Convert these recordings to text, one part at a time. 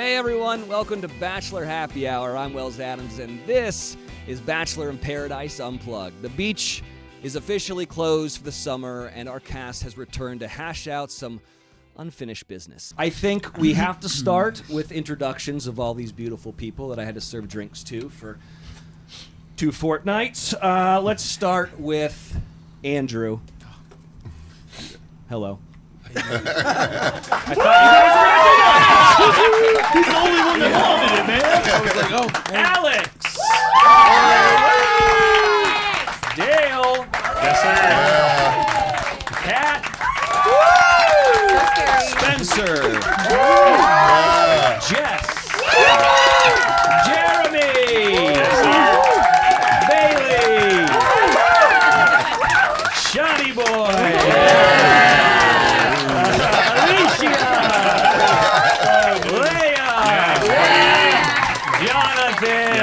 Hey everyone, welcome to Bachelor Happy Hour. I'm Wells Adams, and this is Bachelor in Paradise Unplugged. The beach is officially closed for the summer, and our cast has returned to hash out some unfinished business. I think we have to start with introductions of all these beautiful people that I had to serve drinks to for 2 fortnights. Let's start with Andrew. Hello. I thought you guys were going to do that. He's the only one that wanted it, man. I was like, oh, Alex. Dale. Yes, sir. Kat. So scary. Spencer. Jess. Jeremy. Bailey. Shotty Boy. Alllyshia. Jonathan.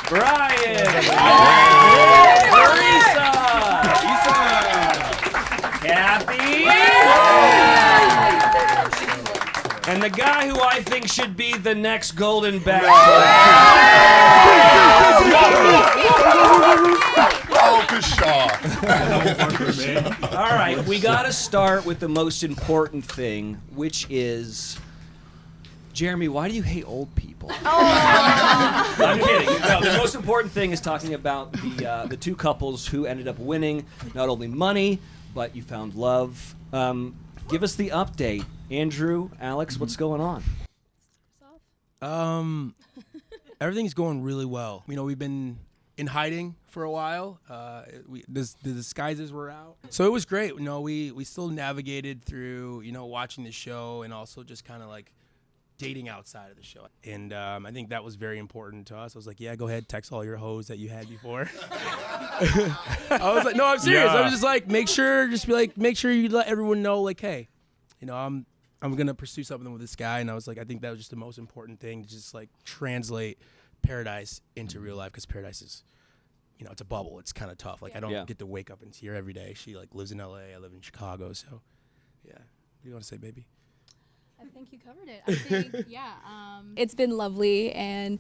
Brian. Teresa. Kathy. And the guy who I think should be the next Golden Bachelor. Oh, good shot. All right, we got to start with the most important thing, which is, Jeremy, why do you hate old people? I'm kidding. No, the most important thing is talking about the two couples who ended up winning not only money, but you found love. Give us the update. Andrew, Alex, what's going on? Everything's going really well. You know, we've been in hiding for a while. The disguises were out, so it was great. You know, we still navigated through, you know, watching the show and also just kind of like dating outside of the show. And I think that was very important to us. I was like, yeah, go ahead, text all your hoes that you had before. I was like, no, I'm serious. Yeah. I was just like, make sure you let everyone know, like, hey, you know, I'm gonna pursue something with this guy. And I was like, I think that was just the most important thing, to just like translate paradise into real life, because paradise is, you know, it's a bubble. It's kind of tough. Like, I don't get to wake up and see her every day. She like lives in LA. I live in Chicago. So, yeah. What do you want to say, baby? I think you covered it. I think, it's been lovely, and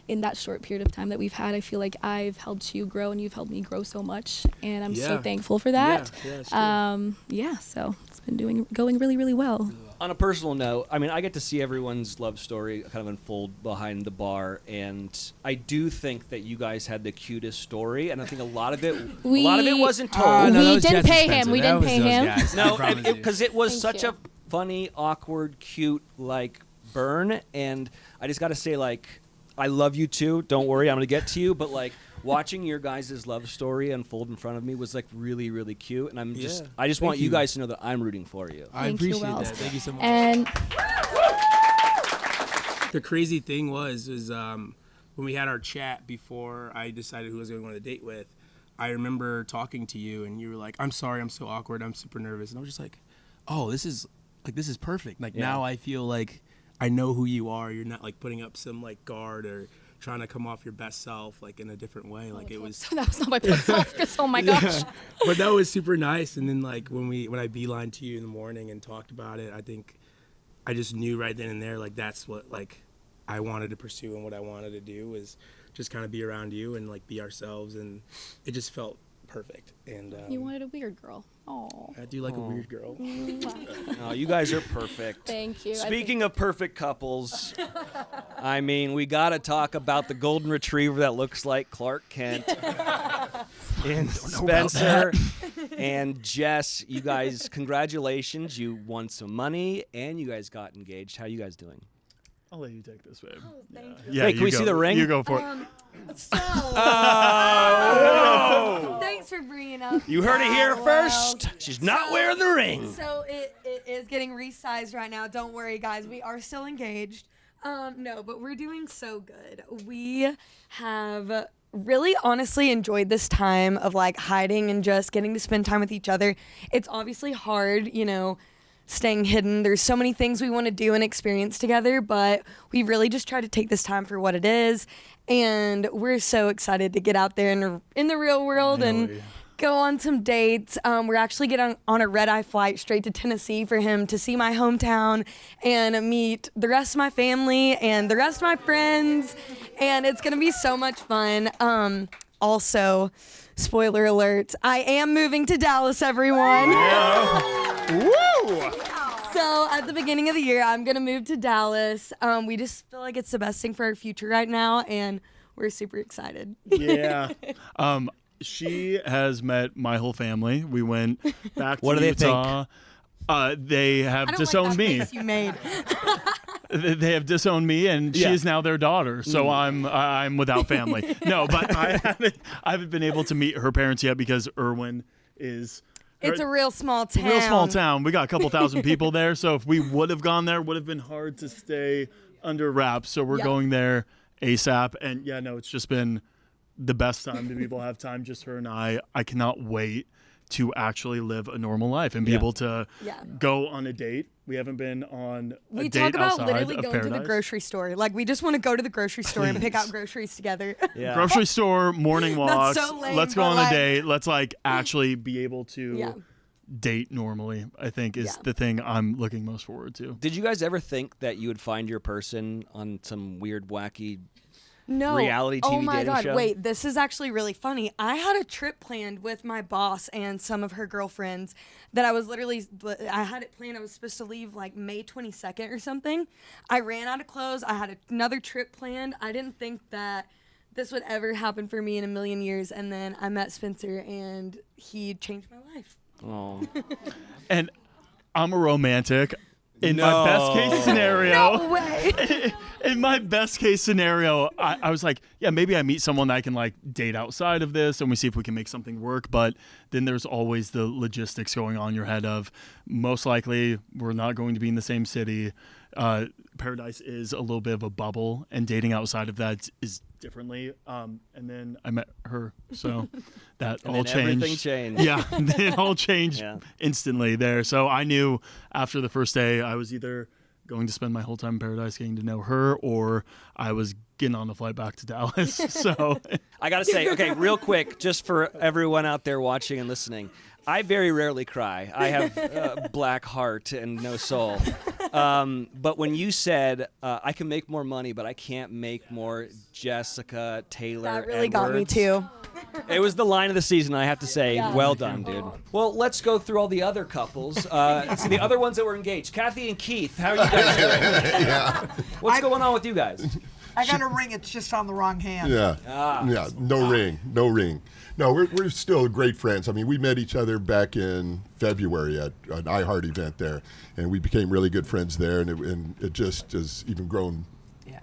in that short period of time that we've had, I feel like I've helped you grow, and you've helped me grow so much, and I'm so thankful for that. So it's been going really, really well. On a personal note, I mean, I get to see everyone's love story kind of unfold behind the bar, and I do think that you guys had the cutest story, and I think a lot of it wasn't told. No, that we was didn't Jess pay and him. Spencer. We That didn't was pay those him. guys. No, I promise you. because it was Thank such you. a funny, awkward, cute, like, burn, and I just got to say, like, I love you too. Don't worry, I'm going to get to you, but, like, watching your guys' love story unfold in front of me was, like, really, really cute, and I just want you guys to know that I'm rooting for you. I Thank you, appreciate Wells. that. Thank you so much. And The crazy thing was when we had our chat before I decided who I was going to go on a date with, I remember talking to you, and you were like, I'm sorry, I'm so awkward, I'm super nervous. And I was just like, oh, this is perfect. Like, now I feel like I know who you are. You're not like putting up some like guard or trying to come off your best self like in a different way. Like, it was that was not my best self, 'cause, oh my gosh. But that was super nice. And then like when I beelined to you in the morning and talked about it, I think I just knew right then and there, like, that's what like I wanted to pursue, and what I wanted to do was just kind of be around you and like be ourselves, and it just felt perfect. And You wanted a weird girl. Oh. I do like a weird girl. No, you guys are perfect. Thank you. Speaking of perfect couples, I mean, we got to talk about the golden retriever that looks like Clark Kent. And Spencer and Jess, you guys, congratulations. You won some money, and you guys got engaged. How you guys doing? I'll let you take this, babe. Oh, thank you. Yeah, Hey, can we see the ring? You go for it. Oh, Thanks for bringing up. you heard it here Wow. first. She's not wearing the ring. So it is getting resized right now. Don't worry, guys. We are still engaged. No, but we're doing so good. We have really honestly enjoyed this time of like hiding and just getting to spend time with each other. It's obviously hard, you know, staying hidden. There's so many things we want to do and experience together, but we really just try to take this time for what it is. And we're so excited to get out there in the real world and go on some dates. We're actually getting on a red-eye flight straight to Tennessee for him to see my hometown and meet the rest of my family and the rest of my friends. And it's going to be so much fun. Also, spoiler alert, I am moving to Dallas, everyone. Woo! So at the beginning of the year, I'm going to move to Dallas. We just feel like it's the best thing for our future right now, and we're super excited. Yeah. She has met my whole family. We went back to What do they Utah. They have I don't disowned like that me. face you made. They have disowned me, and she Yeah. is now their daughter. So I'm without family. No, but I haven't been able to meet her parents yet because Irwin is. It's a real small town. Real small town. We got a couple thousand people there. So if we would have gone there, it would have been hard to stay under wraps. So we're going there ASAP. And yeah, no, it's just been the best time to be able to have time, just her and I. I cannot wait to actually live a normal life and be able to go on a date. We haven't been on a We date talk about outside literally of going to the Paradise. grocery store. Like, we just want to go to the grocery store and pick out groceries together. Yeah. Grocery store, morning walks. so lame, Let's go but on like- a date. Let's actually be able to Yeah. date normally, I think is the thing I'm looking most forward to. Did you guys ever think that you would find your person on some weird, wacky No. reality Oh TV my dating God. show? Wait, this is actually really funny. I had a trip planned with my boss and some of her girlfriends that I had it planned. I was supposed to leave like May 22nd or something. I ran out of clothes. I had another trip planned. I didn't think that this would ever happen for me in a million years. And then I met Spencer and he changed my life. Oh. And I'm a romantic. In my best case scenario, No way. in my best case scenario, I was like, yeah, maybe I meet someone that I can date outside of this and we see if we can make something work. But then there's always the logistics going on in your head of most likely we're not going to be in the same city. Paradise is a little bit of a bubble and dating outside of that is differently. And then I met her. So that all changed. Everything changed. Yeah, it all changed Yeah. instantly there. So I knew after the first day I was either going to spend my whole time in Paradise getting to know her or I was getting on the flight back to Dallas. So I got to say, okay, real quick, just for everyone out there watching and listening, I very rarely cry. I have a black heart and no soul. But when you said, I can make more money, but I can't make more Jessica, Taylor, That really got me Edwards. too. It was the line of the season, I have to say. Yeah. Well done, dude. Well, let's go through all the other couples. So the other ones that were engaged. Kathy and Keith, how are you guys doing? What's going on with you guys? I got a ring. It's just on the wrong hand. Yeah. Yeah. No ring. No ring. No, we're still great friends. I mean, we met each other back in February at an iHeart event there, and we became really good friends there. And it just has even grown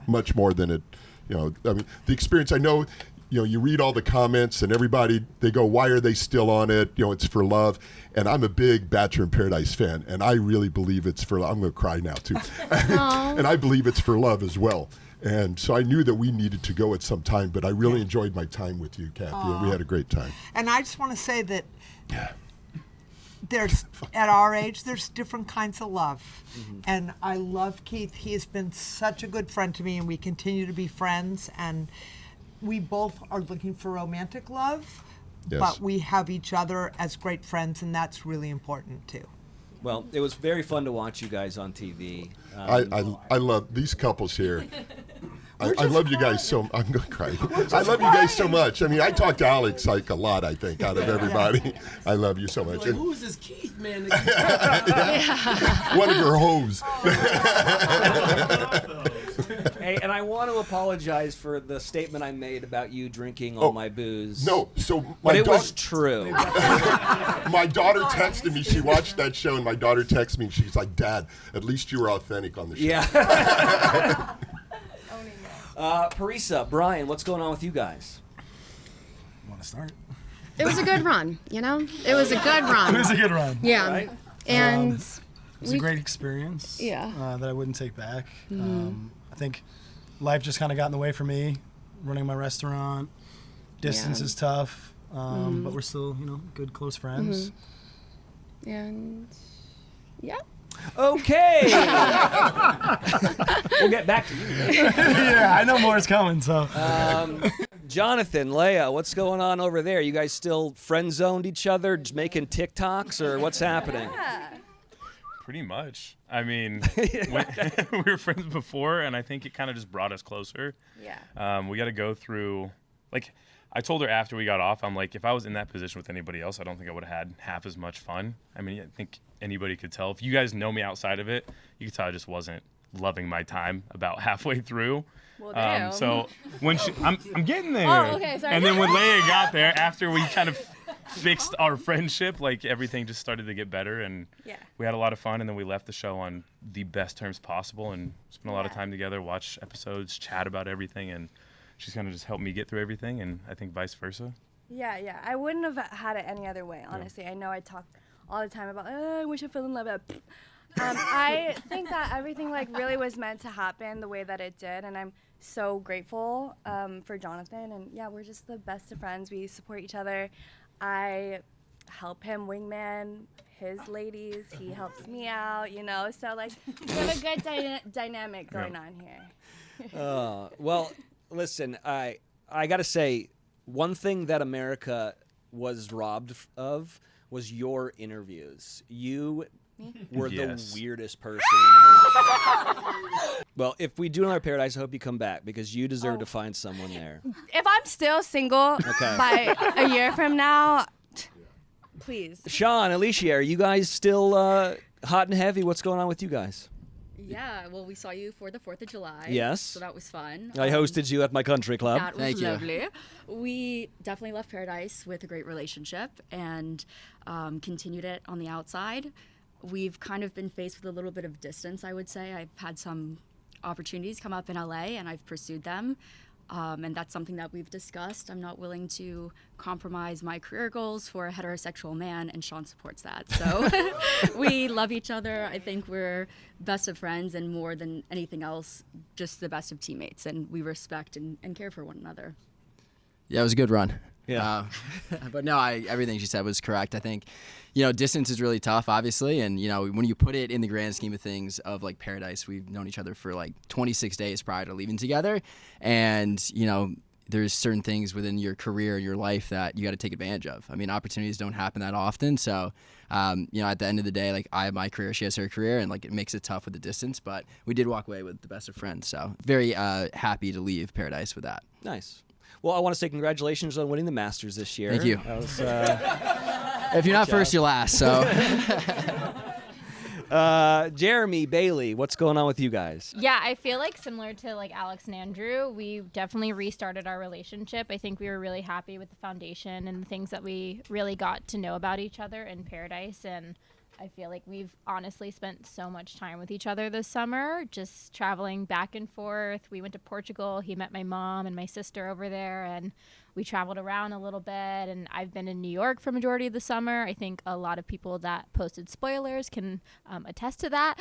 much more than it. I mean, the experience. I know. You read all the comments and everybody, they go, why are they still on it? It's for love. And I'm a big Bachelor in Paradise fan, and I really believe it's for love. I'm going to cry now, too. And I believe it's for love as well. And so I knew that we needed to go at some time, but I really enjoyed my time with you, Kathy, and we had a great time. And I just want to say that there's, at our age, there's different kinds of love. And I love Keith. He has been such a good friend to me, and we continue to be friends. And we both are looking for romantic love, but we have each other as great friends, and that's really important, too. Well, it was very fun to watch you guys on TV. I love these couples here. I love you guys so. I'm going to cry. I love you guys so much. I mean, I talk to Alex a lot. I think out of everybody, I love you so much. Like, who's this Keith man? One of her hoes. Hey, and I want to apologize for the statement I made about you drinking all my booze. No, so but it was true. My daughter texted me. She watched that show, and my daughter texted me. And she's like, "Dad, at least you were authentic on the show." Yeah. Parisa, Brian, what's going on with you guys? Want to start? It was a good run, It was a good run. It was a good run. Yeah. Right? And It was a great experience. Yeah. That I wouldn't take back. I think life just kind of got in the way for me, running my restaurant. Distance is tough, but we're still, good close friends. and yeah. Okay. We'll get back to you. Yeah, I know more is coming. So Jonathan, Leia, what's going on over there? You guys still friend-zoned each other, just making TikToks, or what's happening? Pretty much. I mean, we were friends before, and I think it kind of just brought us closer. Yeah. We got to go through, like, I told her after we got off, I'm like, if I was in that position with anybody else, I don't think I would have had half as much fun. I mean, I think anybody could tell. If you guys know me outside of it, you could tell I just wasn't loving my time about halfway through. Well, damn. So when I'm getting there. Oh, okay, sorry. And then when Leia got there, after we kind of fixed our friendship, like everything just started to get better, and we had a lot of fun. And then we left the show on the best terms possible, and spent a lot of time together, watch episodes, chat about everything, and she's kind of just helped me get through everything, and I think vice versa. Yeah. I wouldn't have had it any other way, honestly. I know I talk all the time about, I wish I fell in love. I think that everything really was meant to happen the way that it did, and I'm so grateful for Jonathan. And yeah, we're just the best of friends. We support each other. I help him wingman his ladies. He helps me out, So we have a good dynamic going on here. Well, listen, I got to say, one thing that America was robbed of was your interviews. You were the weirdest person in the world. Well, if we do another Paradise, I hope you come back, because you deserve to find someone there. If I'm still single by a year from now, please. Sean, Alllyshia, are you guys still hot and heavy? What's going on with you guys? Yeah, well, we saw you for the 4th of July. Yes. So that was fun. I hosted you at my country club. That was lovely. We definitely left Paradise with a great relationship and continued it on the outside. We've kind of been faced with a little bit of distance, I would say. I've had some opportunities come up in LA, and I've pursued them. And that's something that we've discussed. I'm not willing to compromise my career goals for a heterosexual man, and Sean supports that. So we love each other. I think we're best of friends, and more than anything else, just the best of teammates. And we respect and care for one another. Yeah, it was a good run. Yeah. But no, everything she said was correct. I think, distance is really tough, obviously. And, when you put it in the grand scheme of things of Paradise, we've known each other for 26 days prior to leaving together. And, there's certain things within your career, your life that you got to take advantage of. I mean, opportunities don't happen that often. So, at the end of the day, I have my career, she has her career, and it makes it tough with the distance. But we did walk away with the best of friends. So very happy to leave Paradise with that. Nice. Well, I want to say congratulations on winning the Masters this year. Thank you. That was, if you're not first, you're last. So, Jeremy, Bailey, what's going on with you guys? Yeah, I feel similar to Alex and Andrew, we definitely restarted our relationship. I think we were really happy with the foundation and the things that we really got to know about each other in Paradise, and I feel we've honestly spent so much time with each other this summer, just traveling back and forth. We went to Portugal. He met my mom and my sister over there, and we traveled around a little bit. And I've been in New York for majority of the summer. I think a lot of people that posted spoilers can attest to that.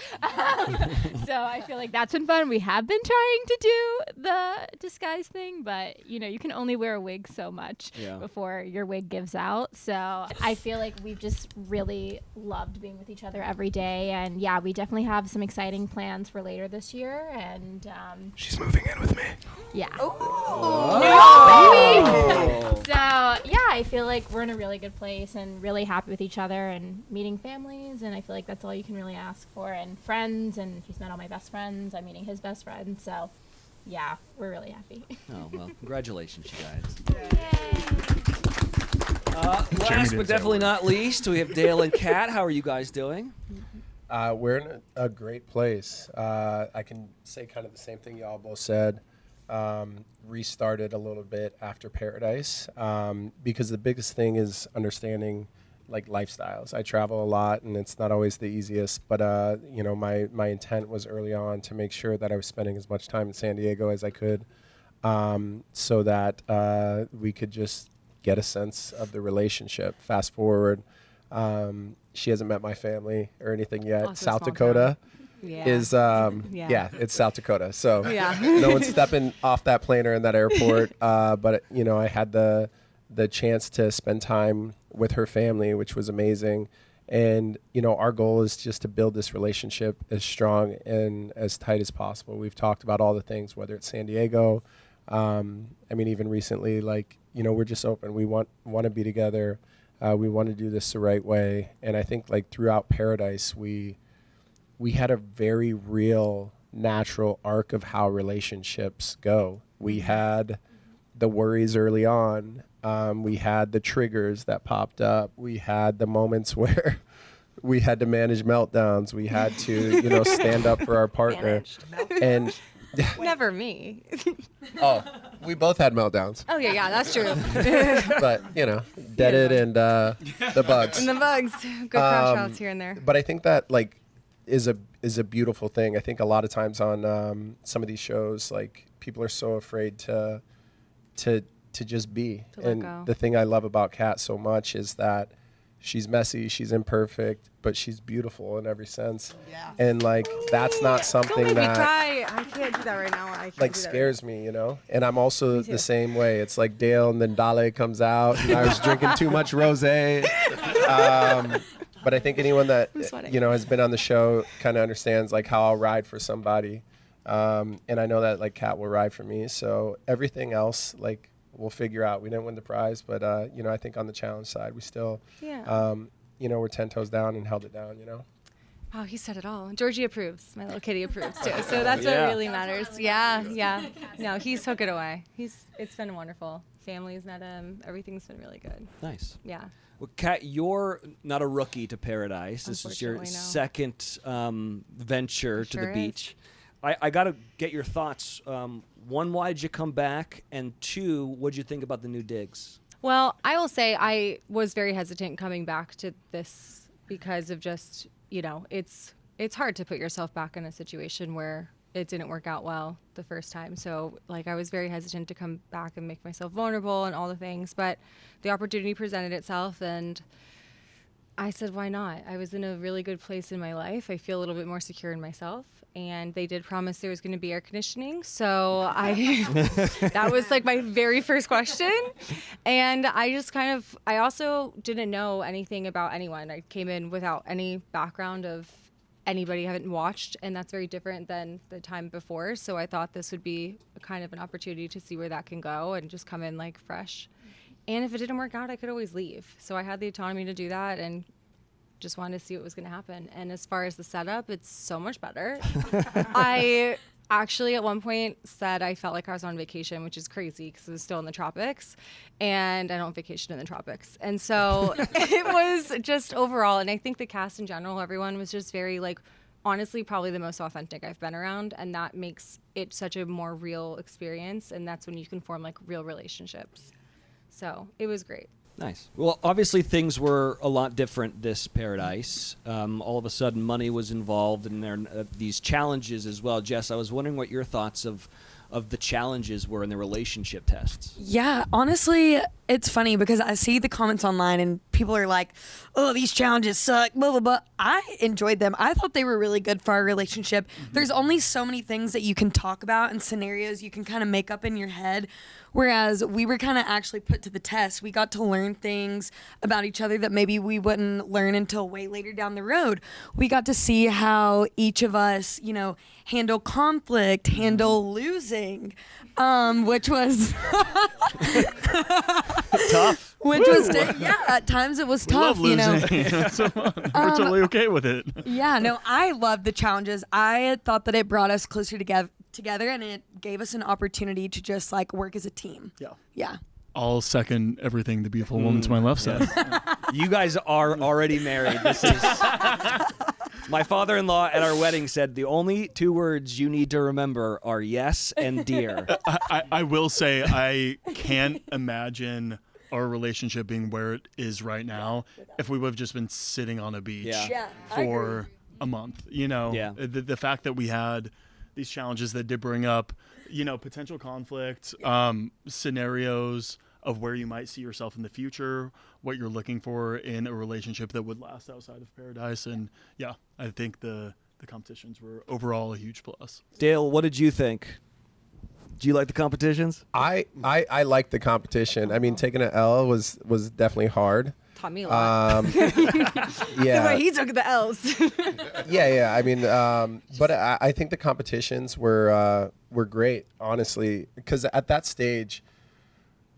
So I feel that's been fun. We have been trying to do the disguise thing, but you can only wear a wig so much before your wig gives out. So I feel we've just really loved being with each other every day. And yeah, we definitely have some exciting plans for later this year. And she's moving in with me. Yeah. Oh. No, baby. So yeah, I feel we're in a really good place and really happy with each other and meeting families, and I feel that's all you can really ask for, and friends, and he's met all my best friends. I'm meeting his best friend, so yeah, we're really happy. Oh, well, congratulations, you guys. Last but definitely not least, we have Dale and Kat. How are you guys doing? We're in a great place. I can say kind of the same thing y'all both said. Restarted a little bit after Paradise because the biggest thing is understanding lifestyles. I travel a lot, and it's not always the easiest, but my intent was early on to make sure that I was spending as much time in San Diego as I could, so that we could just get a sense of the relationship. Fast forward, she hasn't met my family or anything yet. Also South small Dakota Yeah. is it's South Dakota, so Yeah. no one's stepping off that plane or in that airport, but I had the chance to spend time with her family, which was amazing. And our goal is just to build this relationship as strong and as tight as possible. We've talked about all the things, whether it's San Diego, I mean, even recently, like, we're just open. We want to be together. We want to do this the right way. And I think like throughout Paradise, we had a very real, natural arc of how relationships go. We had the worries early on. We had the triggers that popped up. We had the moments where we had to manage meltdowns. We had to, stand up for our partner. And never me. oh, we both had meltdowns. Oh yeah, that's true. But dead it and the bugs. And the bugs. Good crash outs here and there. But I think that like is a beautiful thing. I think a lot of times on some of these shows, like people are so afraid to just be. let go. The thing I love about Kat so much is that she's messy, she's imperfect, but she's beautiful in every sense. Yeah. And like that's not something Don't make me that cry. I can't do that right now. I can't like do that scares me, And I'm also the same way. It's like Dale and then Dale comes out, and I was drinking too much rosé. But I think anyone that has been on the show kind of understands like how I'll ride for somebody, and I know that like Kat will ride for me. So everything else, like we'll figure out. We didn't win the prize, but I think on the challenge side, we still, we're 10 toes down and held it down. Wow, he said it all. Georgie approves. My little kitty approves too. So that's what really matters. Yeah. No, he took it away. It's been wonderful. Family's met him. Everything's been really good. Nice. Yeah. Well, Kat, you're not a rookie to Paradise. This is your Unfortunately, no. second venture to the Sure is. beach. I got to get your thoughts. One, why did you come back? And two, what did you think about the new digs? Well, I will say I was very hesitant coming back to this because of just, it's hard to put yourself back in a situation where it didn't work out well the first time. So like I was very hesitant to come back and make myself vulnerable and all the things, but the opportunity presented itself and I said, why not? I was in a really good place in my life. I feel a little bit more secure in myself. And they did promise there was going to be air conditioning. So that was like my very first question. And I also didn't know anything about anyone. I came in without any background of anybody I haven't watched. And that's very different than the time before. So I thought this would be kind of an opportunity to see where that can go and just come in like fresh. And if it didn't work out, I could always leave. So I had the autonomy to do that and just wanted to see what was going to happen. And as far as the setup, it's so much better. I actually at one point said I felt like I was on vacation, which is crazy because it was still in the tropics and I don't vacation in the tropics. And so it was just overall, and I think the cast in general, everyone was just very like, honestly, probably the most authentic I've been around. And that makes it such a more real experience. And that's when you can form like real relationships. So it was great. Nice. Well, obviously things were a lot different this Paradise. All of a sudden money was involved and there these challenges as well. Jess, I was wondering what your thoughts of the challenges were in the relationship tests. Yeah, honestly, it's funny because I see the comments online and people are like, oh, these challenges suck, blah, blah, blah. I enjoyed them. I thought they were really good for our relationship. There's only so many things that you can talk about and scenarios you can kind of make up in your head. Whereas we were kind of actually put to the test. We got to learn things about each other that maybe we wouldn't learn until way later down the road. We got to see how each of us, handle conflict, handle losing, which was tough. Which was, at times it was tough, we love losing. So we're totally okay with it. Yeah, no, I loved the challenges. I thought that it brought us closer together and it gave us an opportunity to just like work as a team. Yeah. I'll second everything the beautiful woman to my left said. You guys are already married. This is my father-in-law at our wedding said the only two words you need to remember are yes and dear. I will say I can't imagine our relationship being where it is right now if we would have just been sitting on a beach for a month. The fact that we had these challenges that did bring up, potential conflict, scenarios of where you might see yourself in the future, what you're looking for in a relationship that would last outside of Paradise. And I think the competitions were overall a huge plus. Dale, what did you think? Do you like the competitions? I like the competition. I mean, taking an L was definitely hard. Taught me a lot. Yeah. The way he took the L's. Yeah. I mean, but I think the competitions were great, honestly, because at that stage,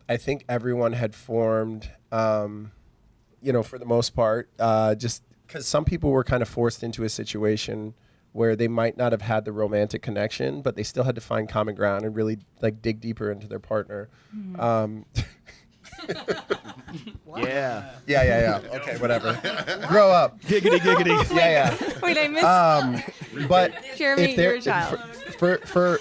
I think everyone had formed, for the most part, just because some people were kind of forced into a situation where they might not have had the romantic connection, but they still had to find common ground and really like dig deeper into their partner. Yeah. Okay, whatever. Grow up. Giggity. Yeah. Wait, I missed. But Jeremy, if there- you're a child.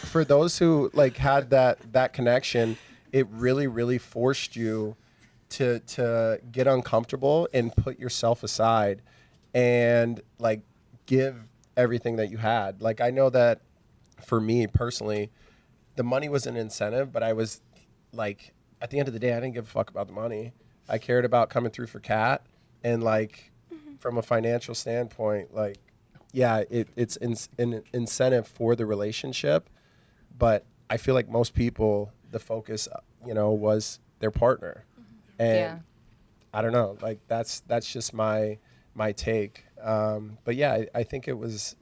For those who like had that connection, it really forced you to get uncomfortable and put yourself aside and like give everything that you had. Like I know that for me personally, the money was an incentive, but I was like, at the end of the day, I didn't give a fuck about the money. I cared about coming through for Kat, and like from a financial standpoint, like yeah, it's an incentive for the relationship, but I feel like most people, the focus, was their partner, and I don't know, like that's just my take. But yeah, I think it was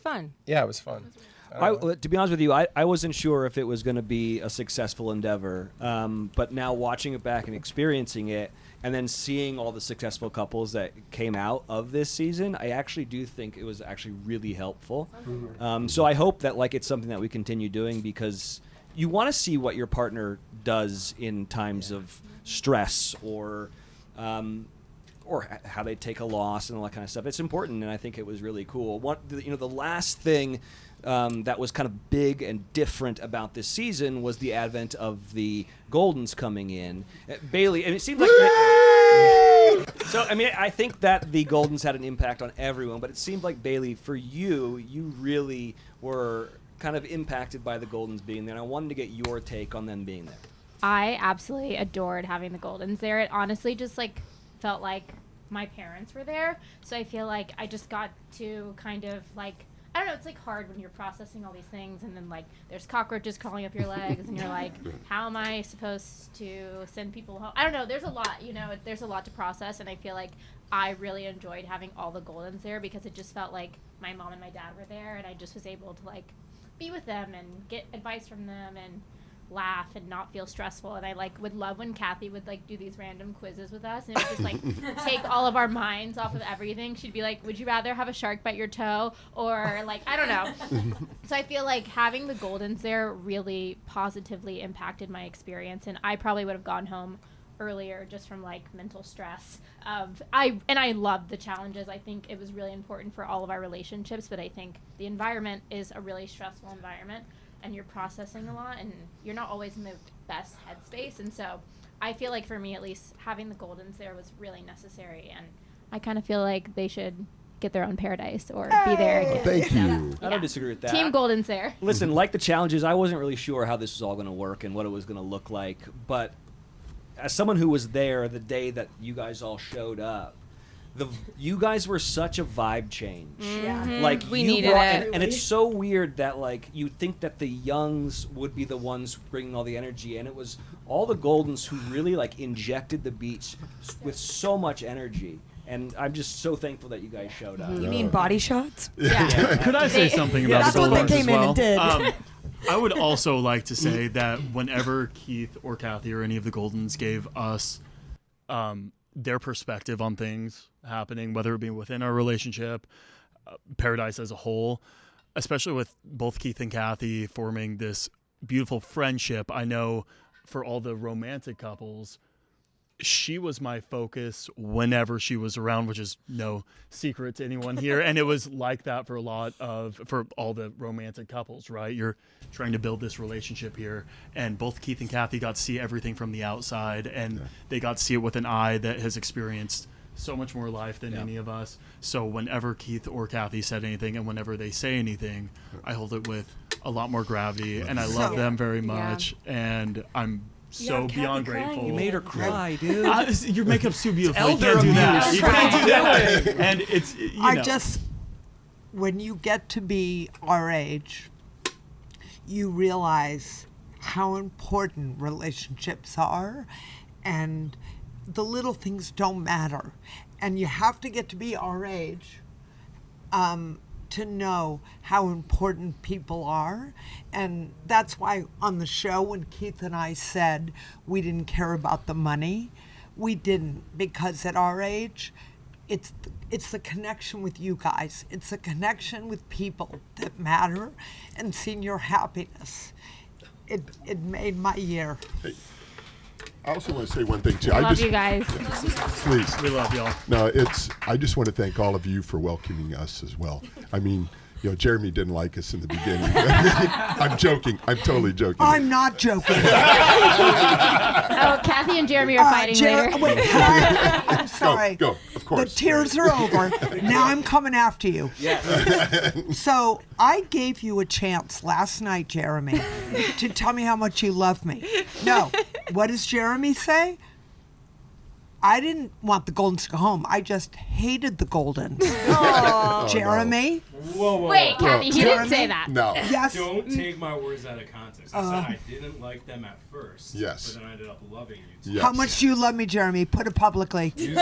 fun. Yeah, it was fun. To be honest with you, I wasn't sure if it was going to be a successful endeavor. But now watching it back and experiencing it, and then seeing all the successful couples that came out of this season, I actually do think it was actually really helpful. So I hope that like it's something that we continue doing, because you want to see what your partner does in times of stress or how they take a loss and all that kind of stuff. It's important, and I think it was really cool. The last thing that was kind of big and different about this season was the advent of the Goldens coming in. Bailey, and it seemed like... So, I mean, I think that the Goldens had an impact on everyone, but it seemed like, Bailey, for you really were kind of impacted by the Goldens being there, and I wanted to get your take on them being there. I absolutely adored having the Goldens there. It honestly just felt like my parents were there, so I feel like I just got to kind of I don't know, it's hard when you're processing all these things, and then there's cockroaches crawling up your legs, and you're like, how am I supposed to send people home? I don't know, there's a lot, there's a lot to process, and I feel like I really enjoyed having all the Goldens there, because it just felt like my mom and my dad were there, and I just was able to be with them and get advice from them and laugh and not feel stressful. And I would love when Kathy would do these random quizzes with us, and it would just take all of our minds off of everything. She'd be like, would you rather have a shark bite your toe, or I don't know. So I feel like having the Goldens there really positively impacted my experience, and I probably would have gone home earlier just from mental stress. I loved the challenges. I think it was really important for all of our relationships, but I think the environment is a really stressful environment, and you're processing a lot, and you're not always in the best headspace. And so I feel like, for me at least, having the Goldens there was really necessary, and I kind of feel like they should get their own paradise or be there again. Thank you. I don't disagree with that. Team Goldens there. Listen, like the challenges, I wasn't really sure how this was all going to work and what it was going to look like, but as someone who was there the day that you guys all showed up, you guys were such a vibe change. Mm-hmm. We needed it. And it's so weird that you think that the Youngs would be the ones bringing all the energy, and it was all the Goldens who really injected the beach with so much energy. And I'm just so thankful that you guys showed up. You mean body shots? Yeah. Could I say something about that's the what Goldens they came as in well? and did. I would also like to say that whenever Keith or Kathy or any of the Goldens gave us their perspective on things happening, whether it be within our relationship, Paradise as a whole, especially with both Keith and Kathy forming this beautiful friendship, I know for all the romantic couples, she was my focus whenever she was around, which is no secret to anyone here. And it was like that for for all the romantic couples, right? You're trying to build this relationship here. And both Keith and Kathy got to see everything from the outside, and they got to see it with an eye that has experienced so much more life than any of us. So whenever Keith or Kathy said anything, and whenever they say anything, I hold it with a lot more gravity, and I love them very much. And I'm so beyond grateful. You made her cry, dude. Your makeup's too beautiful. You Elder can't do that. abuse. You can't do that. And it's, when you get to be our age, you realize how important relationships are, and the little things don't matter. And you have to get to be our age to know how important people are. And that's why on the show, when Keith and I said we didn't care about the money, we didn't, because at our age, it's the connection with you guys. It's the connection with people that matter, and seeing your happiness. It made my year. Hey, I also want to say one thing too. I love you guys. Please, we love y'all. No, I just want to thank all of you for welcoming us as well. I mean, Jeremy didn't like us in the beginning. I'm joking. I'm totally joking. I'm not joking. Oh, Kathy and Jeremy are fighting later. Wait, I'm sorry. Go, of course. The tears are over. Now I'm coming after you. Yes. So I gave you a chance last night, Jeremy, to tell me how much you love me. No. What does Jeremy say? I didn't want the Goldens to go home. I just hated the Goldens. Oh, Jeremy? Whoa. Wait, Kathy, he didn't say that. No. Yes. Don't take my words out of context. I said I didn't like them at first. Yes. But then I ended up loving you two. Yes. How much do you love me, Jeremy? Put it publicly. You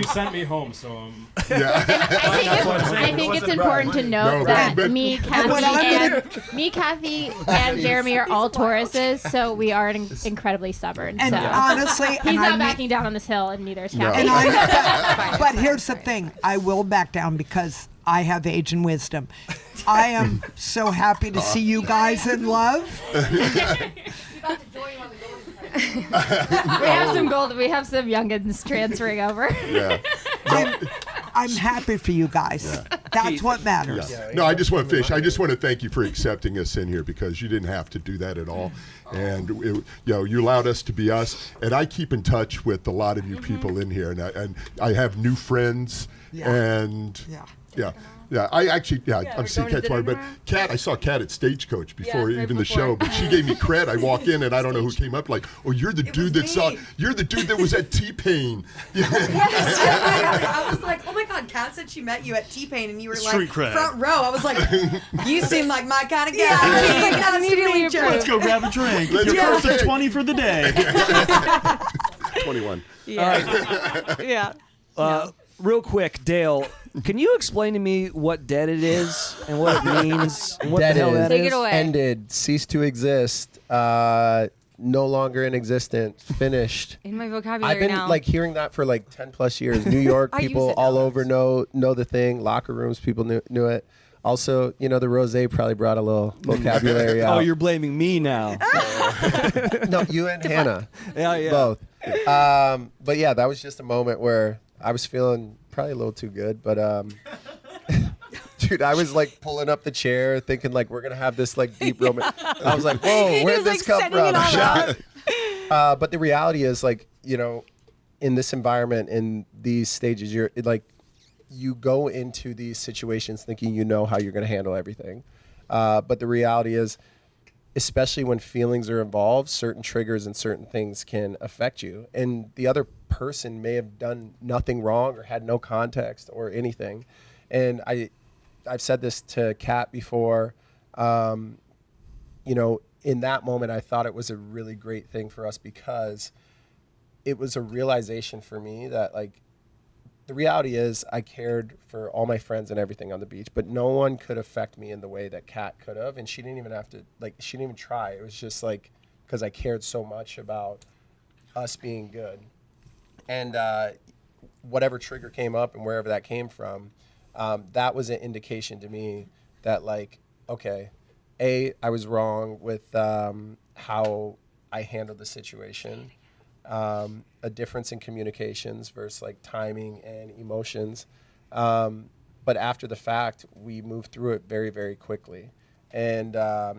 sent me home, so Yeah. I think it's important to note that me, Kathy, and Jeremy are all Tauruses, so we are incredibly stubborn. And so. honestly, he's not backing down on this hill, and neither is Kathy. But here's the thing: I will back down because I have age and wisdom. I am so happy to see you guys in love. We have some youngins transferring over. Yeah. I'm happy for you guys. Yeah. That's what matters. Yeah. No, I just want to finish. I just want to thank you for accepting us in here, because you didn't have to do that at all. And you allowed us to be us. And I keep in touch with a lot of you people in here, and I have new friends. Yeah. And I actually, I'm seeing Kat tomorrow, but Kat, I saw Kat at Stagecoach before even the show, but she gave me cred. I walk in and I don't know who came up like, oh, you're the dude that was at T-Pain. Yes, I was like, oh my God, Kat said she met you at T-Pain and you were like front row. I was like, you seem like my kind of guy. Immediately Let's go grab a drink. Your first of 20 for the day. 21. Yeah. Real quick, Dale, can you explain to me what dead it is and what it means and what Dead the hell that is is? Take it away. ended, ceased to exist, no longer in existence, finished. In my vocabulary I've been now. hearing that for 10 plus years. New York I use people it all now. over know the thing. Locker rooms people knew it. Also, the rosé probably brought a little vocabulary out. Oh, you're blaming me now. No, you and Hannah. Yeah. Both. But yeah, that was just a moment where I was feeling probably a little too good, but dude, I was pulling up the chair thinking we're going to have this deep romance. I was like, whoa, where'd this come from? But the reality is in this environment, in these stages, you're you go into these situations thinking you know how you're going to handle everything. But the reality is, especially when feelings are involved, certain triggers and certain things can affect you. And the other person may have done nothing wrong or had no context or anything. And I've said this to Kat before. In that moment, I thought it was a really great thing for us, because it was a realization for me that the reality is I cared for all my friends and everything on the beach, but no one could affect me in the way that Kat could have. And she didn't even have to, she didn't even try. It was just because I cared so much about us being good. And whatever trigger came up and wherever that came from, that was an indication to me that okay, I was wrong with how I handled the situation. A difference in communications versus timing and emotions. But after the fact, we moved through it very, very quickly. And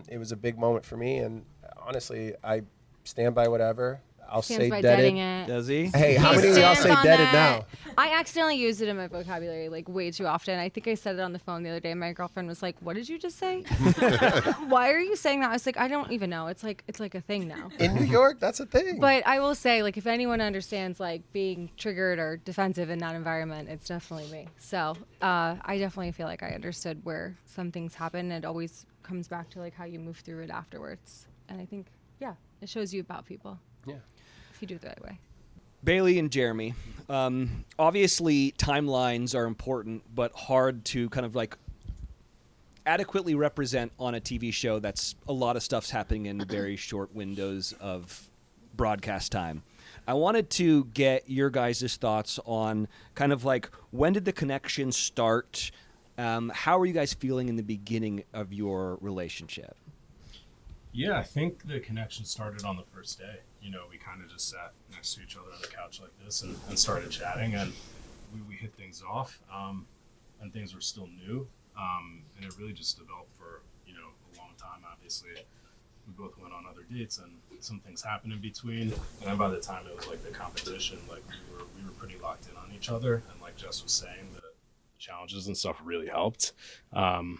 it was a big moment for me. And honestly, I stand by whatever. I'll say deaded. Does he? Hey, how many of y'all say deaded now? I accidentally used it in my vocabulary way too often. I think I said it on the phone the other day. My girlfriend was like, "What did you just say? Why are you saying that?" I was like, "I don't even know. It's like a thing now." In New York, that's a thing. But I will say, if anyone understands being triggered or defensive in that environment, it's definitely me. So I definitely feel like I understood where some things happen. It always comes back to how you move through it afterwards. And I think, it shows you about people. Yeah. If you do it the right way. Bailey and Jeremy, obviously timelines are important, but hard to kind of like adequately represent on a TV show that's a lot of stuff's happening in very short windows of broadcast time. I wanted to get your guys' thoughts on kind of like, when did the connection start? How are you guys feeling in the beginning of your relationship? Yeah, I think the connection started on the first day. You know, we kind of just sat next to each other on the couch like this and started chatting, and we hit things off, and things were still new. And it really just developed for, you know, a long time. Obviously, we both went on other dates, and some things happened in between. And then by the time it was like the competition, like we were pretty locked in on each other. And like Jess was saying, the challenges and stuff really helped, and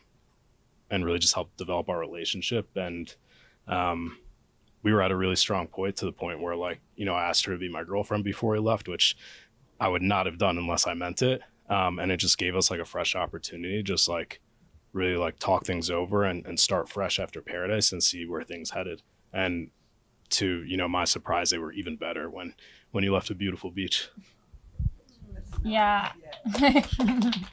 really just helped develop our relationship. And we were at a really strong point, to the point where, like, you know, I asked her to be my girlfriend before we left, which I would not have done unless I meant it. And it just gave us like a fresh opportunity, just like really like talk things over and start fresh after Paradise and see where things headed. And to, you know, my surprise, they were even better when you left a beautiful beach. Yeah.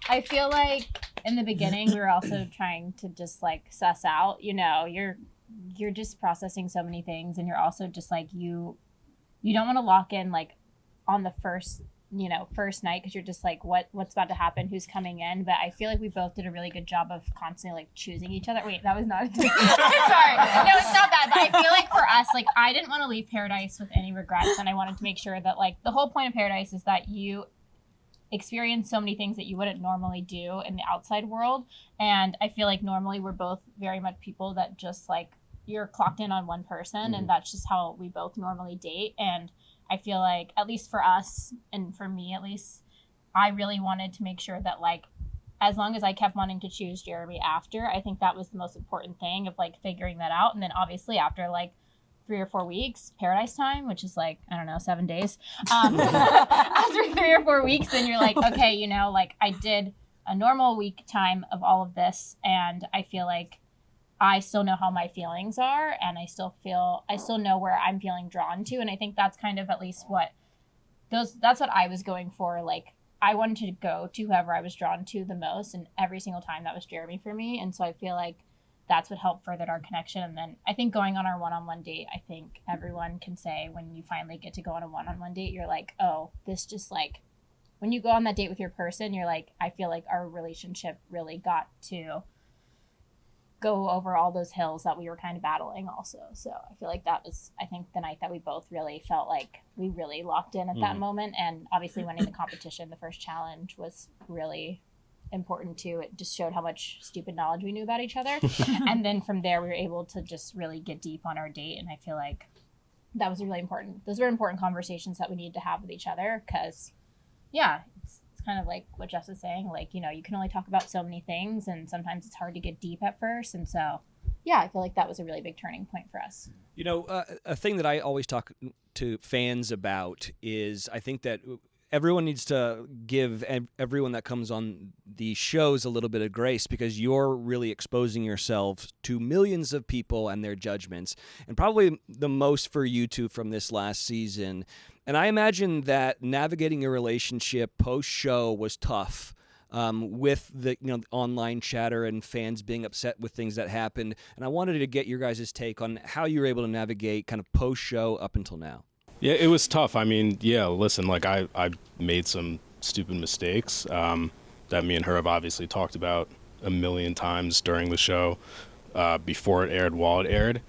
I feel like in the beginning we were also trying to just like suss out, you know, you're just processing so many things, and you're also just like, you don't want to lock in like on the first night, because you're just like, what's about to happen, who's coming in. But I feel like we both did a really good job of constantly like choosing each other. Wait, that was not sorry, no, it's not bad. But I feel like for us, like, I didn't want to leave Paradise with any regrets, and I wanted to make sure that, like, the whole point of Paradise is that you experience so many things that you wouldn't normally do in the outside world. And I feel like normally we're both very much people that just like, you're clocked in on one person, and that's just how we both normally date. And I feel like, at least for us, and for me at least, I really wanted to make sure that, like, as long as I kept wanting to choose Jeremy after, I think that was the most important thing of like figuring that out. And then obviously after like 3 or 4 weeks, Paradise time, which is like, I don't know, 7 days. After 3 or 4 weeks, then you're like, okay, you know, like, I did a normal week time of all of this, and I feel like I still know how my feelings are, and I still know where I'm feeling drawn to. And I think that's kind of at least that's what I was going for. Like, I wanted to go to whoever I was drawn to the most, and every single time that was Jeremy for me. And so I feel like that's what helped further our connection. And then I think going on our one-on-one date, I think everyone can say when you finally get to go on a one-on-one date, you're like, oh, this just like, when you go on that date with your person, you're like, I feel like our relationship really got to go over all those hills that we were kind of battling also. So I feel like that was, I think, the night that we both really felt like we really locked in at that moment. And obviously winning the competition, the first challenge, was really important too. It just showed how much stupid knowledge we knew about each other. And then from there we were able to just really get deep on our date. And I feel like that was really important. Those were important conversations that we needed to have with each other, because it's kind of like what Jess was saying, like, you know, you can only talk about so many things, and sometimes it's hard to get deep at first. And so I feel like that was a really big turning point for us. You know, a thing that I always talk to fans about is, I think that everyone needs to give everyone that comes on these shows a little bit of grace, because you're really exposing yourself to millions of people and their judgments, and probably the most for you two from this last season. And I imagine that navigating your relationship post-show was tough, with the online chatter and fans being upset with things that happened. And I wanted to get your guys' take on how you were able to navigate kind of post-show up until now. Yeah, it was tough. I mean, listen, like, I made some stupid mistakes that me and her have obviously talked about a million times during the show, before it aired, while it aired,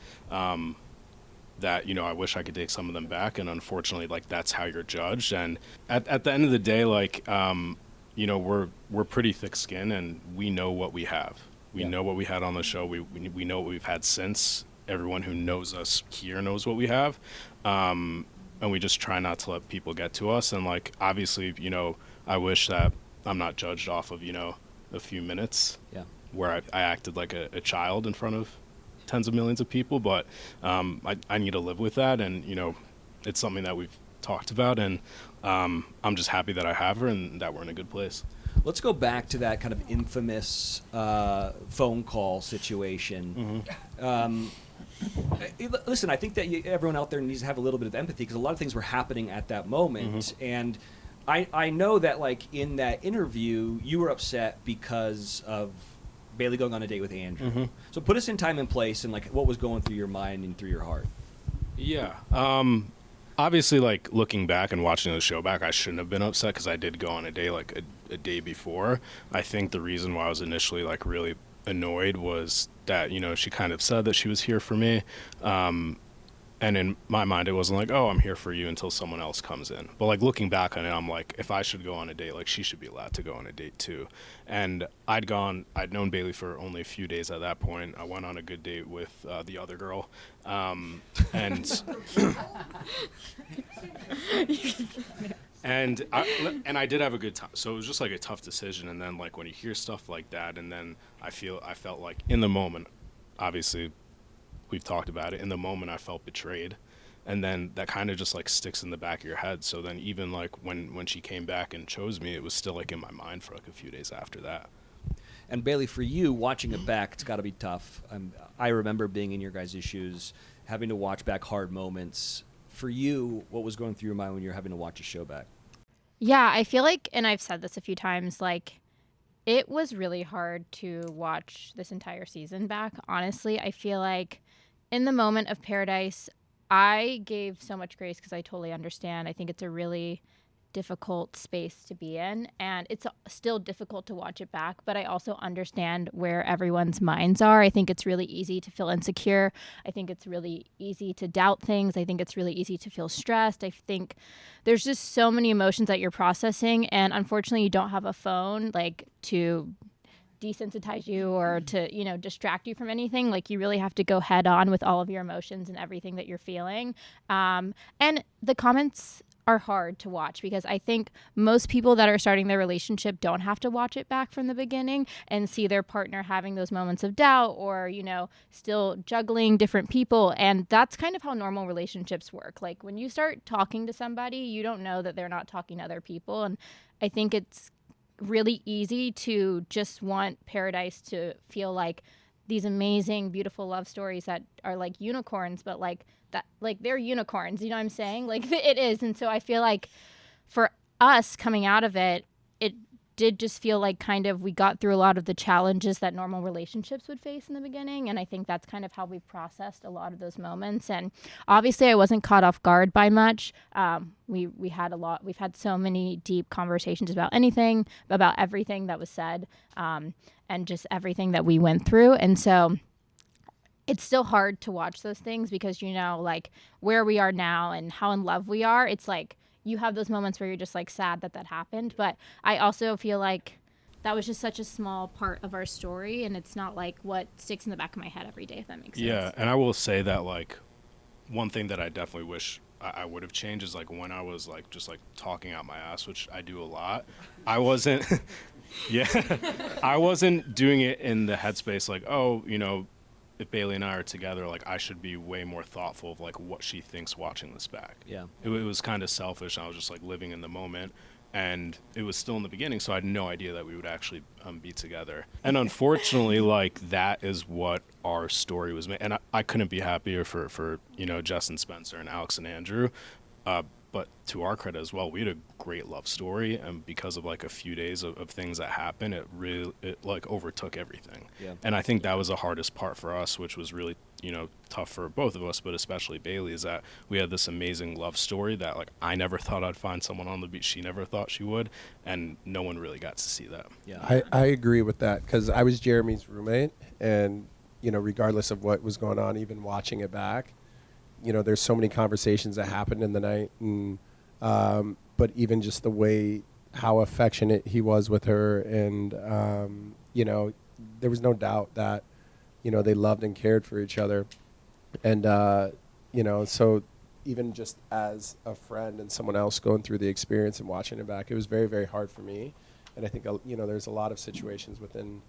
that, I wish I could take some of them back. And unfortunately, like, that's how you're judged. And at the end of the day, like, we're pretty thick-skinned, and we know what we have. We know what we had on the show. We know what we've had since. Everyone who knows us here knows what we have. And we just try not to let people get to us. And, like, obviously, I wish that I'm not judged off of, a few minutes where I acted like a child in front of tens of millions of people. But I need to live with that. And, it's something that we've talked about. And I'm just happy that I have her and that we're in a good place. Let's go back to that kind of infamous phone call situation. Listen, I think that everyone out there needs to have a little bit of empathy because a lot of things were happening at that moment. And I know that, like, in that interview, you were upset because of Bailey going on a date with Andrew. So put us in time and place and, like, what was going through your mind and through your heart. Yeah. Obviously, like, looking back and watching the show back, I shouldn't have been upset because I did go on a date, like, a day before. I think the reason why I was initially, like, really annoyed was that, you know, she kind of said that she was here for me. And in my mind, it wasn't like, oh, I'm here for you until someone else comes in. But, like, looking back on it, I'm like, if I should go on a date, like, she should be allowed to go on a date too. And I'd known Bailey for only a few days at that point. I went on a good date with the other girl. And I did have a good time. So it was just, like, a tough decision. And then, like, when you hear stuff like that, and then I felt like in the moment, obviously, we've talked about it. In the moment, I felt betrayed, and then that kind of just, like, sticks in the back of your head. So then, even, like, when she came back and chose me, it was still, like, in my mind for, like, a few days after that. And Bailey, for you, watching it back, it's got to be tough. I remember being in your guys' shoes, having to watch back hard moments. For you, what was going through your mind when you're having to watch a show back? Yeah, I feel like, and I've said this a few times, like, it was really hard to watch this entire season back. Honestly, I feel like in the moment of Paradise, I gave so much grace because I totally understand. I think it's a really difficult space to be in, and it's still difficult to watch it back, but I also understand where everyone's minds are. I think it's really easy to feel insecure. I think it's really easy to doubt things. I think it's really easy to feel stressed. I think there's just so many emotions that you're processing, and unfortunately you don't have a phone, like, to desensitize you or to, you know, distract you from anything. Like, you really have to go head on with all of your emotions and everything that you're feeling. And the comments are hard to watch because I think most people that are starting their relationship don't have to watch it back from the beginning and see their partner having those moments of doubt or, you know, still juggling different people. And that's kind of how normal relationships work. Like, when you start talking to somebody, you don't know that they're not talking to other people. And I think it's really easy to just want Paradise to feel like these amazing, beautiful love stories that are like unicorns, but like that, like, they're unicorns, you know what I'm saying? Like, it is. And so I feel like for us coming out of it, it did just feel like kind of we got through a lot of the challenges that normal relationships would face in the beginning. And I think that's kind of how we processed a lot of those moments. And obviously I wasn't caught off guard by much. We've had so many deep conversations about everything that was said, and just everything that we went through. And so it's still hard to watch those things because, you know, like, where we are now and how in love we are, it's like, you have those moments where you're just, like, sad that happened. But I also feel like that was just such a small part of our story, and it's not, like, what sticks in the back of my head every day, if that makes sense. Yeah, and I will say that, like, one thing that I definitely wish I would have changed is, like, when I was, like, just, like, talking out my ass, which I do a lot, I wasn't I wasn't doing it in the headspace like, oh, you know, if Bailey and I are together, like, I should be way more thoughtful of, like, what she thinks watching this back. Yeah. It was kind of selfish. I was just, like, living in the moment. And it was still in the beginning, so I had no idea that we would actually be together. And unfortunately, like, that is what our story was made. And I couldn't be happier for you know, Jess and Spencer and Alex and Andrew. But to our credit as well, we had a great love story, and because of, like, a few days of things that happened, it like overtook everything. Yeah. And I think that was the hardest part for us, which was really, you know, tough for both of us, but especially Bailey, is that we had this amazing love story that, like, I never thought I'd find someone on the beach. She never thought she would, and no one really got to see that. Yeah. I agree with that because I was Jeremy's roommate, and, you know, regardless of what was going on, even watching it back, you know, there's so many conversations that happened in the night, and but even just the way how affectionate he was with her, and you know, there was no doubt that, you know, they loved and cared for each other, and you know, so even just as a friend and someone else going through the experience and watching it back, it was very, very hard for me, and I think, you know, there's a lot of situations within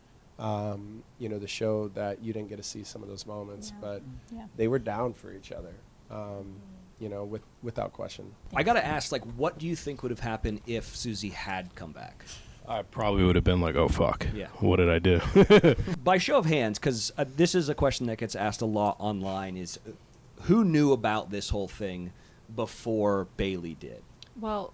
you know, the show that you didn't get to see some of those moments, but they were down for each other, you know, without question. I got to ask, like, what do you think would have happened if Susie had come back? I probably would have been like, oh, fuck. Yeah. What did I do? By show of hands, because this is a question that gets asked a lot online, is who knew about this whole thing before Bailey did? Well,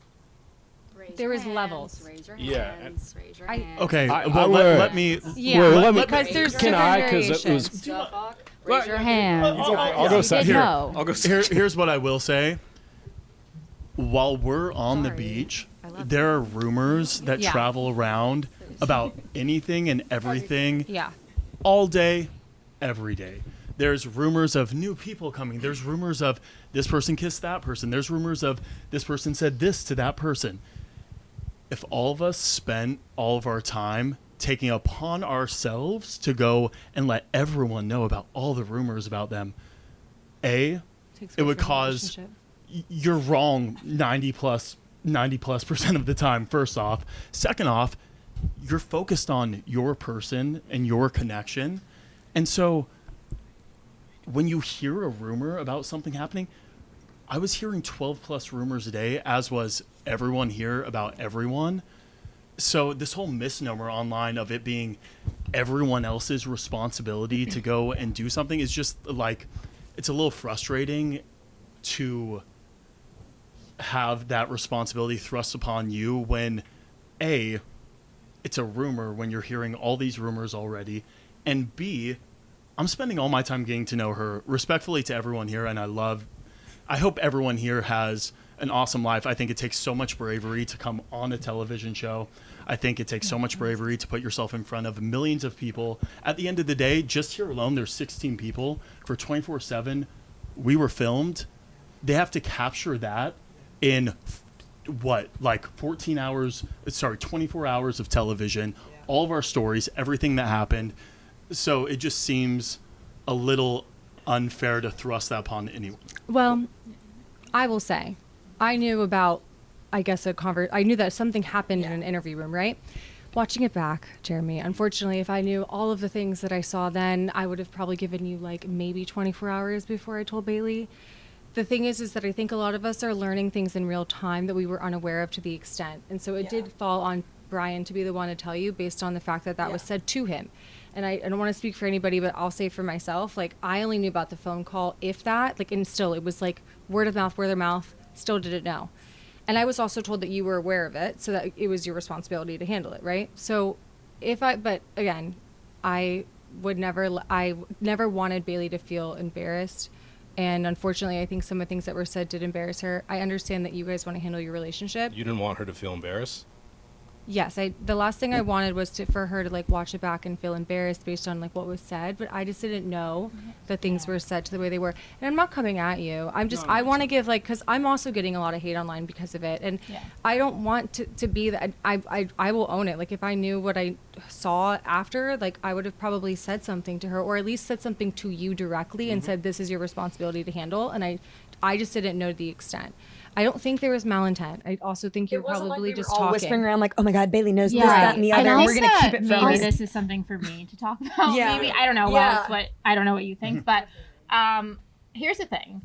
there was levels. Raise your Yeah. hands. Raise your hands. Okay, I well, would- let me. Yeah, let me- because there's can different I? Because it was. variations. Raise your hands. I'll go You second. did Here, know. I'll go Here's what I will say. While we're on the Sorry. beach, I love there are rumors that Yeah. travel around about anything and everything Yeah. all day, every day. There's rumors of new people coming. There's rumors of this person kissed that person. There's rumors of this person said this to that person. If all of us spent all of our time taking upon ourselves to go and let everyone know about all the rumors about them, it would cause you're wrong 90 plus percent of the time, first off. Second off, you're focused on your person and your connection. And so when you hear a rumor about something happening, I was hearing 12 plus rumors a day, as was everyone here about everyone. So this whole misnomer online of it being everyone else's responsibility to go and do something is just like, it's a little frustrating to have that responsibility thrust upon you when A, it's a rumor when you're hearing all these rumors already, and B, I'm spending all my time getting to know her respectfully to everyone here, and I hope everyone here has an awesome life. I think it takes so much bravery to come on a television show. I think it takes so much bravery to put yourself in front of millions of people. At the end of the day, just here alone, there's 16 people for 24/7. We were filmed. They have to capture that in 24 hours of television, all of our stories, everything that happened. So it just seems a little unfair to thrust that upon anyone. Well, I will say, I knew about, I guess, I knew that something happened in an interview room, right? Watching it back, Jeremy, unfortunately, if I knew all of the things that I saw then, I would have probably given you like maybe 24 hours before I told Bailey. The thing is that I think a lot of us are learning things in real time that we were unaware of to the extent. And so it did fall on Brian to be the one to tell you based on the fact that was said to him. And I don't want to speak for anybody, but I'll say for myself, like, I only knew about the phone call, if that, like, and still it was like word of mouth, still didn't know. And I was also told that you were aware of it, so that it was your responsibility to handle it, right? So but again, I never wanted Bailey to feel embarrassed. And unfortunately, I think some of the things that were said did embarrass her. I understand that you guys want to handle your relationship. You didn't want her to feel embarrassed? Yes, the last thing I wanted was for her to like watch it back and feel embarrassed based on like what was said, but I just didn't know that things were said to the way they were. And I'm not coming at you. I want to give because I'm also getting a lot of hate online because of it, and I don't want to be that. I will own it. Like if I knew what I saw after, like I would have probably said something to her, or at least said something to you directly and said this is your responsibility to handle. And I just didn't know the extent. I don't think there was malintent. I also think you're probably just talking. Whispering around like, oh my God, Bailey knows this, that, and the other, and we're going to keep it from maybe us. this is something for me to talk about. Yeah. Maybe, I don't know, Yeah. Wells, I don't know what you think, but here's the thing.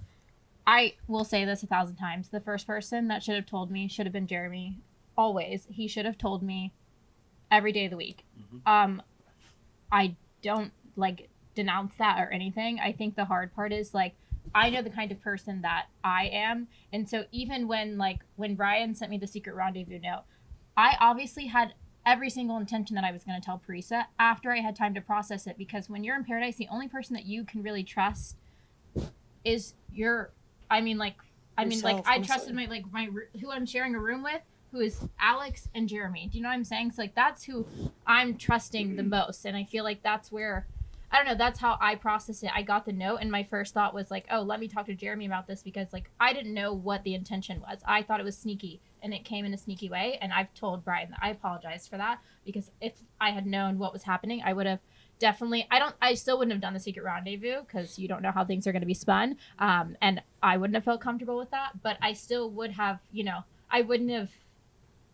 I will say this 1,000 times. The first person that should have told me should have been Jeremy. Always. He should have told me every day of the week. I don't like denounce that or anything. I think the hard part is like, I know the kind of person that I am. And so even when Brian sent me the secret rendezvous note, I obviously had every single intention that I was going to tell Parisa after I had time to process it. Because when you're in paradise, the only person that you can really trust is I trusted my who I'm sharing a room with, who is Alex and Jeremy. Do you know what I'm saying? So like, that's who I'm trusting the most. And I feel like that's where, I don't know, that's how I processed it. I got the note and my first thought was like, oh, let me talk to Jeremy about this, because like I didn't know what the intention was. I thought it was sneaky and it came in a sneaky way. And I've told Brian that I apologize for that, because if I had known what was happening, I would have definitely, I still wouldn't have done the secret rendezvous, because you don't know how things are going to be spun. And I wouldn't have felt comfortable with that, but I still would have, I wouldn't have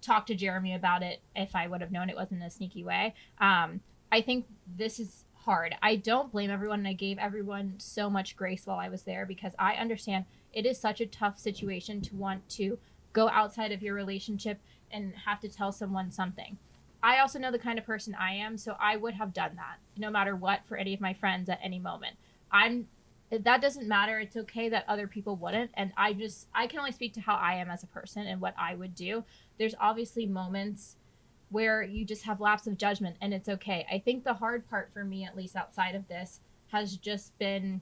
talked to Jeremy about it if I would have known it wasn't in a sneaky way. I think this is hard. I don't blame everyone, and I gave everyone so much grace while I was there, because I understand it is such a tough situation to want to go outside of your relationship and have to tell someone something. I also know the kind of person I am, so I would have done that no matter what for any of my friends at any moment. That doesn't matter. It's okay that other people wouldn't. And I can only speak to how I am as a person and what I would do. There's obviously moments where you just have lapse of judgment, and it's okay. I think the hard part for me, at least outside of this, has just been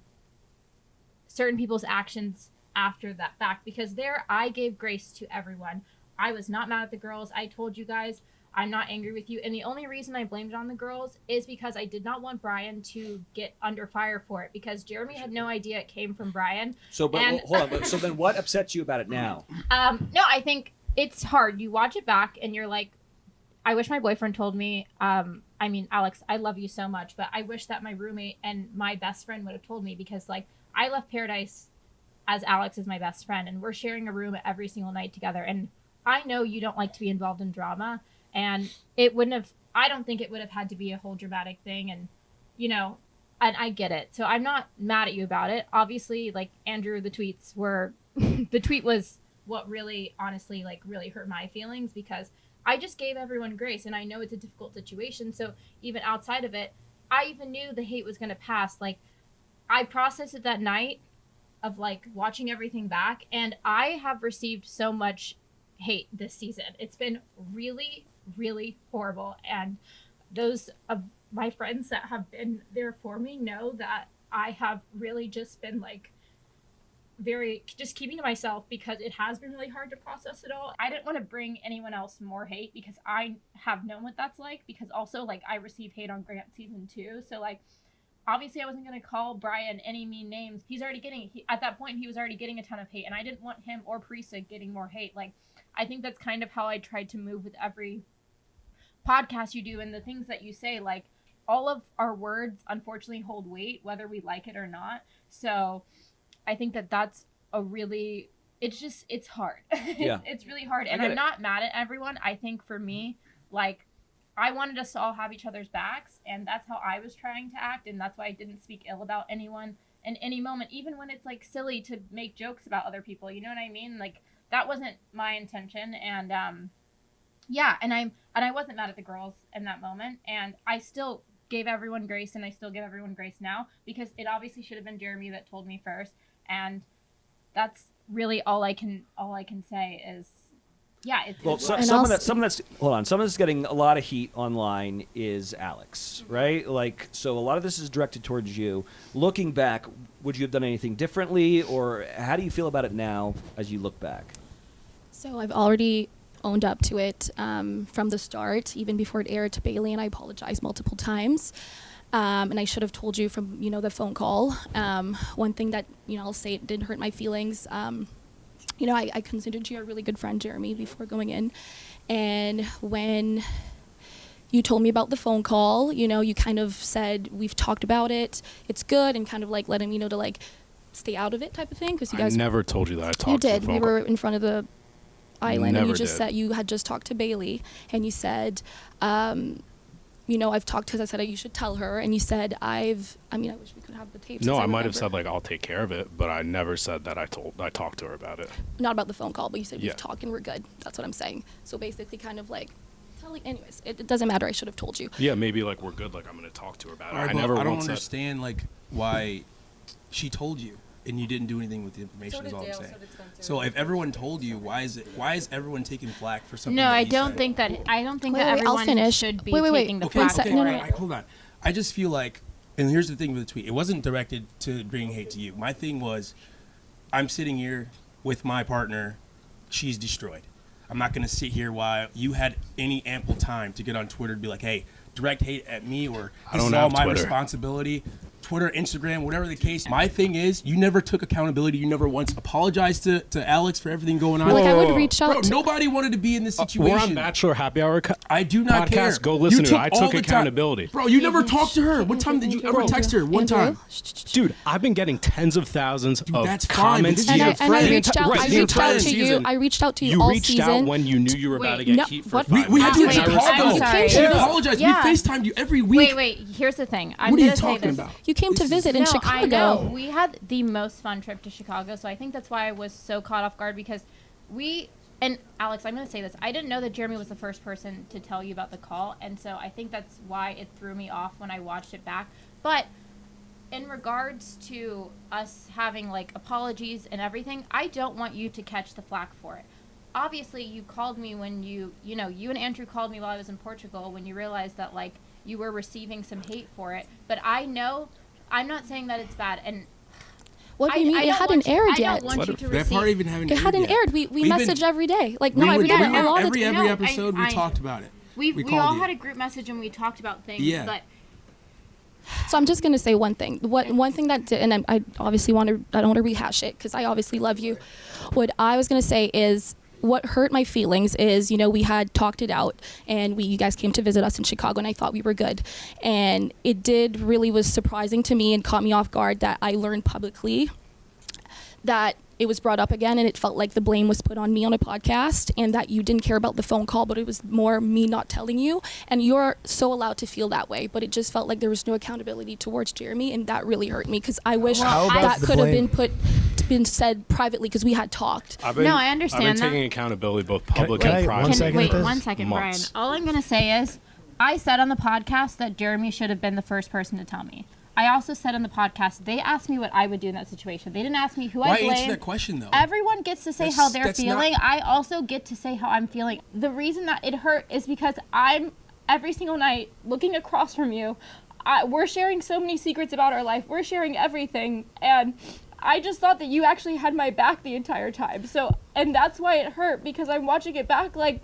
certain people's actions after that fact, because there I gave grace to everyone. I was not mad at the girls. I told you guys I'm not angry with you. And the only reason I blamed it on the girls is because I did not want Brian to get under fire for it, because Jeremy had no idea it came from Brian. So, hold on. So then what upsets you about it now? No, I think it's hard. You watch it back and you're like, I wish my boyfriend told me, I mean, Alex, I love you so much, but I wish that my roommate and my best friend would have told me, because like I left Paradise as Alex is my best friend and we're sharing a room every single night together. And I know you don't like to be involved in drama. And I don't think it would have had to be a whole dramatic thing. And, and I get it. So I'm not mad at you about it. Obviously, like Andrew, the tweet was what really, honestly, like really hurt my feelings, because I just gave everyone grace. And I know it's a difficult situation. So even outside of it, I even knew the hate was going to pass. Like I processed it that night of like watching everything back. And I have received so much hate this season. It's been really, really horrible, and those of my friends that have been there for me know that I have really just been like just keeping to myself, because it has been really hard to process it all. I didn't want to bring anyone else more hate, because I have known what that's like, because also like I received hate on Grant season 2, so like obviously I wasn't going to call Brian any mean names. At that point he was already getting a ton of hate, and I didn't want him or Parisa getting more hate. Like I think that's kind of how I tried to move with every podcast you do and the things that you say. Like all of our words unfortunately hold weight whether we like it or not. So I think that's it's hard. Yeah. It's really hard. And I'm not mad at everyone. I think for me, like I wanted us to all have each other's backs, and that's how I was trying to act, and that's why I didn't speak ill about anyone in any moment, even when it's like silly to make jokes about other people. You know what I mean? Like that wasn't my intention. And I wasn't mad at the girls in that moment, and I still gave everyone grace, and I still give everyone grace now, because it obviously should have been Jeremy that told me first, and that's really all I can say is some of that's getting a lot of heat online is Alex, right? Like, so a lot of this is directed towards you. Looking back, would you have done anything differently, or how do you feel about it now as you look back? So I've already owned up to it from the start, even before it aired, to Bailey, and I apologized multiple times. And I should have told you from, the phone call. One thing that, I'll say, it didn't hurt my feelings. I considered you a really good friend, Jeremy, before going in. And when you told me about the phone call, you kind of said, we've talked about it, it's good, and kind of like letting me know to like stay out of it type of thing. Because you guys never told you that I talked You to the did. phone We were in front of the island, and you just did. said you had just talked to Bailey, and you said, I've talked to her. I said, you should tell her. And you said, I wish we could have the tapes. No, I might remember. have said like I'll take care of it, but I never said that I talked to her about it. Not about the phone call, but you said Yeah. we've talked and we're good. That's what I'm saying. So basically kind of like telling, anyways, it doesn't matter. I should have told you. Yeah, maybe like we're good. Like I'm gonna talk to her about it. All right, I but never I don't once said- understand like why she told you and you didn't do anything with the information. Is all I'm saying. So if everyone told you, why is everyone taking flack for something? No, that I you don't said? think that I'll everyone finish. should be Wait. taking the Okay, flack okay, for all it. right, hold on. I just feel like, and here's the thing with the tweet. It wasn't directed to bring hate to you. My thing was, I'm sitting here with my partner. She's destroyed. I'm not going to sit here while you had any ample time to get on Twitter and be like, hey, direct hate at me, or I this don't is all have my Twitter. responsibility. Twitter, Instagram, whatever the case. My thing is, you never took accountability. You never once apologized to Alex for everything going on. Like, I would reach out Bro, to- nobody wanted to be in this situation. We're on Bachelor Happy Hour. I do not podcast. care. Go listen You to it. I all took the time. accountability. Bro, you never talked to her. What time did you ever text her? One time. Dude, I've been getting tens of thousands of that's fine, comments. but this is your I friend. reached out. Right, I the reached out entire to you. season. I reached out to you You all reached season. out when you knew you were about to get no, heat for what? fighting. We had you in Wait, Chicago. I'm sorry. She apologized. Yeah. We FaceTimed you every week. Wait. Here's the thing. I'm What are you gonna say talking this. about? You came to visit in No, Chicago. I know. We had the most fun trip to Chicago, so I think that's why I was so caught off guard, because we and Alex, I'm going to say this. I didn't know that Jeremy was the first person to tell you about the call, and so I think that's why it threw me off when I watched it back. But in regards to us having, like, apologies and everything, I don't want you to catch the flack for it. Obviously, you called me when you and Andrew called me while I was in Portugal when you realized that, like, you were receiving some hate for it. But I know, I'm not saying that it's bad, and what do you mean? It hadn't aired yet. I don't want you to That receive. part even haven't It hadn't aired. We message every day. Like, no, every day, but a lot of every times. episode we talked about it. We called all you. had a group message and we talked about things. Yeah. But So I'm just gonna say one thing. One thing that did, and I obviously I don't want to rehash it because I obviously love you. What I was gonna say is, what hurt my feelings is, we had talked it out, and you guys came to visit us in Chicago, and I thought we were good, and it was surprising to me and caught me off guard that I learned publicly that it was brought up again, and it felt like the blame was put on me on a podcast, and that you didn't care about the phone call, but it was more me not telling you. And you're so allowed to feel that way, but it just felt like there was no accountability towards Jeremy, and that really hurt me because I wish that could have been said privately because we had talked. I understand I've been that. taking accountability both public and private. One second, Brian. All I'm gonna say is, I said on the podcast that Jeremy should have been the first person to tell me. I also said on the podcast, they asked me what I would do in that situation. They didn't ask me who I blame. Why answer that question, though? Everyone gets to say how they're feeling. I also get to say how I'm feeling. The reason that it hurt is because I'm, every single night, looking across from you. We're sharing so many secrets about our life. We're sharing everything. And I just thought that you actually had my back the entire time. So, and that's why it hurt, because I'm watching it back like,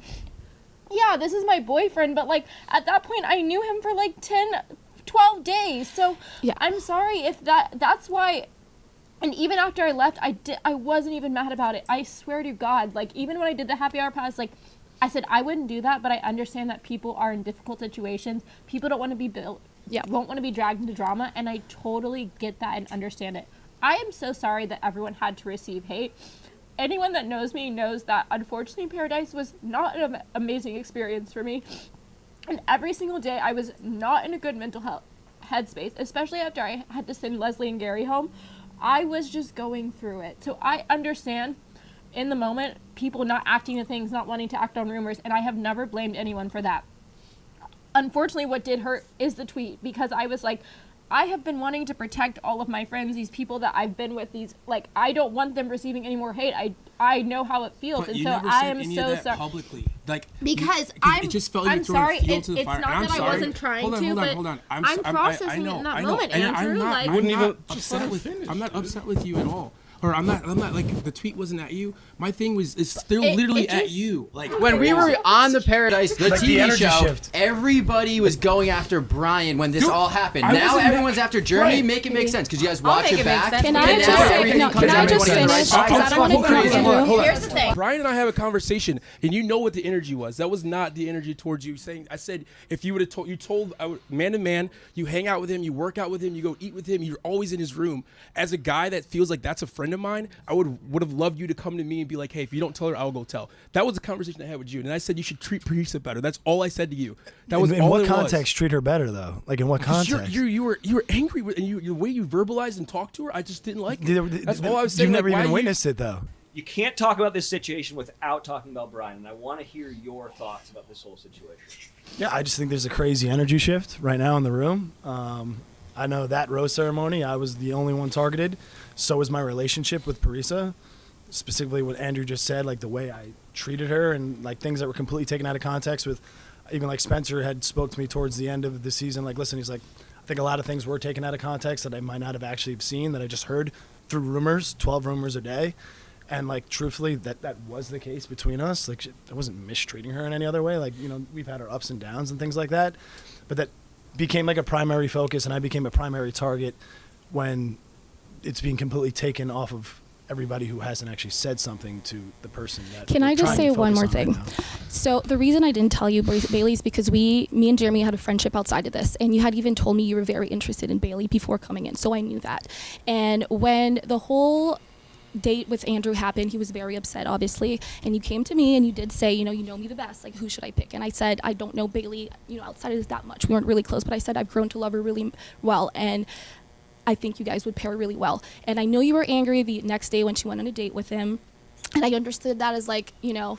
yeah, this is my boyfriend. But, like, at that point, I knew him for, like, 12 days. So yeah. I'm sorry if that's why. And even after I left, I wasn't even mad about it. I swear to God, like, even when I did the happy hour pass, like, I said I wouldn't do that, but I understand that people are in difficult situations. People don't want to be won't want to be dragged into drama, and I totally get that and understand it. I am so sorry that everyone had to receive hate. Anyone that knows me knows that, unfortunately, Paradise was not an amazing experience for me. And every single day, I was not in a good mental health headspace, especially after I had to send Leslie and Gary home. I was just going through it. So I understand, in the moment, people not acting to things, not wanting to act on rumors, and I have never blamed anyone for that. Unfortunately, what did hurt is the tweet, because I was like, I have been wanting to protect all of my friends, these people that I've been with, I don't want them receiving any more hate. I know how it feels, but and you so never I said am any so of that sorry. Publicly, It just felt like I'm you throwing sorry. fuel to the It's fire. not I'm that I sorry. wasn't trying Hold on. I'm processing it in that moment, Andrew. I'm not upset with it. I'm not upset with you at all. Or I'm not like, the tweet wasn't at you. My thing was, it's still literally at you. Like, when we were on the Paradise, the Like the TV energy show, shift. everybody was going after Brian when this all happened. Now everyone's after Jeremy. Make it make sense because you guys watch it back. Can I just finish? Because I don't want to interrupt you. Here's the thing. Brian and I have a conversation, and you know what the energy was. That was not the energy towards you. I said, if you would have told man to man, you hang out with him, you work out with him, you go eat with him, you're always in his room. As a guy that feels like that's a friend of mine, I would have loved you to come to me and be like, hey, if you don't tell her, I'll go tell. That was the conversation I had with you, and I said you should treat Parisa better. That's all I said to you. That was in all what it context treat her better though? Like in what context? You were angry with, and the way you verbalized and talked to her, I just didn't like it. That's all I was saying. You've never like, even witnessed it though. You can't talk about this situation without talking about Brian, and I want to hear your thoughts about this whole situation. Yeah, I just think there's a crazy energy shift right now in the room. I know that rose ceremony, I was the only one targeted. So was my relationship with Parisa, specifically what Andrew just said, like the way I treated her and like things that were completely taken out of context with, even like Spencer had spoke to me towards the end of the season. Like, listen, he's like, I think a lot of things were taken out of context that I might not have actually seen, that I just heard through rumors, 12 rumors a day. And like, truthfully, that was the case between us. Like, I wasn't mistreating her in any other way. Like, we've had our ups and downs and things like that, but that became like a primary focus, and I became a primary target when it's being completely taken off of everybody who hasn't actually said something to the person that. Can I just say one more thing? So the reason I didn't tell you, Bailey, is because me and Jeremy had a friendship outside of this, and you had even told me you were very interested in Bailey before coming in, so I knew that. And when the whole date with Andrew happened, he was very upset, obviously, and you came to me and you did say, you know me the best, like, who should I pick? And I said, I don't know Bailey, outside of this that much. We weren't really close, but I said I've grown to love her really well, and I think you guys would pair really well. And I know you were angry the next day when she went on a date with him, And I understood that as like, you know,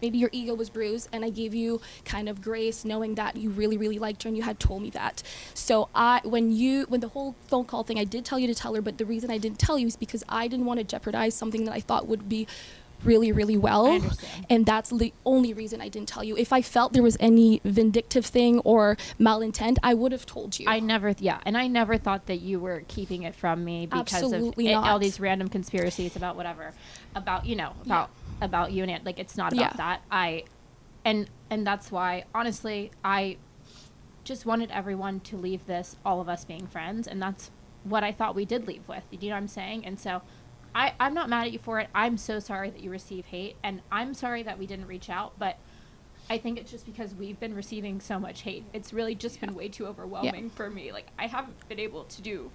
maybe your ego was bruised, and I gave you kind of grace knowing that you really, really liked her and you had told me that. So when the whole phone call thing, I did tell you to tell her, but the reason I didn't tell you is because I didn't want to jeopardize something that I thought would be really, really well. And that's the only reason I didn't tell you. If I felt there was any vindictive thing or malintent, I would have told you. I never thought that you were keeping it from me because Absolutely of not. all these random conspiracies about whatever, about you and it. Like, it's not about that. And that's why, honestly, I just wanted everyone to leave this, all of us being friends, and that's what I thought we did leave with. You know what I'm saying? And so I'm not mad at you for it. I'm so sorry that you receive hate, and I'm sorry that we didn't reach out, but I think it's just because we've been receiving so much hate. It's really just been way too overwhelming for me. Like, I haven't been able to do,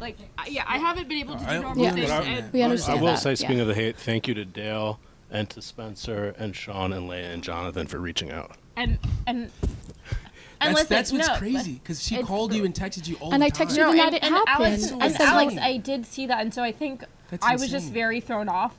I haven't been able to do normal things. We understand I will that, say, speaking of the hate, thank you to Dale and to Spencer and Sean and Leia and Jonathan for reaching out. And listen, that's what's crazy, because she called you and texted you all and the I time. texted you the night it happened. Alex, I did see that, and so I think That's I was insane. just very thrown off,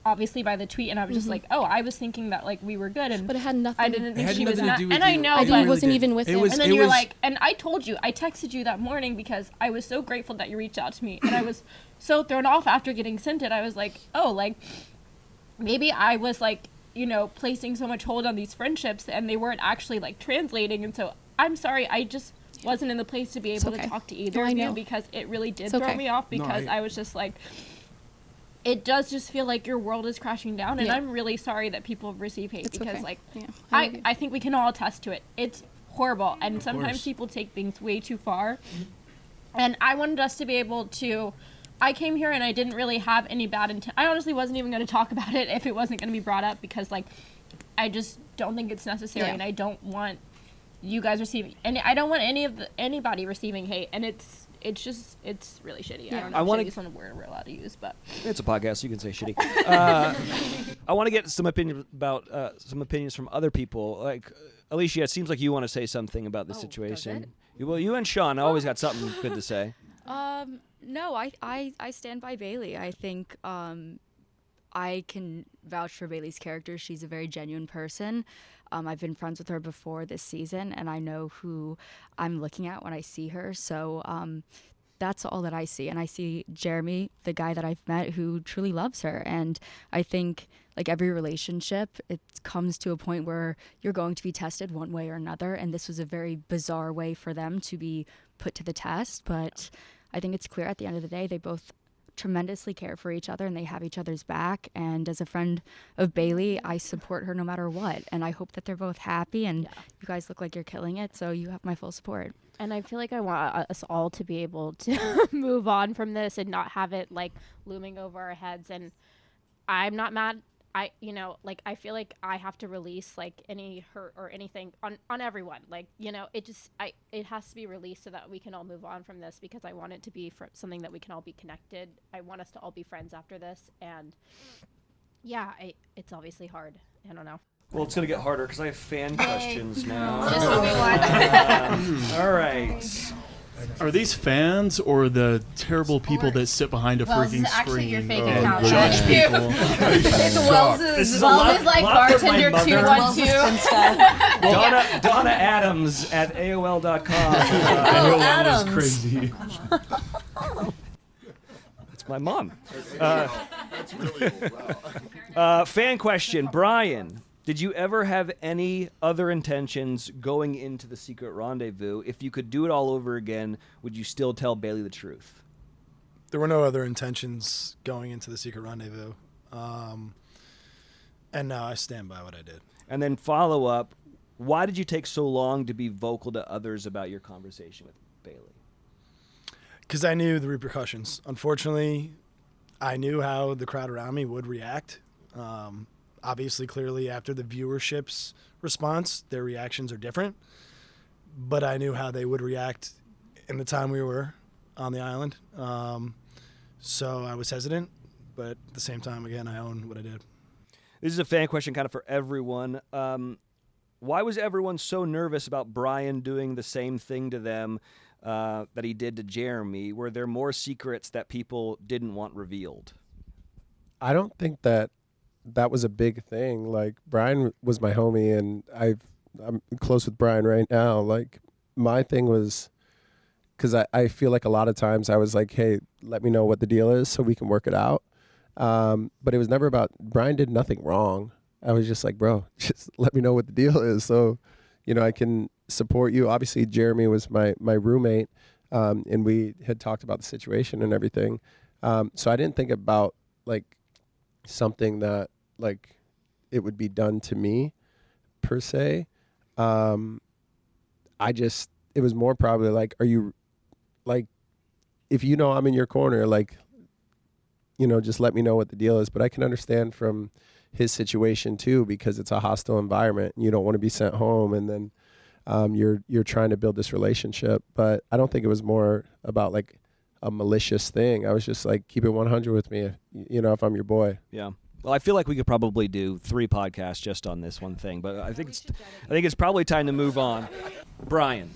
obviously, by the tweet, and I was just like, oh, I was thinking that, like, we were good, and But it had nothing. I didn't think had she was nothing to not, do with and I you. know, I but wasn't even with him. and then you're like, and I told you, I texted you that morning because I was so grateful that you reached out to me, and I was so thrown off after getting sent it. I was like, oh, like, maybe I was, like, you know, placing so much hold on these friendships, and they weren't actually, like, translating, and so I'm sorry, I just wasn't in the place to be able to talk to either of you, because it really did throw me off, because I was just like, it does just feel like your world is crashing down, and I'm really sorry that people receive hate, because I think we can all attest to it. It's horrible, and sometimes people take things way too far, and I wanted us to be able to, I came here and I didn't really have any bad intent. I honestly wasn't even going to talk about it if it wasn't going to be brought up, because, like, I just don't think it's necessary, and I don't want you guys receiving, and I don't want anybody receiving hate, and it's really shitty. I don't know. Shitty is one word we're allowed to use, but it's a podcast, so you can say shitty. I want to get some opinions from other people. Like, Alllyshia, it seems like you want to say something about the situation. Well, you and Sean always got something good to say. No, I stand by Bailey. I think I can vouch for Bailey's character. She's a very genuine person. I've been friends with her before this season, and I know who I'm looking at when I see her. So that's all that I see. And I see Jeremy, the guy that I've met, who truly loves her. And I think, like every relationship, it comes to a point where you're going to be tested one way or another. And this was a very bizarre way for them to be put to the test. But I think it's clear at the end of the day, they both tremendously care for each other and they have each other's back. And as a friend of Bailey, I support her no matter what. And I hope that they're both happy, and you guys look like you're killing it. So you have my full support. And I feel like I want us all to be able to move on from this and not have it, like, looming over our heads. And I'm not mad. I feel like I have to release, like, any hurt or anything on everyone. Like, it has to be released so that we can all move on from this, because I want it to be something that we can all be connected. I want us to all be friends after this. And yeah, it's obviously hard. I don't know. Well, it's going to get harder because I have fan questions now. Just what we want. All right. Are these fans or the terrible people that sit behind a freaking actually screen? your fake account. Judge people. It's Wells's like bartender 212. Donna Adams at AOL.com. AOL is crazy. That's my mom. That's really wow. Fan question, Brian. Did you ever have any other intentions going into the secret rendezvous? If you could do it all over again, would you still tell Bailey the truth? There were no other intentions going into the secret rendezvous. And no, I stand by what I did. And then follow up, why did you take so long to be vocal to others about your conversation with Bailey? Because I knew the repercussions. Unfortunately, I knew how the crowd around me would react. Obviously, clearly, after the viewership's response, their reactions are different. But I knew how they would react in the time we were on the island. So I was hesitant, but at the same time, again, I own what I did. This is a fan question kind of for everyone. Why was everyone so nervous about Brian doing the same thing to them that he did to Jeremy? Were there more secrets that people didn't want revealed? I don't think that was a big thing. Like, Brian was my homie, and I'm close with Brian right now. Like, my thing was, because I feel like a lot of times I was like, hey, let me know what the deal is so we can work it out. But it was never about, Brian did nothing wrong. I was just like, bro, just let me know what the deal is so, I can support you. Obviously, Jeremy was my roommate, and we had talked about the situation and everything. So I didn't think about, like, something that, like, it would be done to me, per se. It was more probably like, are you, like, if I'm in your corner, like, just let me know what the deal is. But I can understand from his situation too, because it's a hostile environment and you don't want to be sent home, and then you're trying to build this relationship. But I don't think it was more about like a malicious thing. I was just like, keep it 100 with me, if I'm your boy. Yeah. Well, I feel like we could probably do 3 podcasts just on this one thing, but I think it's probably time to move on. Brian,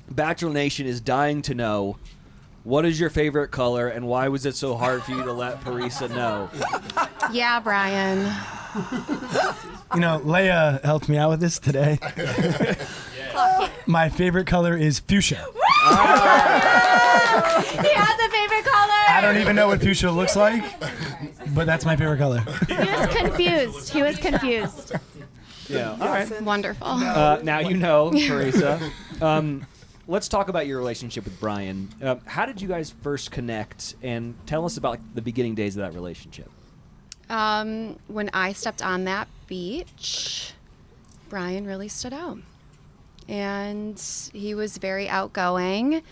Bachelor Nation is dying to know, what is your favorite color, and why was it so hard for you to let Parisa know? Yeah, Brian. Leia helped me out with this today. My favorite color is fuchsia. He has a favorite color. I don't even know what fuchsia looks like, but that's my favorite color. He was confused. Yeah. All right. Wonderful. Now you know, Parisa. Let's talk about your relationship with Brian. How did you guys first connect, and tell us about the beginning days of that relationship? When I stepped on that beach, Brian really stood out. And he was very outgoing,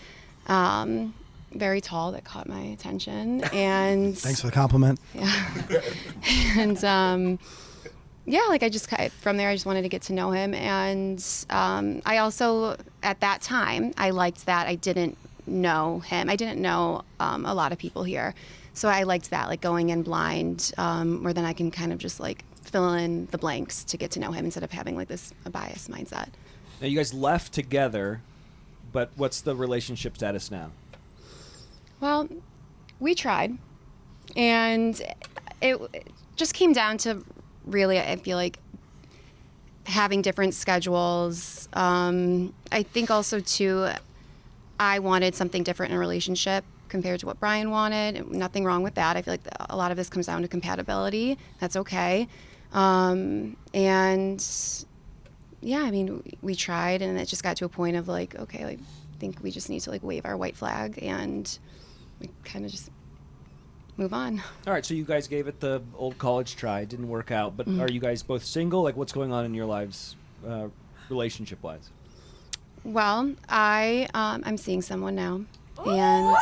very tall. That caught my attention. And thanks for the compliment. Yeah. And from there I just wanted to get to know him. And I also, at that time, I liked that I didn't know him. I didn't know a lot of people here. So I liked that, like going in blind, where then I can kind of just like fill in the blanks to get to know him instead of having like a biased mindset. Now, you guys left together, but what's the relationship status now? Well, we tried, and it just came down to really, I feel like, having different schedules. I think also, too, I wanted something different in a relationship compared to what Brian wanted. Nothing wrong with that. I feel like a lot of this comes down to compatibility. That's okay. Yeah, I mean, we tried, and it just got to a point of like, okay, like, I think we just need to like wave our white flag and we kind of just move on. All right, so you guys gave it the old college try. It didn't work out, but are you guys both single? Like, what's going on in your lives, relationship-wise? Well, I'm seeing someone now, and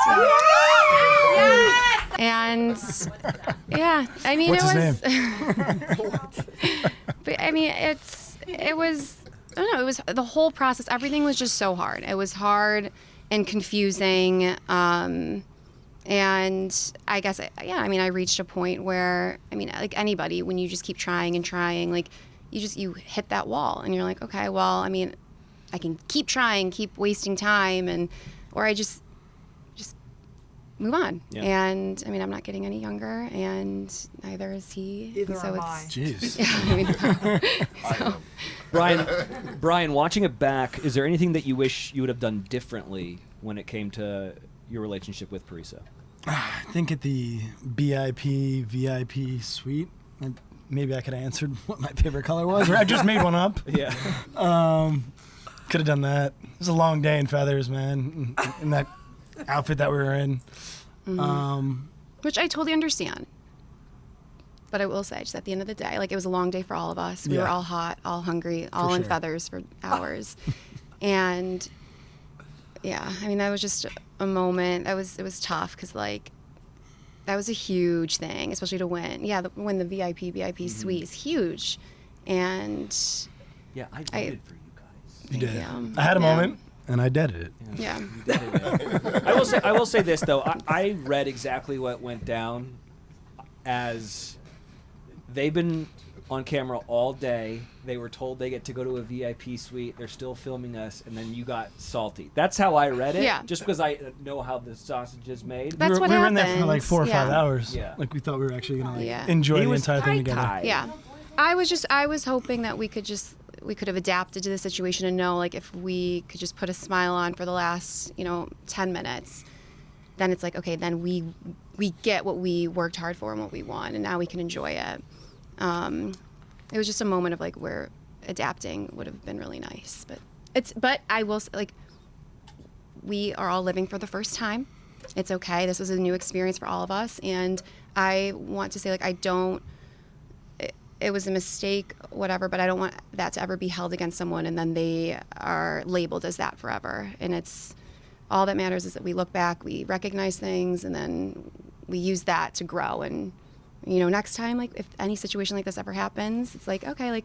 and yeah, I mean, what's it his was. name? But I mean, it was. I don't know. It was the whole process. Everything was just so hard. It was hard and confusing. And I guess, I mean, I reached a point where, I mean, like anybody, when you just keep trying and trying, like you hit that wall and you're like, okay, well, I mean, I can keep trying, keep wasting time, or I just move on. Yeah. And I mean, I'm not getting any younger, and neither is he. Either so am it's, I. Jeez. Yeah, I mean, Brian, watching it back, is there anything that you wish you would have done differently when it came to your relationship with Parisa? I think at the VIP suite, maybe I could have answered what my favorite color was. Or I just made one up. Yeah. Could have done that. It was a long day in feathers, man, in that outfit that we were in. which I totally understand. But I will say, just at the end of the day, like, it was a long day for all of us. We were all hot, all hungry, all in feathers for hours. And yeah, I mean, that was just a moment. It was tough because, like, that was a huge thing, especially to win. Yeah, win the VIP suite is huge. And yeah, I voted for you guys. You did. I had a moment, and I did it. Yeah. I will say this though. I read exactly what went down as they've been on camera all day. They were told they get to go to a VIP suite. They're still filming us, and then you got salty. That's how I read it. Yeah. Just because I know how the sausage is made. we were in there for like 4 or 5 Yeah. hours. Yeah. Like we thought we were actually gonna like Yeah. enjoy He the was entire thing together. tie-tied. Yeah. I was hoping that we could have adapted to the situation and know, like, if we could just put a smile on for the last, 10 minutes, then it's like, okay, then we get what we worked hard for and what we want, and now we can enjoy it. It was just a moment of like where adapting would have been really nice, but I will say, like, we are all living for the first time. It's okay. This was a new experience for all of us, and I want to say, like, it was a mistake, whatever, but I don't want that to ever be held against someone and then they are labeled as that forever. And it's all that matters is that we look back, we recognize things, and then we use that to grow. And, next time, like, if any situation like this ever happens, it's like, okay, like,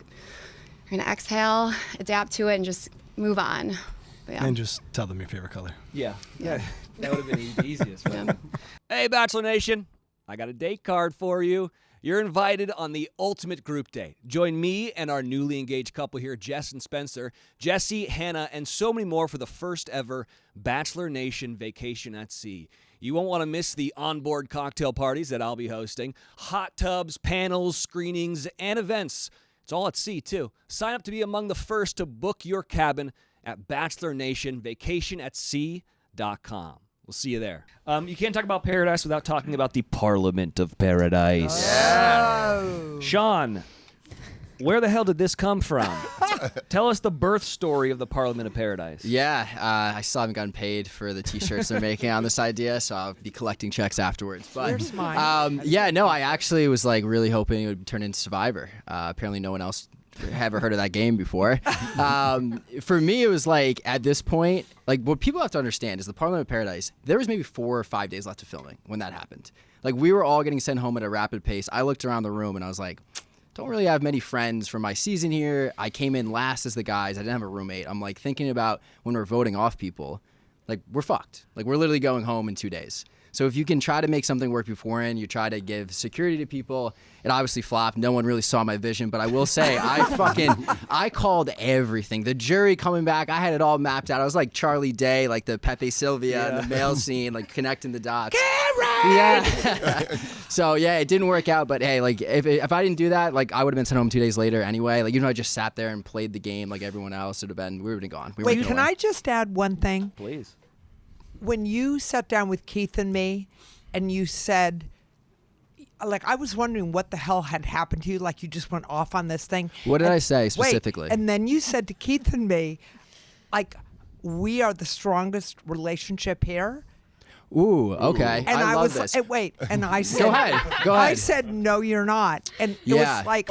we're gonna exhale, adapt to it, and just move on. But yeah. And just tell them your favorite color. Yeah. That would have been the easiest. Right? Hey, Bachelor Nation, I got a date card for you. You're invited on the ultimate group date. Join me and our newly engaged couple here, Jess and Spencer, Jesse, Hannah, and so many more for the first ever Bachelor Nation Vacation at Sea. You won't want to miss the onboard cocktail parties that I'll be hosting, hot tubs, panels, screenings, and events. It's all at sea, too. Sign up to be among the first to book your cabin at BachelorNationVacationAtSea.com. We'll see you there. You can't talk about paradise without talking about the Parliament of Paradise. Oh. Sean, where the hell did this come from? Tell us the birth story of the Parliament of Paradise. Yeah, I still haven't gotten paid for the T-shirts they're making on this idea, so I'll be collecting checks afterwards. But You're smart. yeah, no, I actually was like really hoping it would turn into Survivor. Apparently, no one else ever heard of that game before. For me, it was like at this point, like what people have to understand is the Parliament of Paradise. There was maybe 4 or 5 days left of filming when that happened. Like we were all getting sent home at a rapid pace. I looked around the room and I was like, don't really have many friends from my season here. I came in last as the guys. I didn't have a roommate. I'm like thinking about when we're voting off people, like we're fucked. Like we're literally going home in 2 days. So if you can try to make something work beforehand, you try to give security to people. It obviously flopped. No one really saw my vision, but I will say I called everything. The jury coming back, I had it all mapped out. I was like Charlie Day, like the Pepe Sylvia and the male scene, like connecting the dots. Yeah. So yeah, it didn't work out, but hey, like if I didn't do that, like I would have been sent home 2 days later anyway. Like I just sat there and played the game like everyone else. We would have been gone. Wait, can I just add one thing? Please. When you sat down with Keith and me and you said, like, I was wondering what the hell had happened to you, like you just went off on this thing. What did I say specifically? Wait, and then you said to Keith and me, like, we are the strongest relationship here. Ooh, okay. And I love this. And I said, Go ahead. I said, no, you're not. And it was like,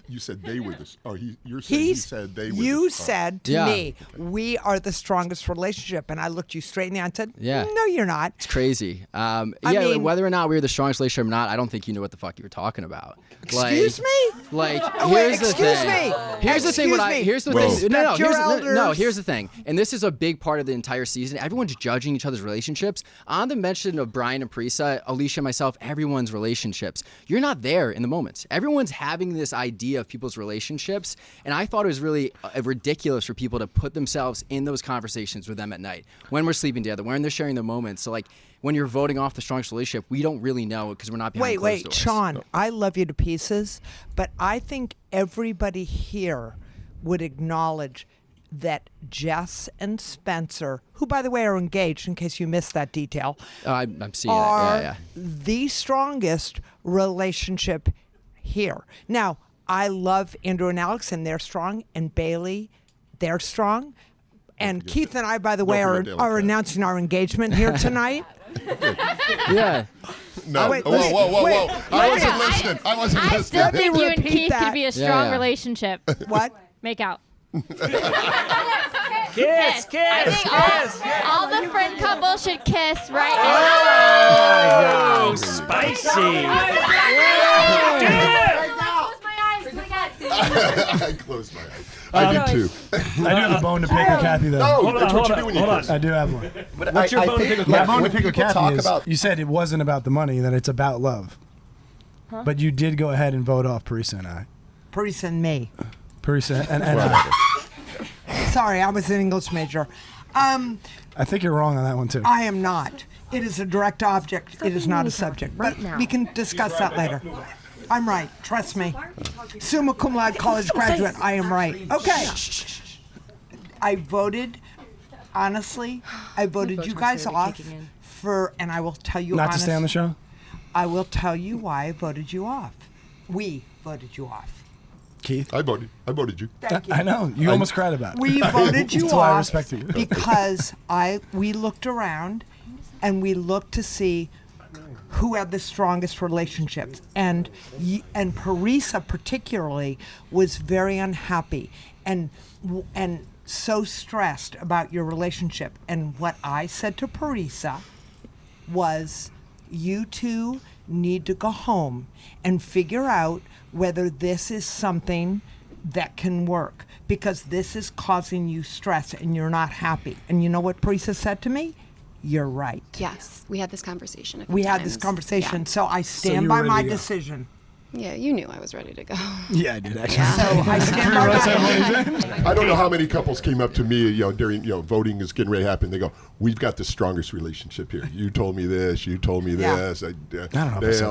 you said they were the. Oh, you're saying he said they were. You said to me, Okay. we are the strongest relationship, and I looked you straight in the eye and said, Yeah. no, you're not. It's crazy. mean- Whether or not we were the strongest relationship or not, I don't think you knew what the fuck you were talking about. Excuse me? Like, Oh, wait, here's the excuse thing. me. Here's the thing. Here's the thing. Respect your elders. No, here's the thing. And this is a big part of the entire season. Everyone's judging each other's relationships. On the mention of Brian and Parisa, Allysha, myself, everyone's relationships. You're not there in the moments. Everyone's having this idea of people's relationships. And I thought it was really ridiculous for people to put themselves in those conversations with them at night when we're sleeping together, when they're sharing their moments. So like when you're voting off the strongest relationship, we don't really know because we're not behind closed doors. Sean, I love you to pieces, but I think everybody here would acknowledge that Jess and Spencer, who by the way are engaged in case you missed that detail, I'm seeing are that. Yeah. the strongest relationship here. Now, I love Andrew and Alex, and they're strong, and Bailey, they're strong. And Keith and I, by the way, are announcing our engagement here tonight. Yeah. No. Wait, Whoa. I wasn't listening. I wasn't listening. I still think you and Repeat Keith that. could be a strong Yeah. relationship. What? Make out. Kiss. I think all the friend couples should kiss right Oh, spicy. I closed my eyes. I did too. I do have a bone to pick with Kathy, though. No, that's what you do when you kiss. I do have one. What's your bone to pick with My Kathy? bone to when pick with people Kathy talk is, about- you said it wasn't about the money, that it's about love. But you did go ahead and vote off Parisa and I. Parisa and me. Parisa and Sorry, I was an English major. I think you're wrong on that one too. I am not. It is a direct object. It is not a subject. But we can discuss that later. I'm right. Trust me. Summa cum laude college graduate. I am right. Okay. I voted, honestly, I voted you guys off for, and I will tell you Not to stay on the show? I will tell you why I voted you off. We voted you off. Keith? I voted you. Thank you. I know. You almost cried about it. We voted you That's off why I respect you. because we looked around and we looked to see who had the strongest relationships. And Parisa particularly was very unhappy and so stressed about your relationship. And what I said to Parisa was, you two need to go home and figure out whether this is something that can work, because this is causing you stress and you're not happy. And you know what Parisa said to me? You're right. Yes, we had this conversation. We had this conversation, so I stand by my decision. Yeah, you knew I was ready to go. Yeah, I did actually. So I stand by my I don't know how many couples came up to me, during, voting is getting ready to happen. They go, "We've got the strongest relationship here. You told me this. You told me this." I don't know if I said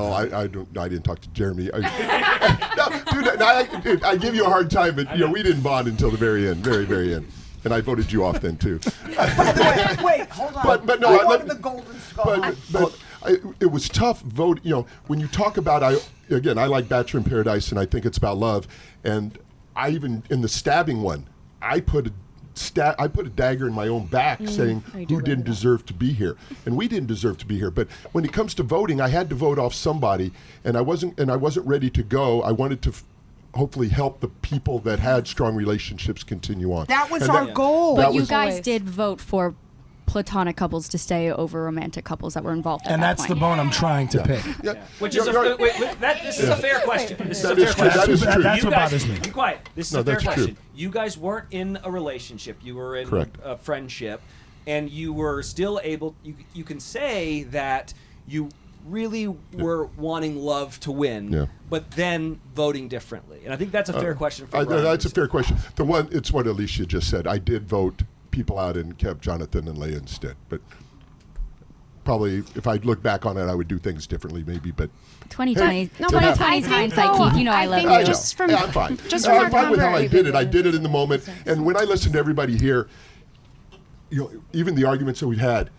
I didn't talk to Jeremy. Dude, I give you a hard time, but we didn't bond until the very end, very, very end. And I voted you off then too. Wait, hold on. But no, I wanted the golden skull. It was tough vote. When you talk about, I like Bachelor in Paradise, and I think it's about love. And I even, in the stabbing one, I put a dagger in my own back, saying who didn't deserve to be here, and we didn't deserve to be here. But when it comes to voting, I had to vote off somebody, and I wasn't ready to go. I wanted to hopefully help the people that had strong relationships continue on. That was our goal. But you guys did vote for platonic couples to stay over romantic couples that were involved at And that that's point. the bone I'm trying to pick. Which is this is a fair question. This is a fair question. That is true. That's what bothers me. Be quiet. This is No, a fair that's true. question. You guys weren't in a relationship. You were in Correct. a friendship, and you were still able. You can say that you really were wanting love to win, but then voting differently. And I think that's a fair question for Brian. That's a fair question. It's what Alllyshia just said. I did vote people out and kept Jonathan and Leia instead. But probably, if I look back on it, I would do things differently, maybe. But 2020. No, but I think hindsight, Keith. You know I love you. I'm fine. I'm fine with how I did it. I did it in the moment. And when I listen to everybody here, even the arguments that we've had,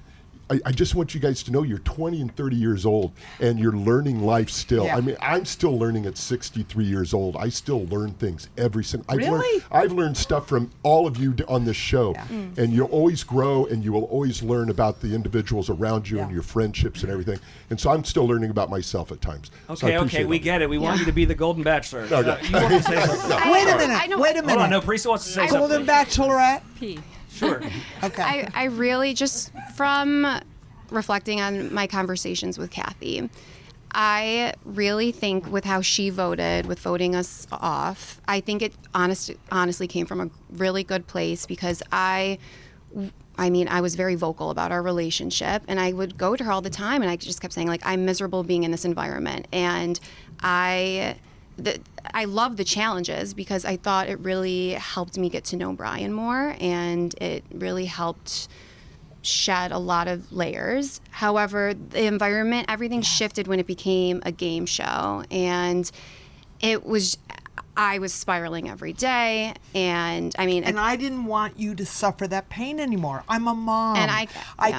I just want you guys to know you're 20 and 30 years old, and you're learning life still. Yeah. I mean, I'm still learning at 63 years old. I still learn things every single. Really? I've learned stuff from all of you on this show, and you'll always grow, and you will always learn about the individuals around you and your friendships and everything. And so I'm still learning about myself at times. So I Okay, appreciate we it. get it. We want you to be the Golden Bachelor. Okay. You want to say something? Wait a minute. Wait a minute. Hold on. No, Parisa wants to say Golden something. Bachelorette. Sure. Okay. I really just, from reflecting on my conversations with Kathy, I really think with how she voted, with voting us off, I think it honestly came from a really good place, because I was very vocal about our relationship, and I would go to her all the time, and I just kept saying, like, I'm miserable being in this environment, and I love the challenges, because I thought it really helped me get to know Brian more, and it really helped shed a lot of layers. However, the environment, everything shifted when it became a game show, and I was spiraling every day, and and I didn't want you to suffer that pain anymore. I'm a mom, And I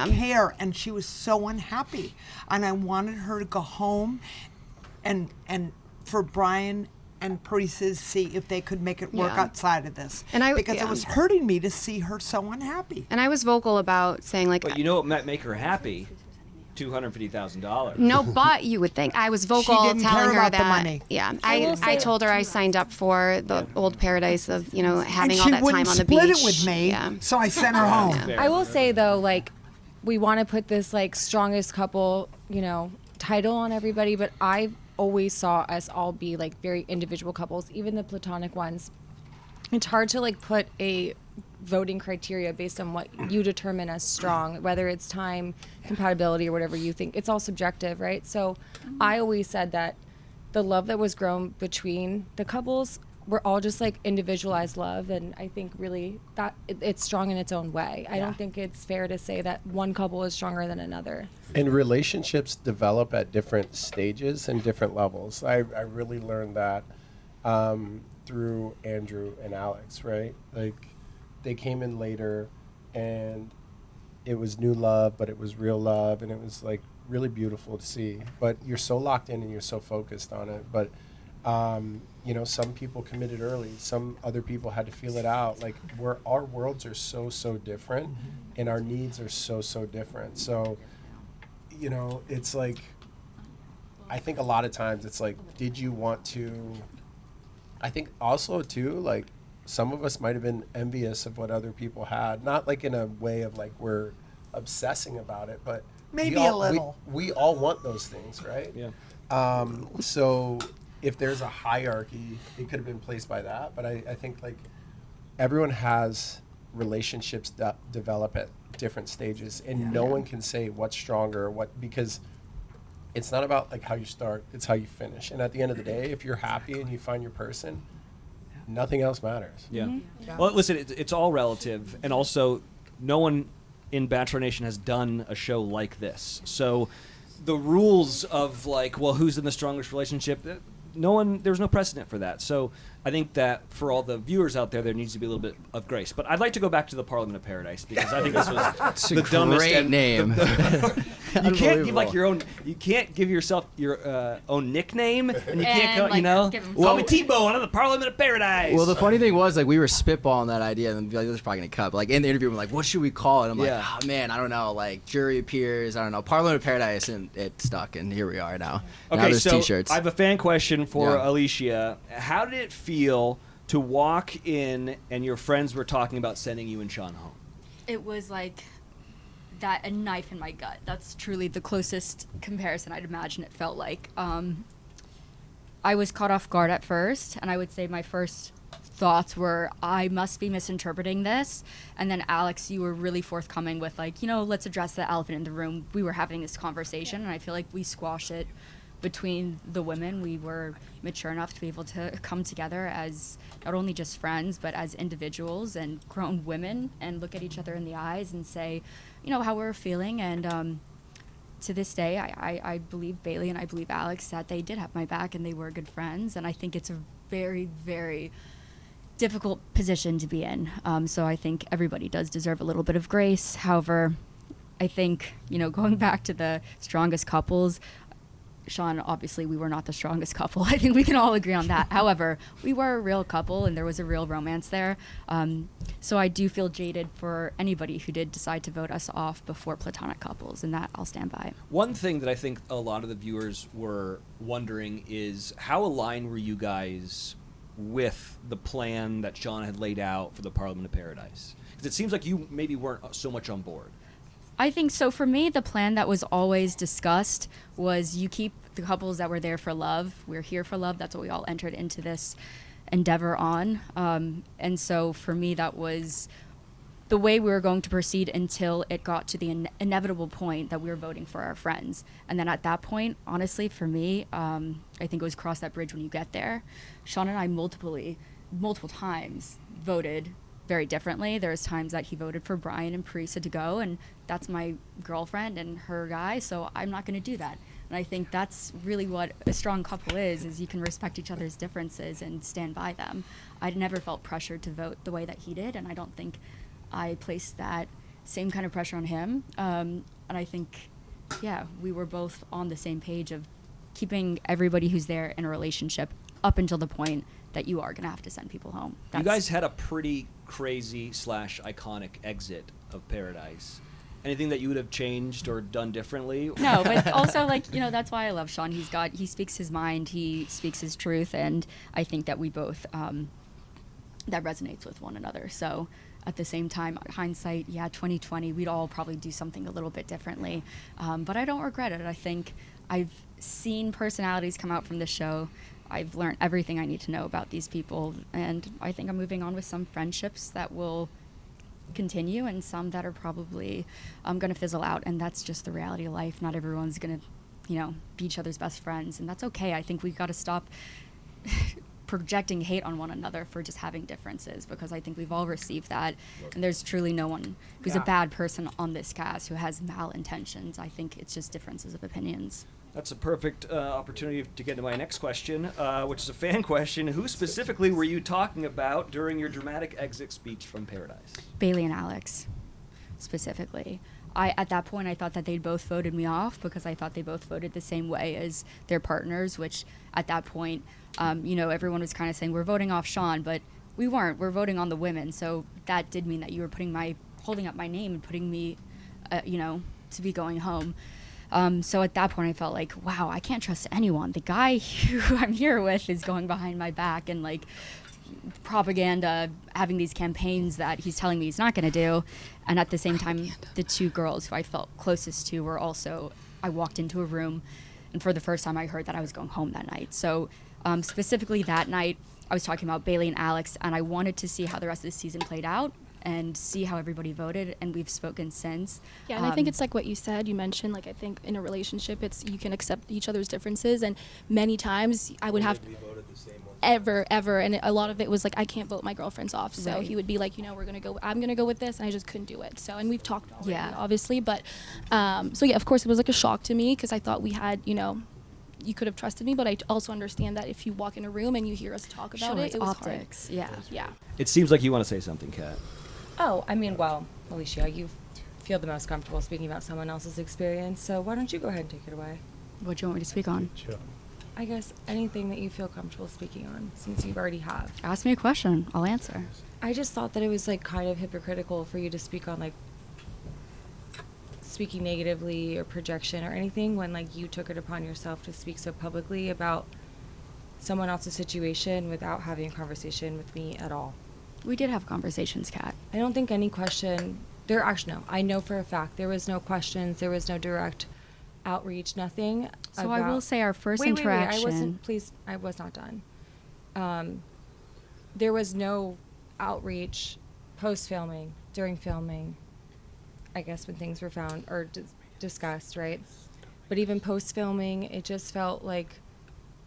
care, and she was so unhappy, and I wanted her to go home, and for Brian and Parisa see if they could make it work outside of this, because it was hurting me to see her so unhappy. And I was vocal about saying, like, But you know what might make her happy? $250,000. no, but you would think I was vocal, She didn't telling care her about that. the money. Yeah, will I say- told her I signed up for the old paradise of having and all she that wouldn't time on the split beach. it with me, Yeah. so I sent her home. I will say though, like, we want to put this like strongest couple, title on everybody, but I always saw us all be like very individual couples, even the platonic ones. It's hard to like put a voting criteria based on what you determine as strong, whether it's time, compatibility, or whatever you think. It's all subjective, right? So I always said that the love that was grown between the couples we're all just like individualized love, and I think really that it's strong in its own way. I don't think it's fair to say that one couple is stronger than another. And relationships develop at different stages and different levels. I really learned that through Andrew and Alex, right? Like, they came in later, and it was new love, but it was real love, and it was like really beautiful to see. But you're so locked in and you're so focused on it. But you know, some people committed early. Some other people had to feel it out. Like, our worlds are so different, and our needs are so different. So, you know, it's like, I think a lot of times it's like, did you want to? I think also too, like, some of us might have been envious of what other people had. Not like in a way of like we're obsessing about it, but Maybe a little. We all want those things, right? Yeah. So if there's a hierarchy, it could have been placed by that. But I think like everyone has relationships that develop at different stages, and no one can say what's stronger or what, because it's not about like how you start, it's how you finish. And at the end of the day, if you're happy and you find your person, nothing else matters. Yeah. Well, listen, it's all relative, and also no one in Bachelor Nation has done a show like this. So the rules of like, well, who's in the strongest relationship? There's no precedent for that. So I think that for all the viewers out there needs to be a little bit of grace. But I'd like to go back to the Parliament of Paradise, because I think this was the dumbest great name. You can't give like your own. You can't give yourself your own nickname, and you can't go. like, You know, well, I'm a T-Bone. I'm the Parliament of Paradise. Well, the funny thing was, like, we were spitballing that idea, and like, this is probably gonna cut. But like in the interview, we're like, what should we call it? And I'm like, oh man, I don't know. Like, jury appears. I don't know. Parliament of Paradise, and it stuck, and here we are now. Now Okay, there's so T-shirts. I have a fan question for Yeah. Alllyshia. How did it feel to walk in and your friends were talking about sending you and Sean home? It was like a knife in my gut. That's truly the closest comparison I'd imagine it felt like. I was caught off guard at first, and I would say my first thoughts were, I must be misinterpreting this. And then Alex, you were really forthcoming with like, let's address the elephant in the room. We were having this conversation, and I feel like we squashed it between the women. We were mature enough to be able to come together as not only just friends, but as individuals and grown women, and look at each other in the eyes and say, how we're feeling. And to this day, I believe Bailey and I believe Alex that they did have my back and they were good friends. And I think it's a very, very difficult position to be in. So I think everybody does deserve a little bit of grace. However, I think, going back to the strongest couples, Sean, obviously we were not the strongest couple. I think we can all agree on that. However, we were a real couple, and there was a real romance there. So I do feel jaded for anybody who did decide to vote us off before platonic couples, and that I'll stand by. One thing that I think a lot of the viewers were wondering is, how aligned were you guys with the plan that Sean had laid out for the Parliament of Paradise? Because it seems like you maybe weren't so much on board. I think so. For me, the plan that was always discussed was you keep the couples that were there for love. We're here for love. That's what we all entered into this endeavor on. And so for me, that was the way we were going to proceed until it got to the inevitable point that we were voting for our friends. And then at that point, honestly, for me, I think it was cross that bridge when you get there. Sean and I multiple times voted very differently. There's times that he voted for Brian and Parisa to go, and that's my girlfriend and her guy, so I'm not going to do that. And I think that's really what a strong couple is you can respect each other's differences and stand by them. I never felt pressured to vote the way that he did, and I don't think I placed that same kind of pressure on him. And I think, we were both on the same page of keeping everybody who's there in a relationship up until the point that you are going to have to send people home. You guys had a pretty crazy / iconic exit of Paradise. Anything that you would have changed or done differently? No, but also that's why I love Sean. He speaks his mind, he speaks his truth, and I think that we both that resonates with one another. So at the same time, hindsight, 2020, we'd all probably do something a little bit differently. But I don't regret it. I think I've seen personalities come out from this show. I've learned everything I need to know about these people, and I think I'm moving on with some friendships that will continue and some that are probably going to fizzle out, and that's just the reality of life. Not everyone's going to, be each other's best friends, and that's okay. I think we've got to stop projecting hate on one another for just having differences, because I think we've all received that, and there's truly no one who's a bad person on this cast who has malintentions. I think it's just differences of opinions. That's a perfect opportunity to get to my next question, which is a fan question. Who specifically were you talking about during your dramatic exit speech from Paradise? Bailey and Alex, specifically. At that point, I thought that they'd both voted me off because I thought they both voted the same way as their partners, which at that point, everyone was kind of saying, we're voting off Sean, but we weren't. We're voting on the women. So that did mean that you were holding up my name and putting me, to be going home. So at that point, I felt like, wow, I can't trust anyone. The guy who I'm here with is going behind my back and propaganda, having these campaigns that he's telling me he's not going to do. And at the same time, the two girls who I felt closest to were also, I walked into a room, and for the first time I heard that I was going home that night. So specifically that night, I was talking about Bailey and Alex, and I wanted to see how the rest of the season played out and see how everybody voted, and we've spoken since. Yeah, and I think it's like what you said, you mentioned, I think in a relationship, it's you can accept each other's differences, and many times I would have ever, and a lot of it was I can't vote my girlfriends off, so he would be like, I'm gonna go with this, and I just couldn't do it. So, and we've talked already, obviously, but so yeah, of course it was a shock to me, because I thought we had, you could have trusted me, but I also understand that if you walk in a room and you hear us talk about it was optics. Hard. Yeah. It seems like you want to say something, Kat. Oh, I mean, well, Alllyshia, you feel the most comfortable speaking about someone else's experience, so why don't you go ahead and take it away? What do you want me to speak on? I guess anything that you feel comfortable speaking on, since you already have. Ask me a question. I'll answer. I just thought that it was kind of hypocritical for you to speak on speaking negatively or projection or anything when you took it upon yourself to speak so publicly about someone else's situation without having a conversation with me at all. We did have conversations, Kat. I don't think any question, no, I know for a fact there was no questions, there was no direct outreach, nothing. So I will say our first interaction. I was not done. There was no outreach post-filming, during filming, I guess when things were found or discussed, right? But even post-filming, it just felt like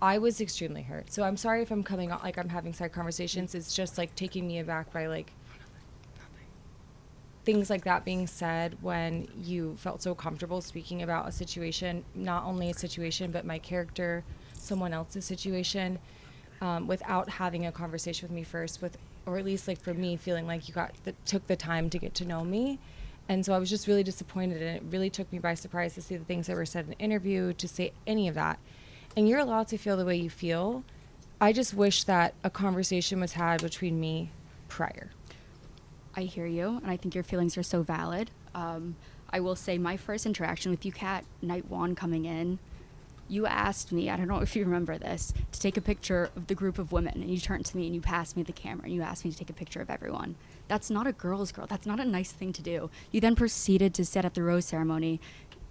I was extremely hurt. So I'm sorry if I'm coming out I'm having side conversations. It's just taking me aback by things like that being said when you felt so comfortable speaking about a situation, not only a situation, but my character, someone else's situation, without having a conversation with me first, or at least for me feeling like you took the time to get to know me. And so I was just really disappointed, and it really took me by surprise to see the things that were said in the interview, to say any of that. And you're allowed to feel the way you feel. I just wish that a conversation was had between me prior. I hear you, and I think your feelings are so valid. I will say my first interaction with you, Kat, night one coming in, you asked me, I don't know if you remember this, to take a picture of the group of women, and you turned to me and you passed me the camera and you asked me to take a picture of everyone. That's not a girl's girl. That's not a nice thing to do. You then proceeded to set up the rose ceremony.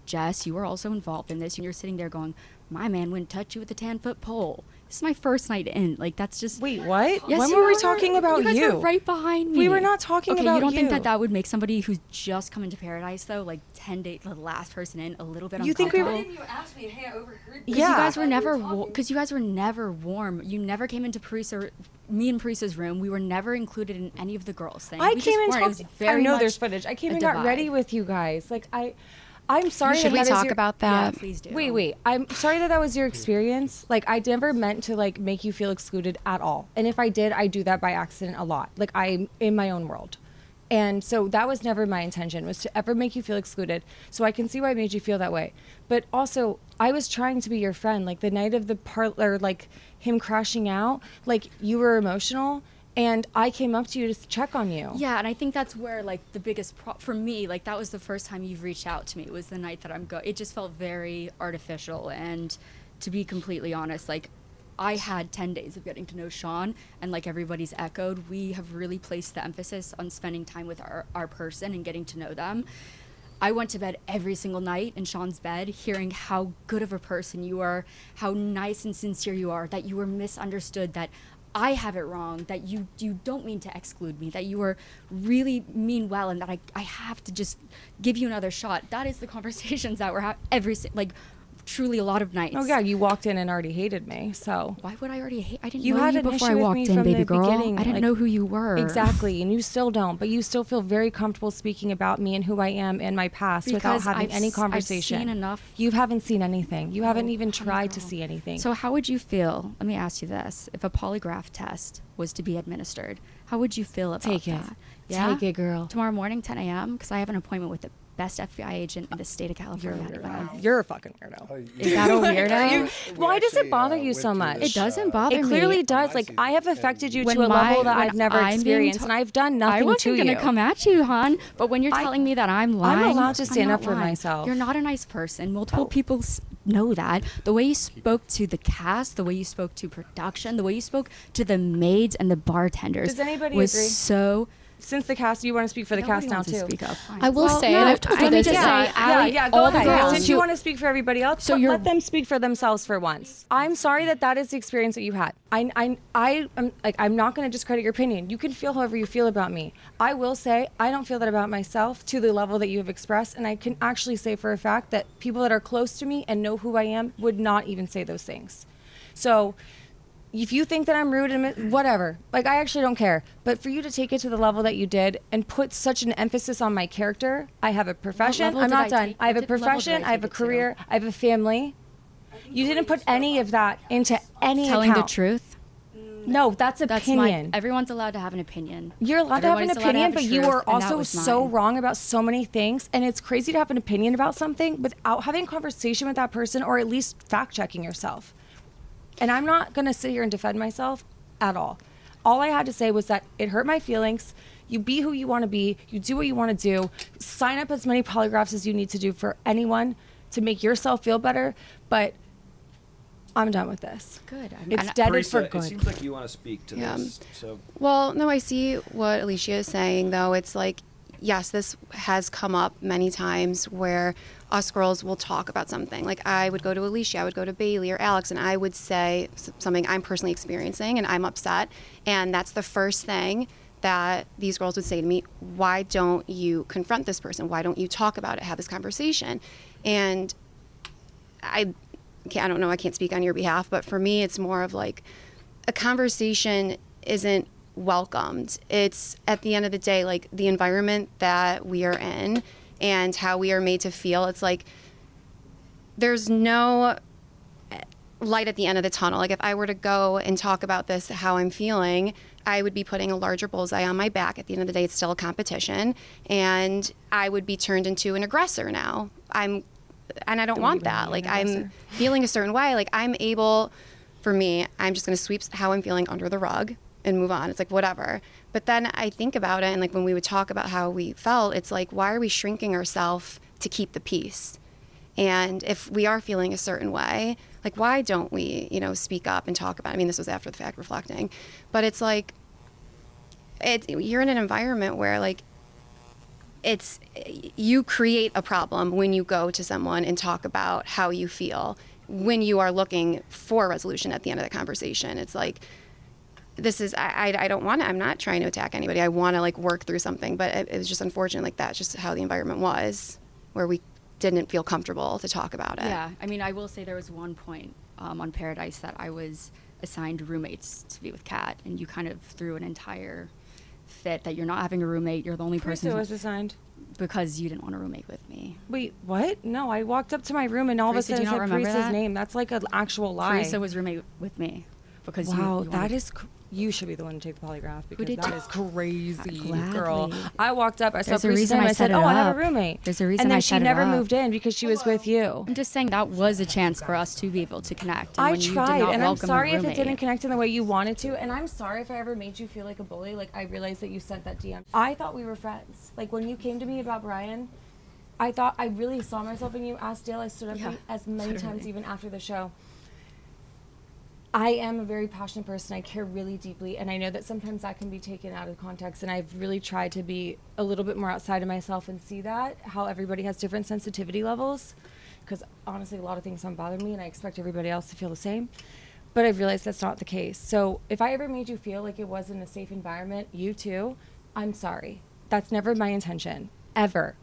Jess, you were also involved in this, and you're sitting there going, my man wouldn't touch you with a 10-foot pole. This is my first night in. That's just... Wait, what? Yes, when were we talking about you? You guys were right behind me. We were not talking about you. Okay, you don't think that would make somebody who's just come into Paradise, though, 10 days, the last person in, a little bit uncomfortable? You think Why didn't you ask me? Hey, I overheard. Because you guys were never... Because you guys were never warm. You never came into me and Parissa's room. We were never included in any of the girls' things. I came and talked... I know there's footage. I came and got ready with you guys. I'm sorry. Should we talk about that? Yeah, please do. Wait. I'm sorry that was your experience. I never meant to make you feel excluded at all. And if I did, I do that by accident a lot. I'm in my own world. And so that was never my intention, was to ever make you feel excluded. So I can see why I made you feel that way. But also, I was trying to be your friend. The night of the parlor, him crashing out, you were emotional. And I came up to you to check on you. Yeah, and I think that's where the biggest for me, that was the first time you've reached out to me. It was the night that it just felt very artificial. And to be completely honest, I had 10 days of getting to know Sean, and everybody's echoed, we have really placed the emphasis on spending time with our person and getting to know them. I went to bed every single night in Sean's bed, hearing how good of a person you are, how nice and sincere you are, that you were misunderstood, that I have it wrong, that you don't mean to exclude me, that you are really mean well, and that I have to just give you another shot. That is the conversations that we're having truly a lot of nights. Oh yeah, you walked in and already hated me. So why would I already hate? I didn't you know had you an before issue I with walked me in, from baby the girl. beginning. I didn't know who you were. Exactly, and you still don't. But you still feel very comfortable speaking about me and who I am and my past without having any conversation. I've seen enough. You haven't seen anything. You haven't even tried to see anything. So how would you feel? Let me ask you this: if a polygraph test was to be administered, how would you feel about Take it. that? Yeah? Take it, girl. Tomorrow morning, 10 a.m. Because I have an appointment with the best FBI agent in the state of California. You're a fucking weirdo. Is that a weirdo? Why does it bother you so much? It doesn't bother me. It clearly does. Like, I have affected you When to a level that when I've never I'm being experienced, and I've done nothing I to wasn't you. gonna come at you, hon. But when you're telling me that I'm lying, I'm allowed to I'm stand not up for lying. myself. You're not a nice person. Multiple people know that. The way you spoke to the cast, the way you spoke to production, the way you spoke to the maids and the bartenders Does anybody was agree? so. Since the cast, you want to speak for the Nobody cast now wants to too. speak up. I will say, no, and I've told you let me this. just say, Ally, yeah, go all the ahead. girls Since you want to speak for everybody else, So let them speak for themselves for once. I'm sorry that is the experience that you had. I'm like, I'm not going to discredit your opinion. You can feel however you feel about me. I will say I don't feel that about myself to the level that you have expressed, and I can actually say for a fact that people that are close to me and know who I am would not even say those things. So if you think that I'm rude and whatever, like, I actually don't care. But for you to take it to the level that you did and put such an emphasis on my character, I have a profession. level I'm did not I done. take- I have a what level did I profession. I have a take it to? career. I have a family. You didn't put any of that into any Telling account. the truth. No, that's opinion. Everyone's allowed to have an opinion. You're allowed to have an Everybody's allowed to opinion, have but a you truth, are and that also was so mine. wrong about so many things. And it's crazy to have an opinion about something without having a conversation with that person, or at least fact checking yourself. And I'm not going to sit here and defend myself at all. All I had to say was that it hurt my feelings. You be who you want to be. You do what you want to do. Sign up as many polygraphs as you need to do for anyone to make yourself feel better. But I'm done with this. Good. It's deaded for Parisa, good. it seems like you want to speak to Yeah. this. So Well, no, I see what Alllyshia is saying, though. It's like, yes, this has come up many times where us girls will talk about something. Like, I would go to Alllyshia, I would go to Bailey or Alex, and I would say something I'm personally experiencing and I'm upset. And that's the first thing that these girls would say to me: why don't you confront this person? Why don't you talk about it, have this conversation? And I don't know, I can't speak on your behalf, but for me, it's more of like, a conversation isn't welcomed. It's, at the end of the day, like, the environment that we are in and how we are made to feel. It's like, there's no light at the end of the tunnel. Like, if I were to go and talk about this, how I'm feeling, I would be putting a larger bullseye on my back. At the end of the day, it's still a competition, and I would be turned into an aggressor now. And I don't want that. Like, I'm feeling a certain way. Like, I'm able, for me, I'm just going to sweep how I'm feeling under the rug and move on. It's like, whatever. But then I think about it, and like, when we would talk about how we felt, it's like, why are we shrinking ourselves to keep the peace? And if we are feeling a certain way, like, why don't we, speak up and talk about it? I mean, this was after the fact, reflecting. But it's like, you're in an environment where, like, you create a problem when you go to someone and talk about how you feel when you are looking for a resolution at the end of the conversation. It's like, I don't want to, I'm not trying to attack anybody. I want to, like, work through something, but it was just unfortunate. Like, that's just how the environment was, where we didn't feel comfortable to talk about it. Yeah, I mean, I will say there was one point on Paradise that I was assigned roommates to be with Kat, and you kind of threw an entire fit that you're not having a roommate. You're the only person Parisa was assigned because you didn't want a roommate with me. Wait, what? No, I walked up to my room and all of a Parisa, do sudden you not said remember Parisa's that? name. That's like an actual lie. Parisa was roommate with me because you wow, wanted- that is. You should be the one to take the polygraph, because did that you? is crazy, Gladly. girl. I walked up, I saw There's a Parisa's reason name, I I said, set "Oh, it I have up. a roommate." There's a reason and then I she set it never up. moved in because she was with you. I'm just saying that was a chance for us to be able to connect. And I when you did tried, not and I'm welcome a sorry if it roommate- didn't connect in the way you wanted to, and I'm sorry if I ever made you feel like a bully. Like, I realized that you sent that DM. I thought we were friends. Like, when you came to me about Brian, I thought I really saw myself in you. Asked Dale, I stood up for you as many times, literally. even after the show. I am a very passionate person. I care really deeply, and I know that sometimes that can be taken out of context, and I've really tried to be a little bit more outside of myself and see that, how everybody has different sensitivity levels, because honestly, a lot of things don't bother me, and I expect everybody else to feel the same, but I've realized that's not the case. So if I ever made you feel like it wasn't a safe environment, you too, I'm sorry. That's never my intention, ever.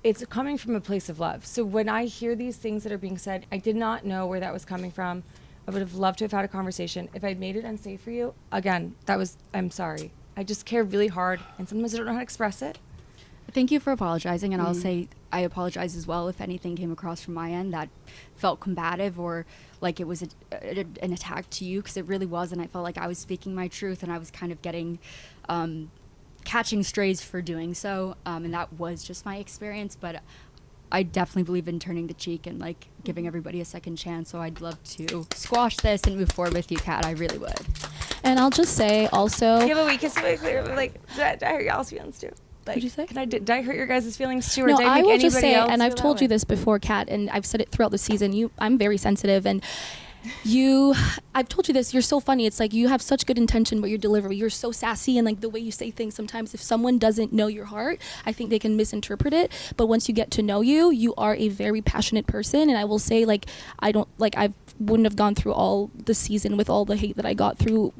it's coming from a place of love. So when I hear these things that are being said, I did not know where that was coming from. I would have loved to have had a conversation. If I'd made it unsafe for you, again, I'm sorry. I just care really hard, and sometimes I don't know how to express it. Thank you for apologizing, and I'll say I apologize as well if anything came across from my end that felt combative or like it was an attack to you, because it really wasn't. I felt like I was speaking my truth, and I was kind of getting catching strays for doing so, and that was just my experience. But I definitely believe in turning the cheek and like giving everybody a second chance. So I'd love to squash this and move forward with you, Kat. I really would. And I'll just say also. Yeah, but wait, can somebody clear? Like, did I hurt y'all's feelings too? Like, What'd you say? Did I hurt your guys' feelings too, or No, did I I make will anybody just say, else and I've feel told that you way? this before, Kat, and I've said it throughout the season. I'm very sensitive, and I've told you this, you're so funny. It's like you have such good intention, but your delivery, you're so sassy, and like the way you say things sometimes, if someone doesn't know your heart, I think they can misinterpret it. But once you get to know you, you are a very passionate person. And I will say, like, I wouldn't have gone through all the season with all the hate that I got through,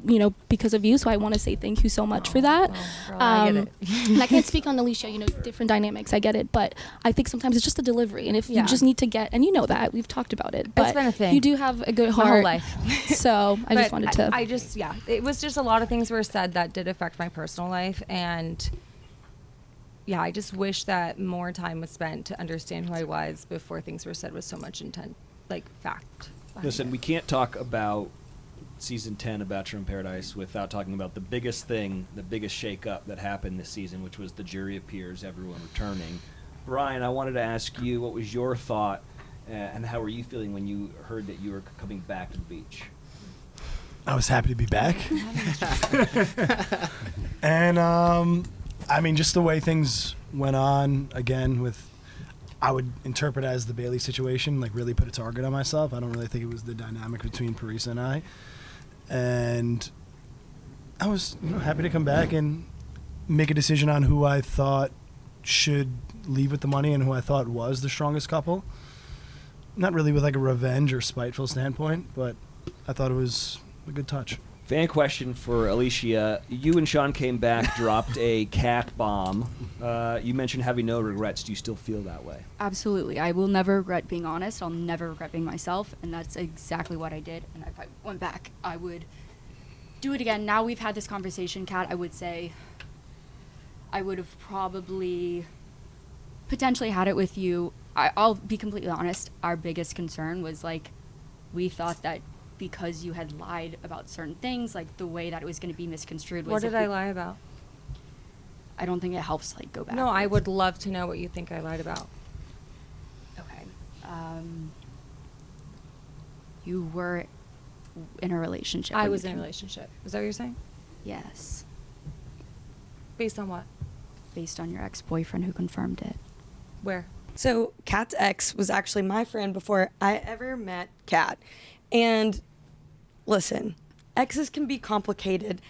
because of you. So I want to say thank you so much for that. Girl, I get it. And I can't speak on Alllyshia, different dynamics. I get it. But I think sometimes it's just the delivery. And if you just need to get, and you know that, we've talked about it. But It's been a thing. you do have a good heart. My whole life. So I just wanted to. It was just a lot of things were said that did affect my personal life, and I just wish that more time was spent to understand who I was before things were said with so much intent, like fact. Listen, we can't talk about season 10 of Bachelor in Paradise without talking about the biggest thing, the biggest shake-up that happened this season, which was the jury appears, everyone returning. Brian, I wanted to ask you, what was your thought, and how were you feeling when you heard that you were coming back to the beach? I was happy to be back. And, just the way things went on, again, I would interpret as the Bailey situation, like really put a target on myself. I don't really think it was the dynamic between Parisa and I. And I was happy to come back and make a decision on who I thought should leave with the money and who I thought was the strongest couple. Not really with like a revenge or spiteful standpoint, but I thought it was a good touch. Fan question for Alllyshia. You and Sean came back, dropped a cat bomb. You mentioned having no regrets. Do you still feel that way? Absolutely. I will never regret being honest. I'll never regret being myself, and that's exactly what I did. And if I went back, I would do it again. Now we've had this conversation, Kat, I would say I would have probably potentially had it with you. I'll be completely honest. Our biggest concern was like we thought that because you had lied about certain things, like the way that it was going to be misconstrued was. What did I lie about? I don't think it helps like go back. No, I would love to know what you think I lied about. Okay. You were in a relationship. I was in a relationship. Is that what you're saying? Yes. Based on what? Based on your ex-boyfriend who confirmed it. Where? So Kat's ex was actually my friend before I ever met Kat. And listen, exes can be complicated.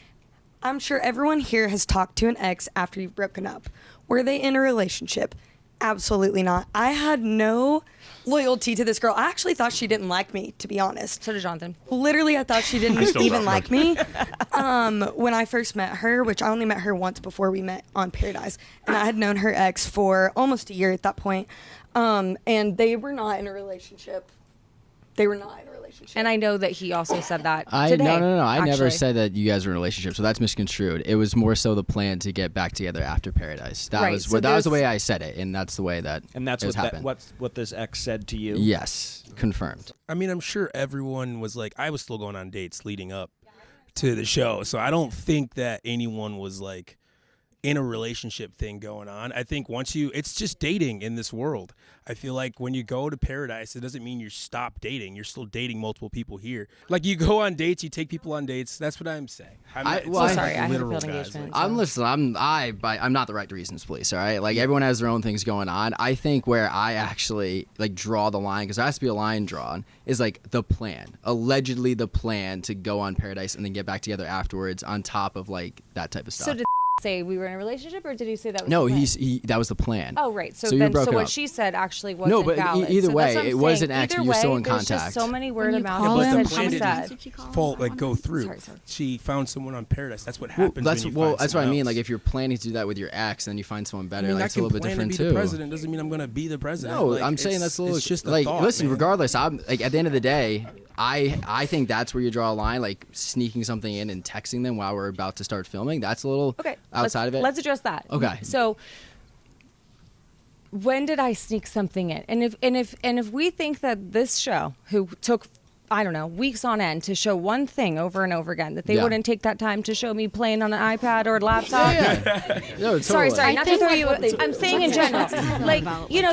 I'm sure everyone here has talked to an ex after you've broken up. Were they in a relationship? Absolutely not. I had no loyalty to this girl. I actually thought she didn't like me, to be honest. So did Jonathan. Literally, I thought she didn't even like me when I first met her, which I only met her once before we met on Paradise. And I had known her ex for almost a year at that point. And they were not in a relationship. They were not in a relationship. And I know that he also said that today. No. I never actually. said that you guys were in a relationship, so that's misconstrued. It was more so the plan to get back together after Paradise. That Right, was so that was the way I said it, and that's the way that And that's it what happened. what this ex said to you? Yes, confirmed. I mean, I'm sure everyone was like, I was still going on dates leading up to the show, so I don't think that anyone was like in a relationship thing going on. I think it's just dating in this world. I feel like when you go to Paradise, it doesn't mean you stop dating. You're still dating multiple people here. Like you go on dates, you take people on dates. That's what I'm saying. sorry, I had a failed engagement. I'm listening. I'm not the right reasons, please. All right, like everyone has their own things going on. I think where I actually like draw the line, because there has to be a line drawn, is like the plan. Allegedly, the plan to go on Paradise and then get back together afterwards, on top of like that type of stuff. So did say we were in a relationship, or did he say that was No, the plan? that was the plan. Oh, right. So you then, broke so it what up. she said actually wasn't No, but valid. either So way, that's what I'm it was saying. an ex, Either but you're still way, in there's contact. just so many word of mouth Yeah, but things the that plan she said. didn't fall, like go through. Sorry. She found someone on Paradise. That's what Well, happens. that's when you find that's what I someone mean. else. Like if you're planning to do that with your ex, then you find someone better. I mean, like I it's a can little bit plan different to be too. the president. Doesn't mean I'm going to be the president. No, Like, I'm saying that's a little. It's just a like thought, listen, man. regardless, I'm like at the end of the day, I think that's where you draw a line. Like sneaking something in and texting them while we're about to start filming. That's a little outside of it. Let's address that. Okay. So when did I sneak something in? And if we think that this show, who took, I don't know, weeks on end to show one thing over and over again, that they wouldn't take that time to show me playing on an iPad or a laptop. No, totally. Sorry, not to throw you. I'm saying in general, like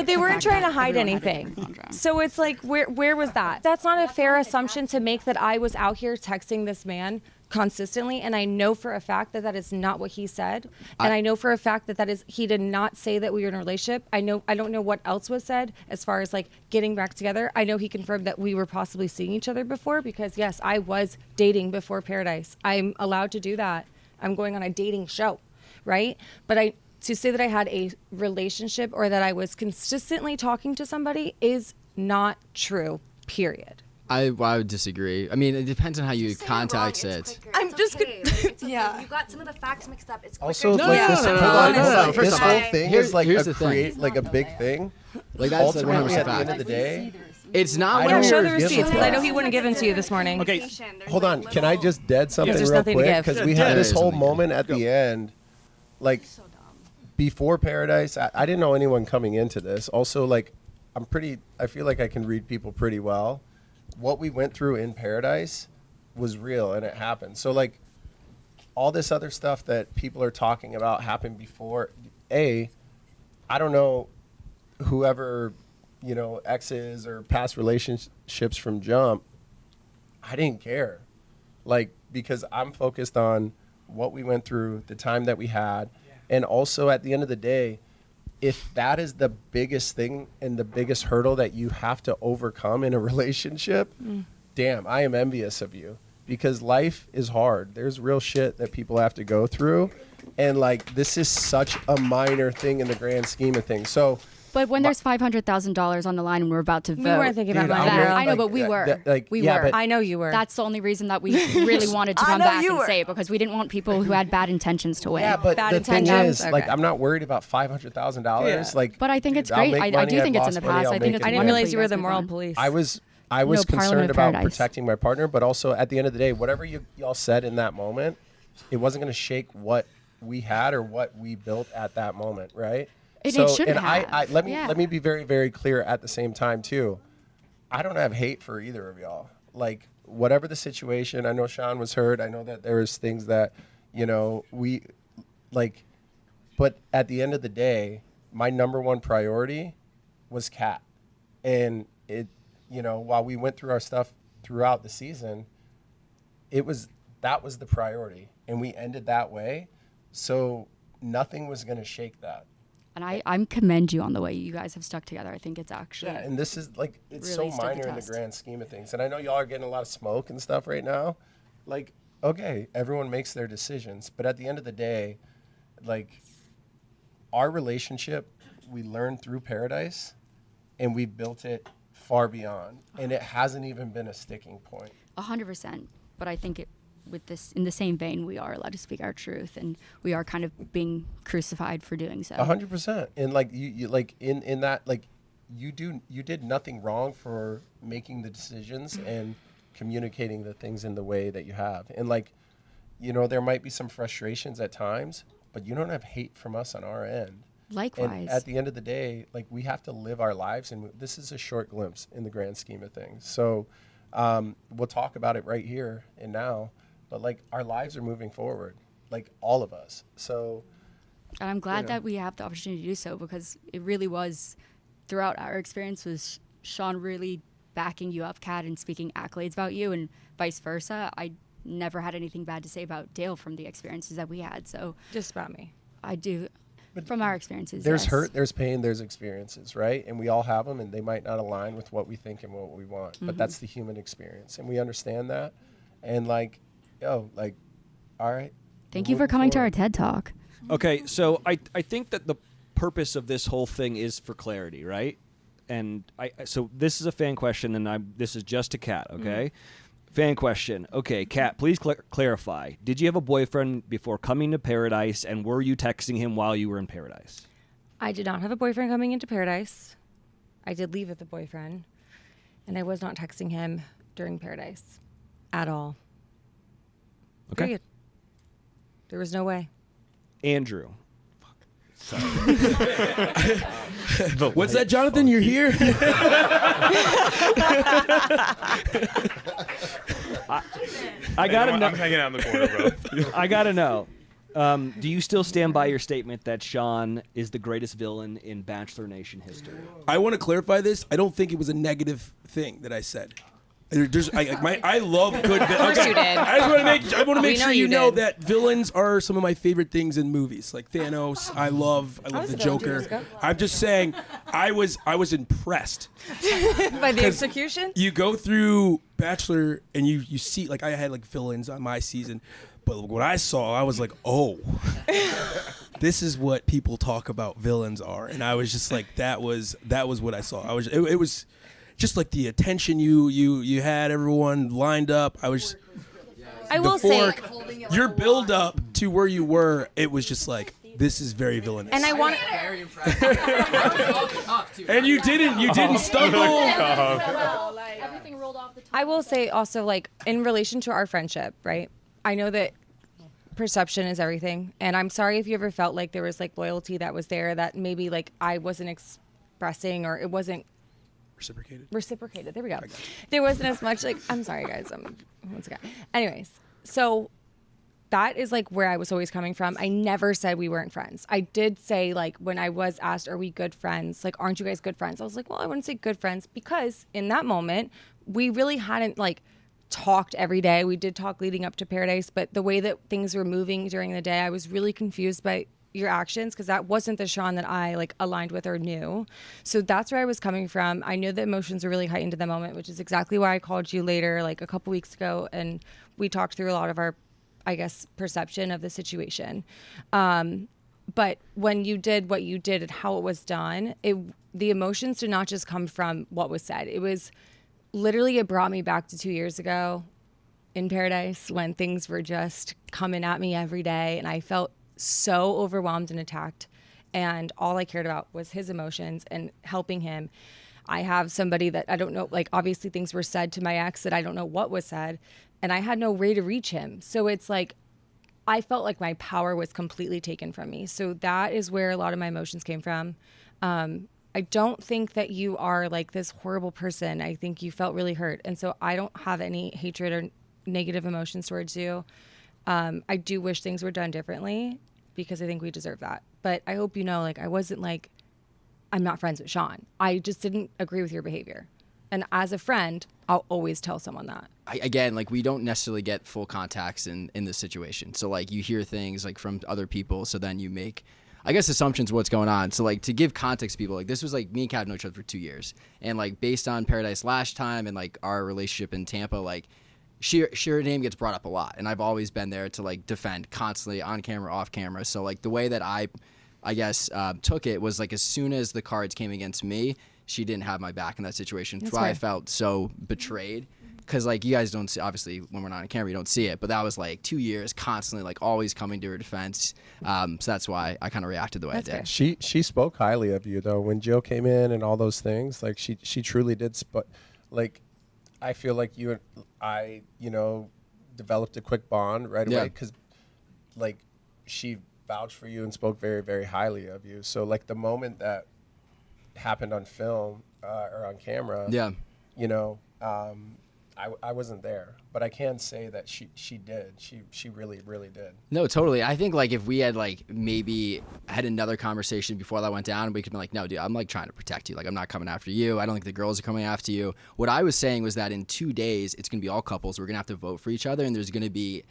they weren't trying to hide anything. So it's like, where was that? That's not a fair assumption to make that I was out here texting this man consistently, and I know for a fact that is not what he said, and I know for a fact that he did not say that we were in a relationship. I don't know what else was said as far as like getting back together. I know he confirmed that we were possibly seeing each other before, because yes, I was dating before Paradise. I'm allowed to do that. I'm going on a dating show, right? But to say that I had a relationship or that I was consistently talking to somebody is not true, period. I would disagree. I mean, it depends on how you context it. I'm just yeah. You got some of the facts mixed up. It's quicker. Also, to like do. this, First this off, whole thing is like here's a the thing. like a big thing. Like that's Ultimately, 100% at the fact. end of the day, It's not. I I'm don't gonna show the give a receipts because I know fuck. he wouldn't give them to you this morning. Okay, hold on. Can I just dead something There's real nothing to quick? give. Because we Yeah, had there this is whole something to moment at the end, like before Paradise. I didn't know anyone coming into this. Also, like I feel like I can read people pretty well. What we went through in Paradise was real and it happened. So like all this other stuff that people are talking about happened before. I don't know whoever, exes or past relationships from Jump. I didn't care. Like, because I'm focused on what we went through, the time that we had. And also at the end of the day, if that is the biggest thing and the biggest hurdle that you have to overcome in a relationship, damn, I am envious of you, because life is hard. There's real shit that people have to go through. And like, this is such a minor thing in the grand scheme of things. So, But when there's $500,000 on the line and we're about to vote, We weren't thinking about that. money, girl. I know, Like, but we were. we were. were. I know you were. That's the only reason that we really wanted to I come know back you and were. say it, because we didn't want people who had bad intentions to win. yeah, but Bad the thing intentions. is, like, Okay. I'm not worried about $500,000. Yeah. Like, But I think it's I'll great. make I money, do I've think it's in lost the money, past. I'll I think make it's it I didn't again. realize you were the moral police. I was No concerned Parliament of about Paradise. protecting my partner, but also at the end of the day, whatever y'all said in that moment, it wasn't going to shake what we had or what we built at that moment, right? It So, shouldn't and I have. let Yeah. me be very, very clear at the same time too. I don't have hate for either of y'all. Like, whatever the situation, I know Sean was hurt. I know that there was things that, we like, but at the end of the day, my number one priority was Kat. And while we went through our stuff throughout the season, that was the priority, and we ended that way. So nothing was going to shake that. And I commend you on the way you guys have stuck together. I think it's actually Yeah, and this is like, it's really so stood the minor in the test. grand scheme of things. And I know y'all are getting a lot of smoke and stuff right now. Like, okay, everyone makes their decisions, but at the end of the day, like, our relationship, we learned through Paradise, and we built it far beyond, and it hasn't even been a sticking point. 100%. But I think with this, in the same vein, we are allowed to speak our truth, and we are kind of being crucified for doing so. 100%. And like you like in that, like, you did nothing wrong for making the decisions and communicating the things in the way that you have. And like, there might be some frustrations at times, but you don't have hate from us on our end. Likewise. And at the end of the day, like, we have to live our lives, and this is a short glimpse in the grand scheme of things. So we'll talk about it right here and now, but like, our lives are moving forward, like, all of us. So, And I'm glad that we have the opportunity to do so, because it really was, throughout our experience, was Sean really backing you up, Kat, and speaking accolades about you, and vice versa. I never had anything bad to say about Dale from the experiences that we had. So just about me. I do, from our experiences. there's yes. hurt, there's pain, there's experiences, right? And we all have them, and they might not align with what we think and what we want, but that's the human experience, and we understand that. And like, all right. Thank you for coming to our TED Talk. Okay, so I think that the purpose of this whole thing is for clarity, right? And so this is a fan question, and this is just to Kat, okay? Fan question. Okay, Kat, please clarify. Did you have a boyfriend before coming to Paradise, and were you texting him while you were in Paradise? I did not have a boyfriend coming into Paradise. I did leave with a boyfriend, and I was not texting him during Paradise at all. Okay. Period. There was no way. Andrew. What's that, Jonathan? You're here? I gotta know. I'm hanging out in the corner, bro. I gotta know. Do you still stand by your statement that Sean is the greatest villain in Bachelor Nation history? I want to clarify this. I don't think it was a negative thing that I said. I love good villains. Of course you did. I want to make sure you know did. that villains are some of my favorite things in movies. Like Thanos, I love the Joker. I'm just saying, I was impressed By the execution? You go through Bachelor and you see, like, I had like villains on my season, but what I saw, I was like, oh, this is what people talk about villains are, and I was just like, that was what I saw. It was just like the attention you had, everyone lined up. I will say, your build up to where you were, it was just like, this is very villainous. And I want and you didn't stumble. Everything rolled off the tongue. I will say also, like, in relation to our friendship, right? I know that perception is everything, and I'm sorry if you ever felt like there was like loyalty that was there that maybe like I wasn't expressing, or it wasn't reciprocated. There we go. There wasn't as much, like, I'm sorry guys, once again. Anyways, so that is like where I was always coming from. I never said we weren't friends. I did say, like, when I was asked, are we good friends? Like, aren't you guys good friends? I was like, well, I wouldn't say good friends, because in that moment we really hadn't like talked every day. We did talk leading up to Paradise, but the way that things were moving during the day, I was really confused by your actions, because that wasn't the Sean that I like aligned with or knew. So that's where I was coming from. I knew the emotions were really heightened in the moment, which is exactly why I called you later, like a couple weeks ago, and we talked through a lot of our, I guess, perception of the situation. But when you did what you did and how it was done, the emotions did not just come from what was said. It was literally, it brought me back to 2 years ago in Paradise, when things were just coming at me every day, and I felt so overwhelmed and attacked, and all I cared about was his emotions and helping him. I have somebody that I don't know, like, obviously things were said to my ex that I don't know what was said, and I had no way to reach him. So it's like, I felt like my power was completely taken from me. So that is where a lot of my emotions came from. I don't think that you are like this horrible person. I think you felt really hurt. And so I don't have any hatred or negative emotions towards you. I do wish things were done differently, because I think we deserve that. But I hope you know, like, I wasn't like, I'm not friends with Sean. I just didn't agree with your behavior. And as a friend, I'll always tell someone that. Again, like, we don't necessarily get full context in this situation. So, like, you hear things, like, from other people, so then you make, I guess, assumptions of what's going on. So, like, to give context to people, like, this was, like, me and Kat know each other for 2 years. And, like, based on Paradise last time and, like, our relationship in Tampa, like, her name gets brought up a lot, and I've always been there to like defend constantly, on camera, off camera. So like the way that I guess took it was like, as soon as the cards came against me, she didn't have my back in that situation. That's why I felt so betrayed, because like, you guys don't see, obviously when we're not on camera you don't see it, but that was like 2 years constantly, like, always coming to her defense. So that's why I kind of reacted the way I did. She spoke highly of you though when Jill came in and all those things. Like she truly did. Like, I feel like you and I, developed a quick bond right away, because, like, she vouched for you and spoke very, very highly of you. So, like, the moment that happened on film or on camera, I wasn't there, but I can say that she did. She really, really did. No, totally. I think like if we had like maybe had another conversation before that went down, we could be like, no, dude, I'm like trying to protect you. Like, I'm not coming after you. I don't think the girls are coming after you. What I was saying was that in 2 days, it's going to be all couples. We're going to have to vote for each other, and everyone's going to be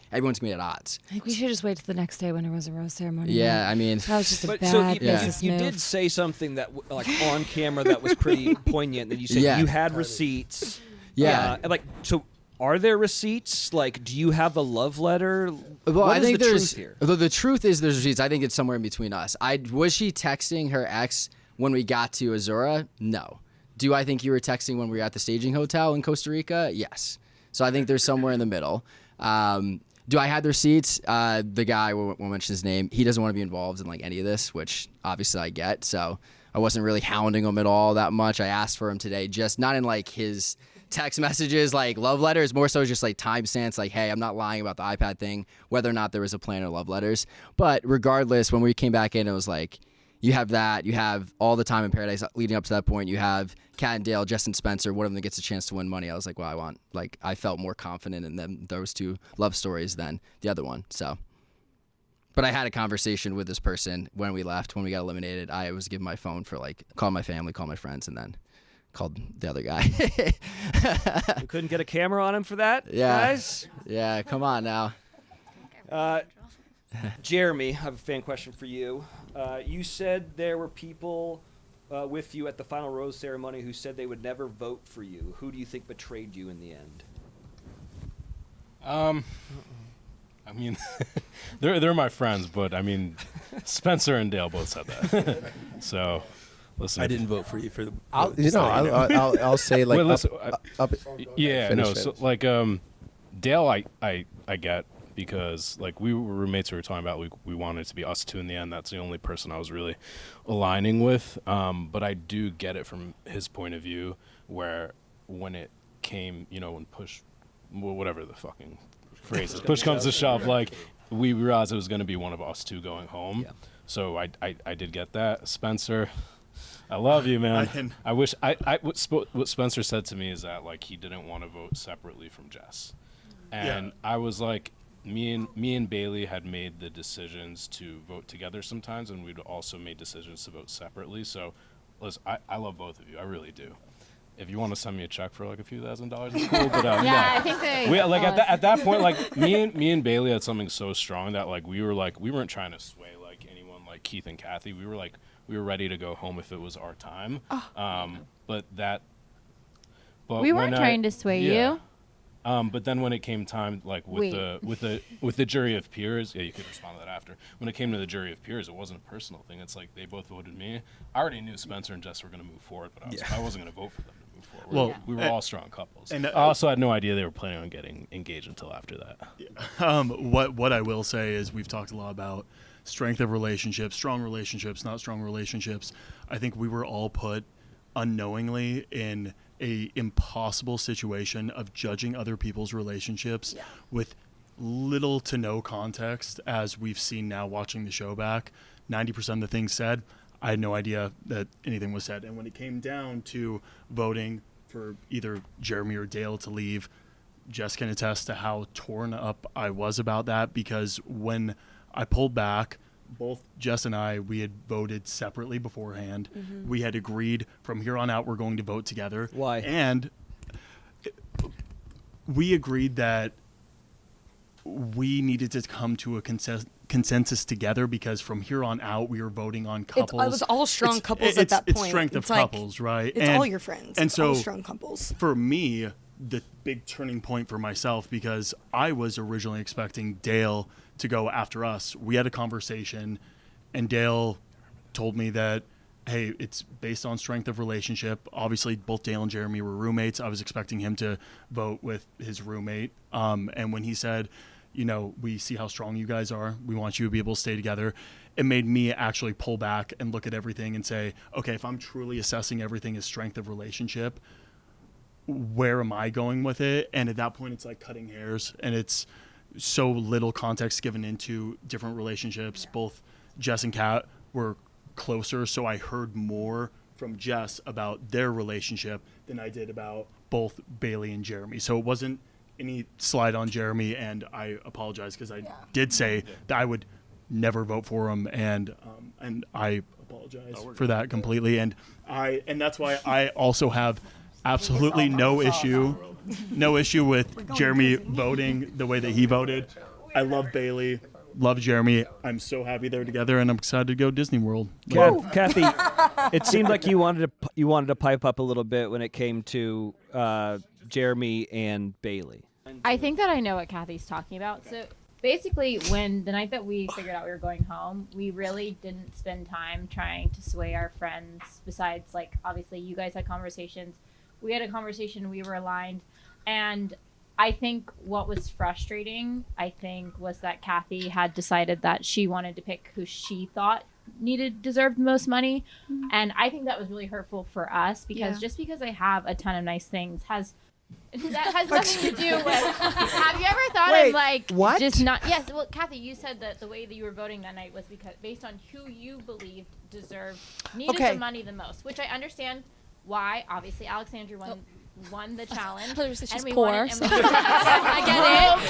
at odds. I think we should just wait till the next day when there was a rose ceremony. Yeah, I mean, that was just a bad business you move. did say something that like on camera that was pretty poignant. That you said you had receipts. Yeah. Like, so Are there receipts? Like, do you have a love letter? Well, What I is think the there's truth here? the truth is there's receipts. I think it's somewhere in between us. Was she texting her ex when we got to Azura? No. Do I think you were texting when we were at the staging hotel in Costa Rica? Yes. So I think there's somewhere in the middle. Do I have the receipts? The guy, won't mention his name, he doesn't want to be involved in like any of this, which obviously I get. So I wasn't really hounding him at all that much. I asked for him today, just not in like his text messages, like love letters, more so just like timestamps, like, hey, I'm not lying about the iPad thing, whether or not there was a plan or love letters. But regardless, when we came back in, it was like, you have that, you have all the time in Paradise leading up to that point, you have Kat and Dale, Jess and Spencer, one of them gets a chance to win money. I was like, well, I felt more confident in those two love stories than the other one. So, but I had a conversation with this person when we left, when we got eliminated. I was given my phone for like, call my family, call my friends, and then called the other guy. You couldn't get a camera on him for that, Yeah. guys? Yeah, come on now. Jeremy, I have a fan question for you. You said there were people with you at the final rose ceremony who said they would never vote for you. Who do you think betrayed you in the end? I mean, they're my friends, but I mean, Spencer and Dale both said that. So, listen. I didn't vote for you for the. I'll say like. Wait, listen, yeah, no. So like, Dale, I get, because like we were roommates. We were talking about we wanted it to be us two in the end. That's the only person I was really aligning with. But I do get it from his point of view, where when it came, when push, whatever the fucking phrase is, push comes to shove, like we realized it was going to be one of us two going home. Yeah. So I did get that. Spencer, I love you, man. I wish what Spencer said to me is that like he didn't want to vote separately from Jess, and I was like, me and Bailey had made the decisions to vote together sometimes, and we'd also made decisions to vote separately. So, listen, I love both of you, I really do. If you want to send me a check for like a few $1,000s, it's cool. But I think they. Like at that point, like me and Bailey had something so strong that like we weren't trying to sway like anyone like Keith and Kathy. We were ready to go home if it was our time. But we weren't trying to sway you. But then when it came time, like with the jury of peers, you could respond to that after. When it came to the jury of peers, it wasn't a personal thing. It's like they both voted me. I already knew Spencer and Jess were going to move forward, but I wasn't going to vote for them to move forward. Well, we were all strong couples. And I also had no idea they were planning on getting engaged until after that. What I will say is we've talked a lot about strength of relationships, strong relationships, not strong relationships. I think we were all put unknowingly in a impossible situation of judging other people's relationships with little to no context, as we've seen now watching the show back. 90% of the things said, I had no idea that anything was said. And when it came down to voting for either Jeremy or Dale to leave, Jess can attest to how torn up I was about that, because when I pulled back, both Jess and I, we had voted separately beforehand. Mm-hmm. We had agreed from here on out we're going to vote together. Why? And we agreed that we needed to come to a consensus together, because from here on out we were voting on couples. It was all strong couples at that point. It's strength of couples, right? It's all your friends. And it's so all strong couples. For me, the big turning point for myself, because I was originally expecting Dale to go after us. We had a conversation, and Dale told me that, hey, it's based on strength of relationship. Obviously, both Dale and Jeremy were roommates. I was expecting him to vote with his roommate. And when he said, we see how strong you guys are, we want you to be able to stay together, it made me actually pull back and look at everything and say, okay, if I'm truly assessing everything as strength of relationship, where am I going with it? And at that point, it's like cutting hairs, and it's so little context given into different relationships. Yeah. Both Jess and Kat were closer, so I heard more from Jess about their relationship than I did about both Bailey and Jeremy. So it wasn't any slide on Jeremy, and I apologize, because I did say that I would never vote for him, and I apologize for that completely. And that's why I also have absolutely no issue with Jeremy voting the way that he voted. I love Bailey, love Jeremy. I'm so happy they're together, and I'm excited to go Disney World. Kathy, it seemed like you wanted to pipe up a little bit when it came to Jeremy and Bailey. I think that I know what Kathy's talking about. So basically, when the night that we figured out we were going home, we really didn't spend time trying to sway our friends. Besides, like, obviously, you guys had conversations. We had a conversation. We were aligned. And I think what was frustrating, was that Kathy had decided that she wanted to pick who she thought deserved the most money. Mm-hmm. And I think that was really hurtful for us because just because I have a ton of nice things has nothing to do with. Have you ever thought of like what? Just not? Yes. Well, Kathy, you said that the way that you were voting that night was because based on who you believed needed the money the most, which I understand why. Obviously, Alexandra won the challenge. She's poor. I get it.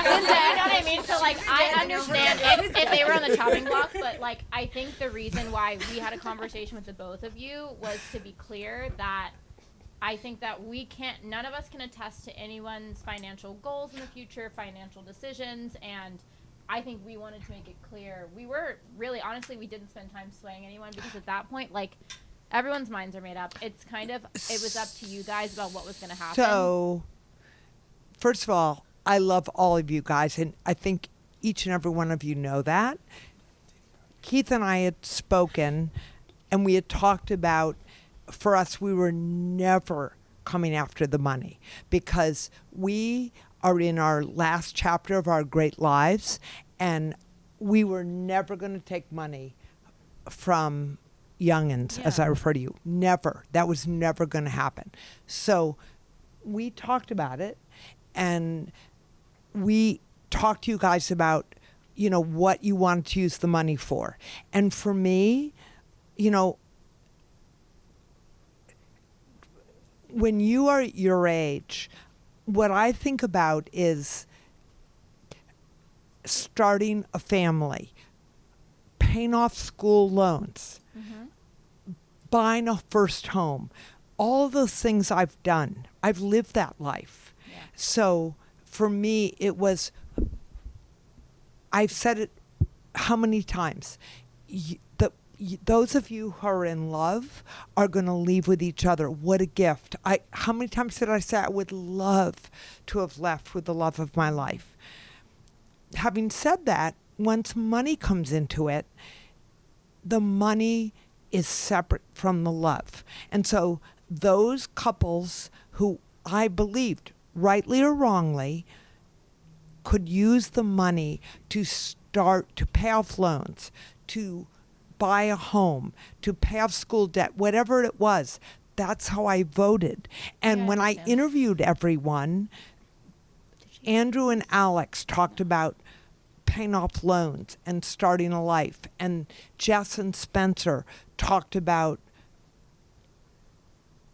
You know what I mean? So like, I understand if they were on the chopping block, but like, I think the reason why we had a conversation with the both of you was to be clear that. I think that none of us can attest to anyone's financial goals in the future, financial decisions, and I think we wanted to make it clear. We were really, honestly, we didn't spend time swaying anyone because at that point, like, everyone's minds are made up. It was up to you guys about what was going to happen. So, first of all, I love all of you guys, and I think each and every one of you know that. Keith and I had spoken, and we had talked about, for us, we were never coming after the money because we are in our last chapter of our great lives, and we were never going to take money from youngins, as I refer to you. Never. That was never going to happen. So we talked about it, and we talked to you guys about, what you wanted to use the money for. And for me, when you are your age, what I think about is starting a family, paying off school loans, buying a first home. All of those things I've done. I've lived that life. Yeah. So for me, it was, I've said it how many times? Those of you who are in love are going to leave with each other. What a gift. How many times did I say I would love to have left with the love of my life? Having said that, once money comes into it, the money is separate from the love. And so those couples who I believed, rightly or wrongly, could use the money to start to pay off loans, to buy a home, to pay off school debt, whatever it was. That's how I voted. And when I interviewed everyone, Andrew and Alex talked about paying off loans and starting a life. And Jess and Spencer talked about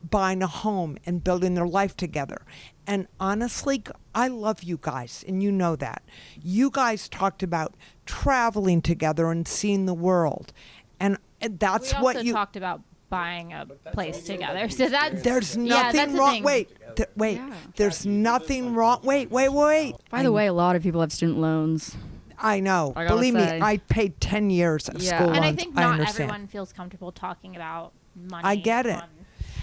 buying a home and building their life together. And honestly, I love you guys, and you know that. You guys talked about traveling together and seeing the world. And that's what you... We also talked about buying a place together. So that's... There's nothing wrong... Wait. There's nothing wrong... Wait. By the way, a lot of people have student loans. I know. Believe me, I paid 10 years of school loans. And I think not everyone feels comfortable talking about money. I get it.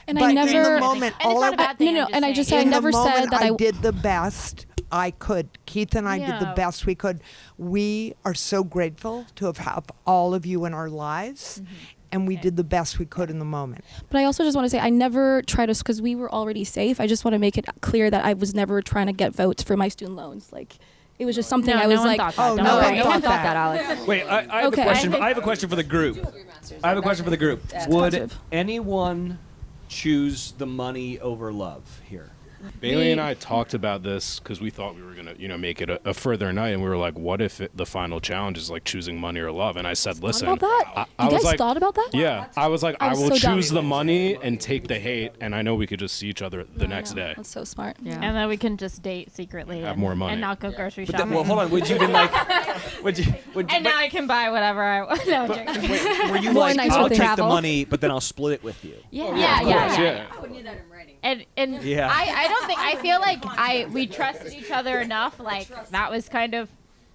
And but I never... in the moment, and I just said I never said that I did the best I could. Keith and I did the best we could. We are so grateful to have all of you in our lives. And we did the best we could in the moment. But I also just want to say I never tried to, because we were already safe. I just want to make it clear that I was never trying to get votes for my student loans. Like, it was just something I was like, no one thought that, Alex. Wait, I have a question. I have a question for the group. Would anyone choose the money over love here? Bailey and I talked about this because we thought we were going to, make it a further night. And we were like, what if the final challenge is like choosing money or love? And I said, listen, you guys thought about that? Yeah. I was like, I will choose the money and take the hate. And I know we could just see each other the next day. That's so smart. Yeah. And then we can just date secretly. Have more money. And not go grocery shopping. Well, hold on. Would you even like... now I can buy whatever I want. No, were you like, I'll take the money, but then I'll split it with you? Yeah. I would need that in writing. And I don't think, I feel like we trusted each other enough. Like, that was kind of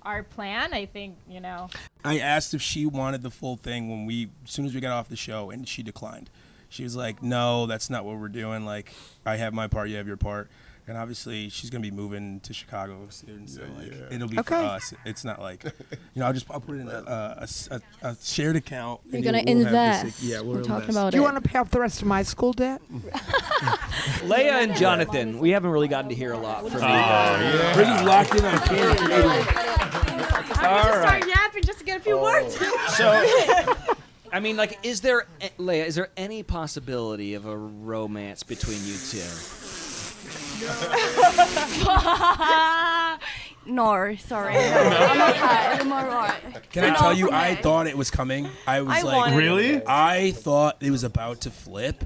our plan, I think, I asked if she wanted the full thing as soon as we got off the show, and she declined. She was like, no, that's not what we're doing. Like, I have my part, you have your part. And obviously, she's gonna be moving to Chicago soon, so it'll be for us. It's not like, I'll put it in a shared account. You're gonna invest. We're talking about Do you want to pay off the rest of my school debt? Leia and Jonathan, we haven't really gotten to hear a lot from you. We're just locked in on Canada. Start yapping just to get a few words. So, I mean, like, Leia, is there any possibility of a romance between you two? No, sorry. I'm okay. I'm alright. Can I tell you, I thought it was coming. I was like, really? I thought it was about to flip.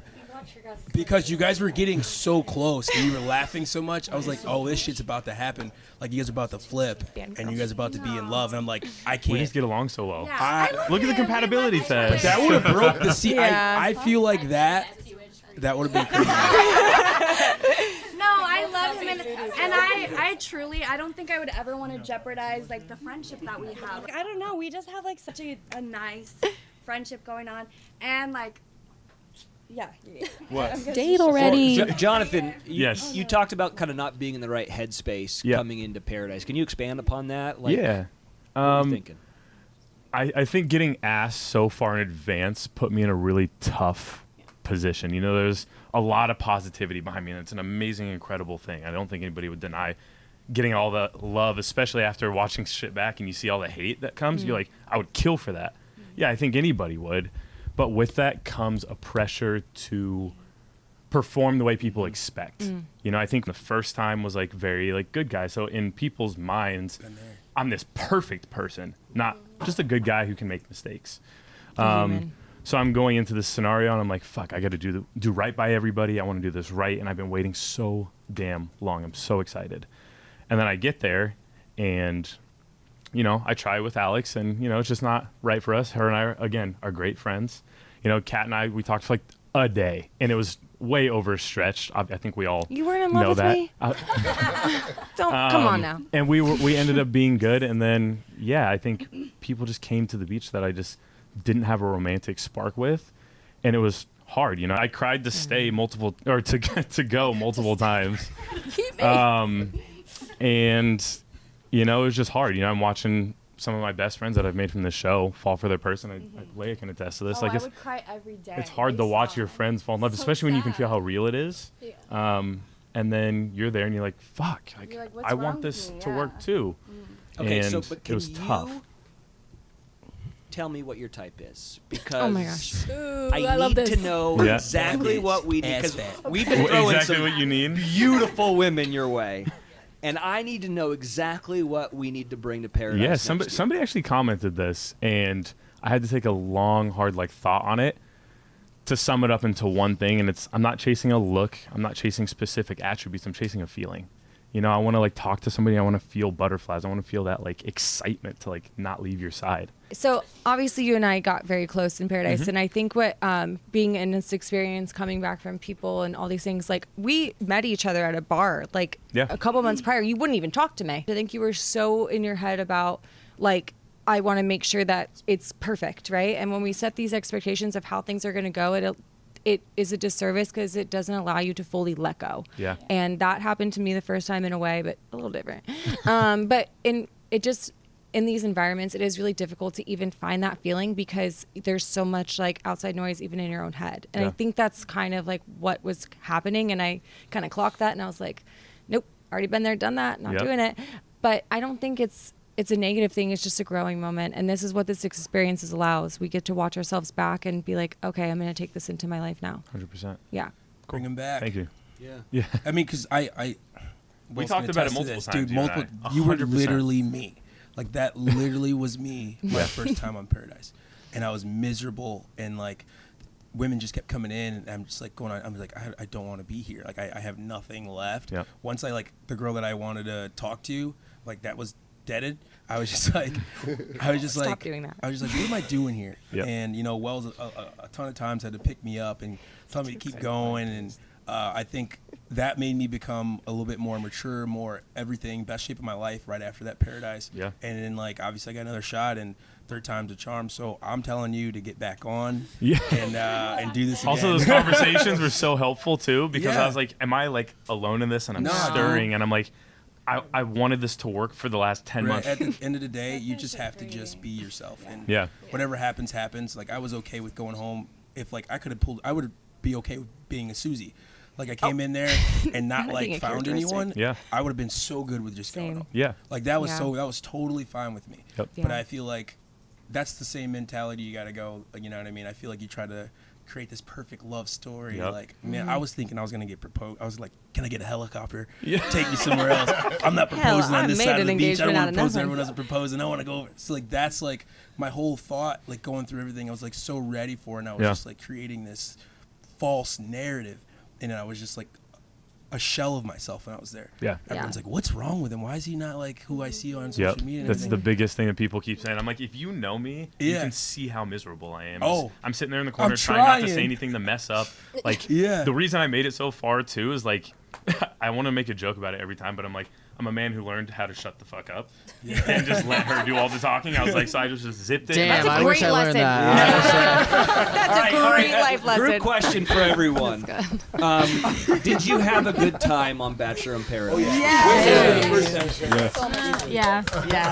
Because you guys were getting so close and you were laughing so much, I was like, oh, this shit's about to happen. Like, you guys are about to flip and you guys are about to be in love. And I'm like, I can't. We just get along so well. Yeah, Look at the compatibility test. That would have broke the scene. Yeah. I feel like that would have been crazy. No, I love him, and I truly, I don't think I would ever want to jeopardize like the friendship that we have. Like, I don't know, we just have like such a nice friendship going on, and like, yeah. What? Date already. Jonathan, Yes. you talked about kind of not being in the right headspace coming into Paradise. Can you expand upon that? Like, Yeah. What are you thinking? I think getting asked so far in advance put me in a really tough position. There's a lot of positivity behind me, and it's an amazing, incredible thing. I don't think anybody would deny getting all the love, especially after watching shit back and you see all the hate that comes. You're like, I would kill for that. Yeah, I think anybody would. But with that comes a pressure to perform the way people expect. I think the first time was like very like good guy. So in people's minds, I'm this perfect person, not just a good guy who can make mistakes. So I'm going into this scenario and I'm like, fuck, I got to do right by everybody. I want to do this right. And I've been waiting so damn long. I'm so excited. And then I get there and, I try with Alex and, it's just not right for us. Her and I, again, are great friends. Kat and I, we talked for like a day and it was way overstretched. I think we all You weren't in know love with that. me? Don't come on now. And we ended up being good. And then, I think people just came to the beach that I just didn't have a romantic spark with, and it was hard. I cried to stay to go multiple times, and it was just hard. I'm watching some of my best friends that I've made from this show fall for their person. Leia can attest to this. I would cry every day. It's hard to watch your friends fall in love, especially when you can feel how real it is. And then you're there and you're like, fuck, I want this to work too. Okay, and but it was tough. Tell me what your type is, because Oh my gosh. I love need this. to know exactly what we need, because we've been throwing Exactly some what you need. beautiful women your way, and I need to know exactly what we need to bring to Paradise. Yeah, next year. somebody actually commented this, and I had to take a long, hard thought on it to sum it up into one thing. And I'm not chasing a look, I'm not chasing specific attributes, I'm chasing a feeling. I want to talk to somebody, I want to feel butterflies, I want to feel that excitement to not leave your side. So obviously you and I got very close in Paradise, and I think what being in this experience, coming back from people and all these things, we met each other at a bar a couple months prior. You wouldn't even talk to me. I think you were so in your head about I want to make sure that it's perfect, right? And when we set these expectations of how things are going to go, it is a disservice because it doesn't allow you to fully let go. Yeah. And that happened to me the first time in a way, but a little different. But in these environments, it is really difficult to even find that feeling because there's so much outside noise even in your own head. And I think that's kind of what was happening. And I kind of clocked that and I was like, nope, already been there, done that, not doing it. But I don't think it's a negative thing. It's just a growing moment. And this is what this experience allows. We get to watch ourselves back and be like, okay, I'm going to take this into my life now. 100%. Yeah. Bring him back. Thank you. Yeah. I mean, because we talked about it multiple times, dude. you and I. You were 100%. literally me. That literally was me my first time on Paradise, and I was miserable. And women just kept coming in, and I'm just going on. I'm like, I don't want to be here. I have nothing left. Yep. Once the girl that I wanted to talk to, that was deaded. I was just like, Stop doing that. I was just like, what am I doing here? Yep. And Wells a ton of times had to pick me up and tell me to keep going. And I think that made me become a little bit more mature, more everything, best shape of my life right after that Paradise. Yeah. And then like obviously I got another shot, and third time's a charm. So I'm telling you to get back on and do this again. Also, those conversations were so helpful too, because Yeah. I was like, am I like alone in this? And I'm No, stirring, and I'm like, I wanted this to work for the last 10 months. At the end of the day, you just have to just be yourself, and whatever happens, happens. Like I was okay with going home. If like I would be okay with being a Susie. Like I came in there and not like found anyone. Yeah. I would have been so good with just going home. Yeah. Like that was that was totally fine with me. Yep. But I feel like that's the same mentality you got to go. You know what I mean? I feel like you try to create this perfect love story. Yep. Like, man, I was thinking I was gonna get proposed. I was like, can I get a helicopter? Take me somewhere else. I'm not proposing on this side of the beach. I don't want to propose. Everyone doesn't propose, and I want to go over. So like that's like my whole thought. Like going through everything, I was like so ready for, and I was just like creating this false narrative, and I was just like a shell of myself when I was there. Yeah. Everyone's like, what's wrong with him? Why is he not like who I see on social media? And That's everything? the biggest thing that people keep saying. I'm like, if you know me, you can see how miserable I am. Oh. I'm sitting there in the corner I'm trying not to say trying. anything to mess up. Like, the reason I made it so far too is like, I want to make a joke about it every time, but I'm like, I'm a man who learned how to shut the fuck up and just let her do all the talking. I was like, so I just zipped it. Damn, I wish I learned that. That's a great life lesson. Group question for everyone. Did you have a good time on Bachelor in Paradise? Yeah.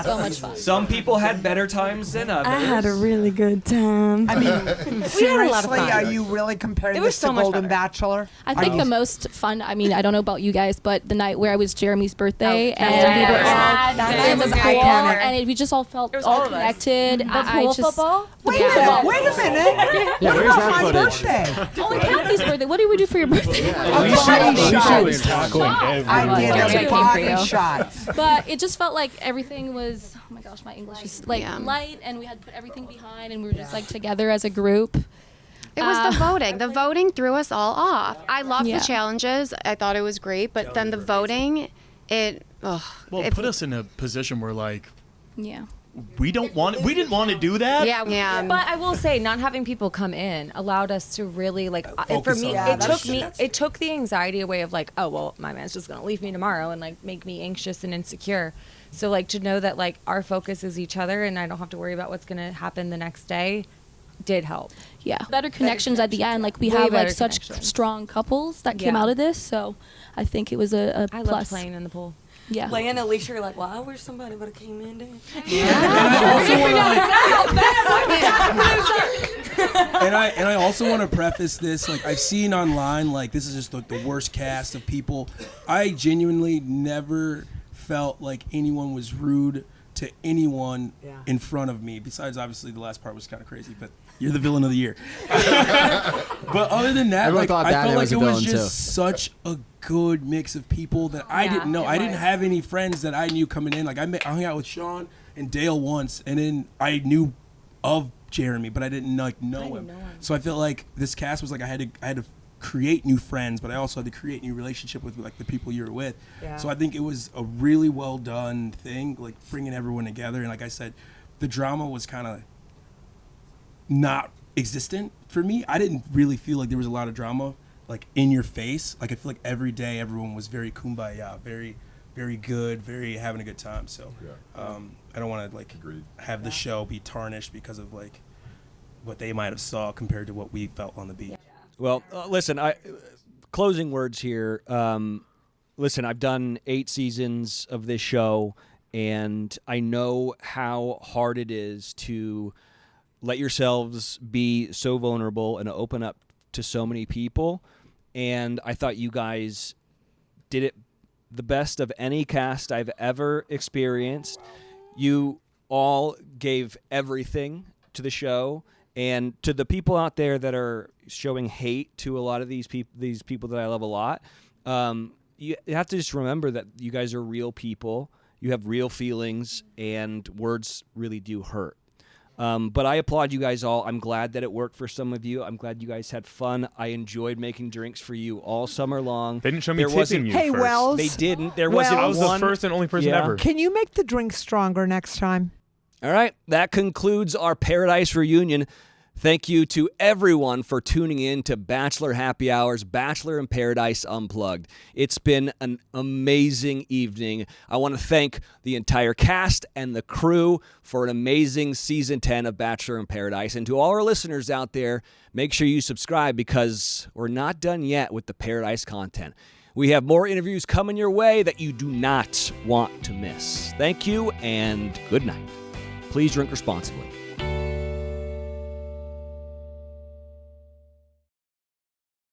So much fun. Some people had better times than others. I had a really good time. I mean, We had a lot of seriously, fun. are you really comparing It was this so to much Golden better. Bachelor? I think the most fun, I mean, I don't know about you guys, but the night where I was Jeremy's birthday and we were all in the pool and we just all felt all connected. I just Wait a minute. Yeah, where's that footage? Oh, and Kathy's birthday. What did we do for your birthday? I did a body shot. But it just felt like everything was, oh my gosh, my English is like light, and we had put everything behind, and we were just like together as a group. It was the voting. The voting threw us all off. I loved the challenges. I thought it was great, but then the voting, it. Well, it put us in a position where like, yeah, we didn't want to do that. Yeah. But I will say, not having people come in allowed us to really like. For me, it took the anxiety away of like, oh well, my man's just gonna leave me tomorrow and like make me anxious and insecure. So like to know that like our focus is each other and I don't have to worry about what's gonna happen the next day, did help. Yeah, better connections at the end. Like we Way have like better such connections. strong couples that came Yeah. out of this. So I think it was a I plus. loved playing in the pool. Yeah. Leia and Allysha are like, well, I wish somebody would have came in there. And I also want to preface this, like I've seen online, like this is just the worst cast of people. I genuinely never felt like anyone was rude to anyone in front of me. Besides, obviously, the last part was kind of crazy, but you're the villain of the year. But other than that, Everyone like thought I Batman felt like was a it was villain, just too. such a good mix of people that I didn't know. I didn't have any friends that I knew coming in. Like I hung out with Sean and Dale once, and then I knew of Jeremy, but I didn't like know him. So I felt like this cast was like I had to create new friends, but I also had to create new relationship with like the people you were with. Yeah. So I think it was a really well done thing, like bringing everyone together. And like I said, the drama was kind of not existent for me. I didn't really feel like there was a lot of drama like in your face. Like I feel like every day everyone was very kumbaya, very, very good, very having a good time. So I don't want to like have the show be tarnished because of like what they might have saw compared to what we felt on the beach. Well, listen, closing words here. Listen, I've done 8 seasons of this show, and I know how hard it is to let yourselves be so vulnerable and open up to so many people. And I thought you guys did it the best of any cast I've ever experienced. You all gave everything to the show. And to the people out there that are showing hate to a lot of these people that I love a lot, you have to just remember that you guys are real people. You have real feelings, and words really do hurt. But I applaud you guys all. I'm glad that it worked for some of you. I'm glad you guys had fun. I enjoyed making drinks for you all summer long. They didn't show me tipping you Hey, first. Wells. They didn't. There wasn't I was one. the first and only person ever. Can you make the drink stronger next time? All right. That concludes our Paradise reunion. Thank you to everyone for tuning in to Bachelor Happy Hour's Bachelor in Paradise Unplugged. It's been an amazing evening. I want to thank the entire cast and the crew for an amazing Season 10 of Bachelor in Paradise. And to all our listeners out there, make sure you subscribe because we're not done yet with the Paradise content. We have more interviews coming your way that you do not want to miss. Thank you and good night. Please drink responsibly.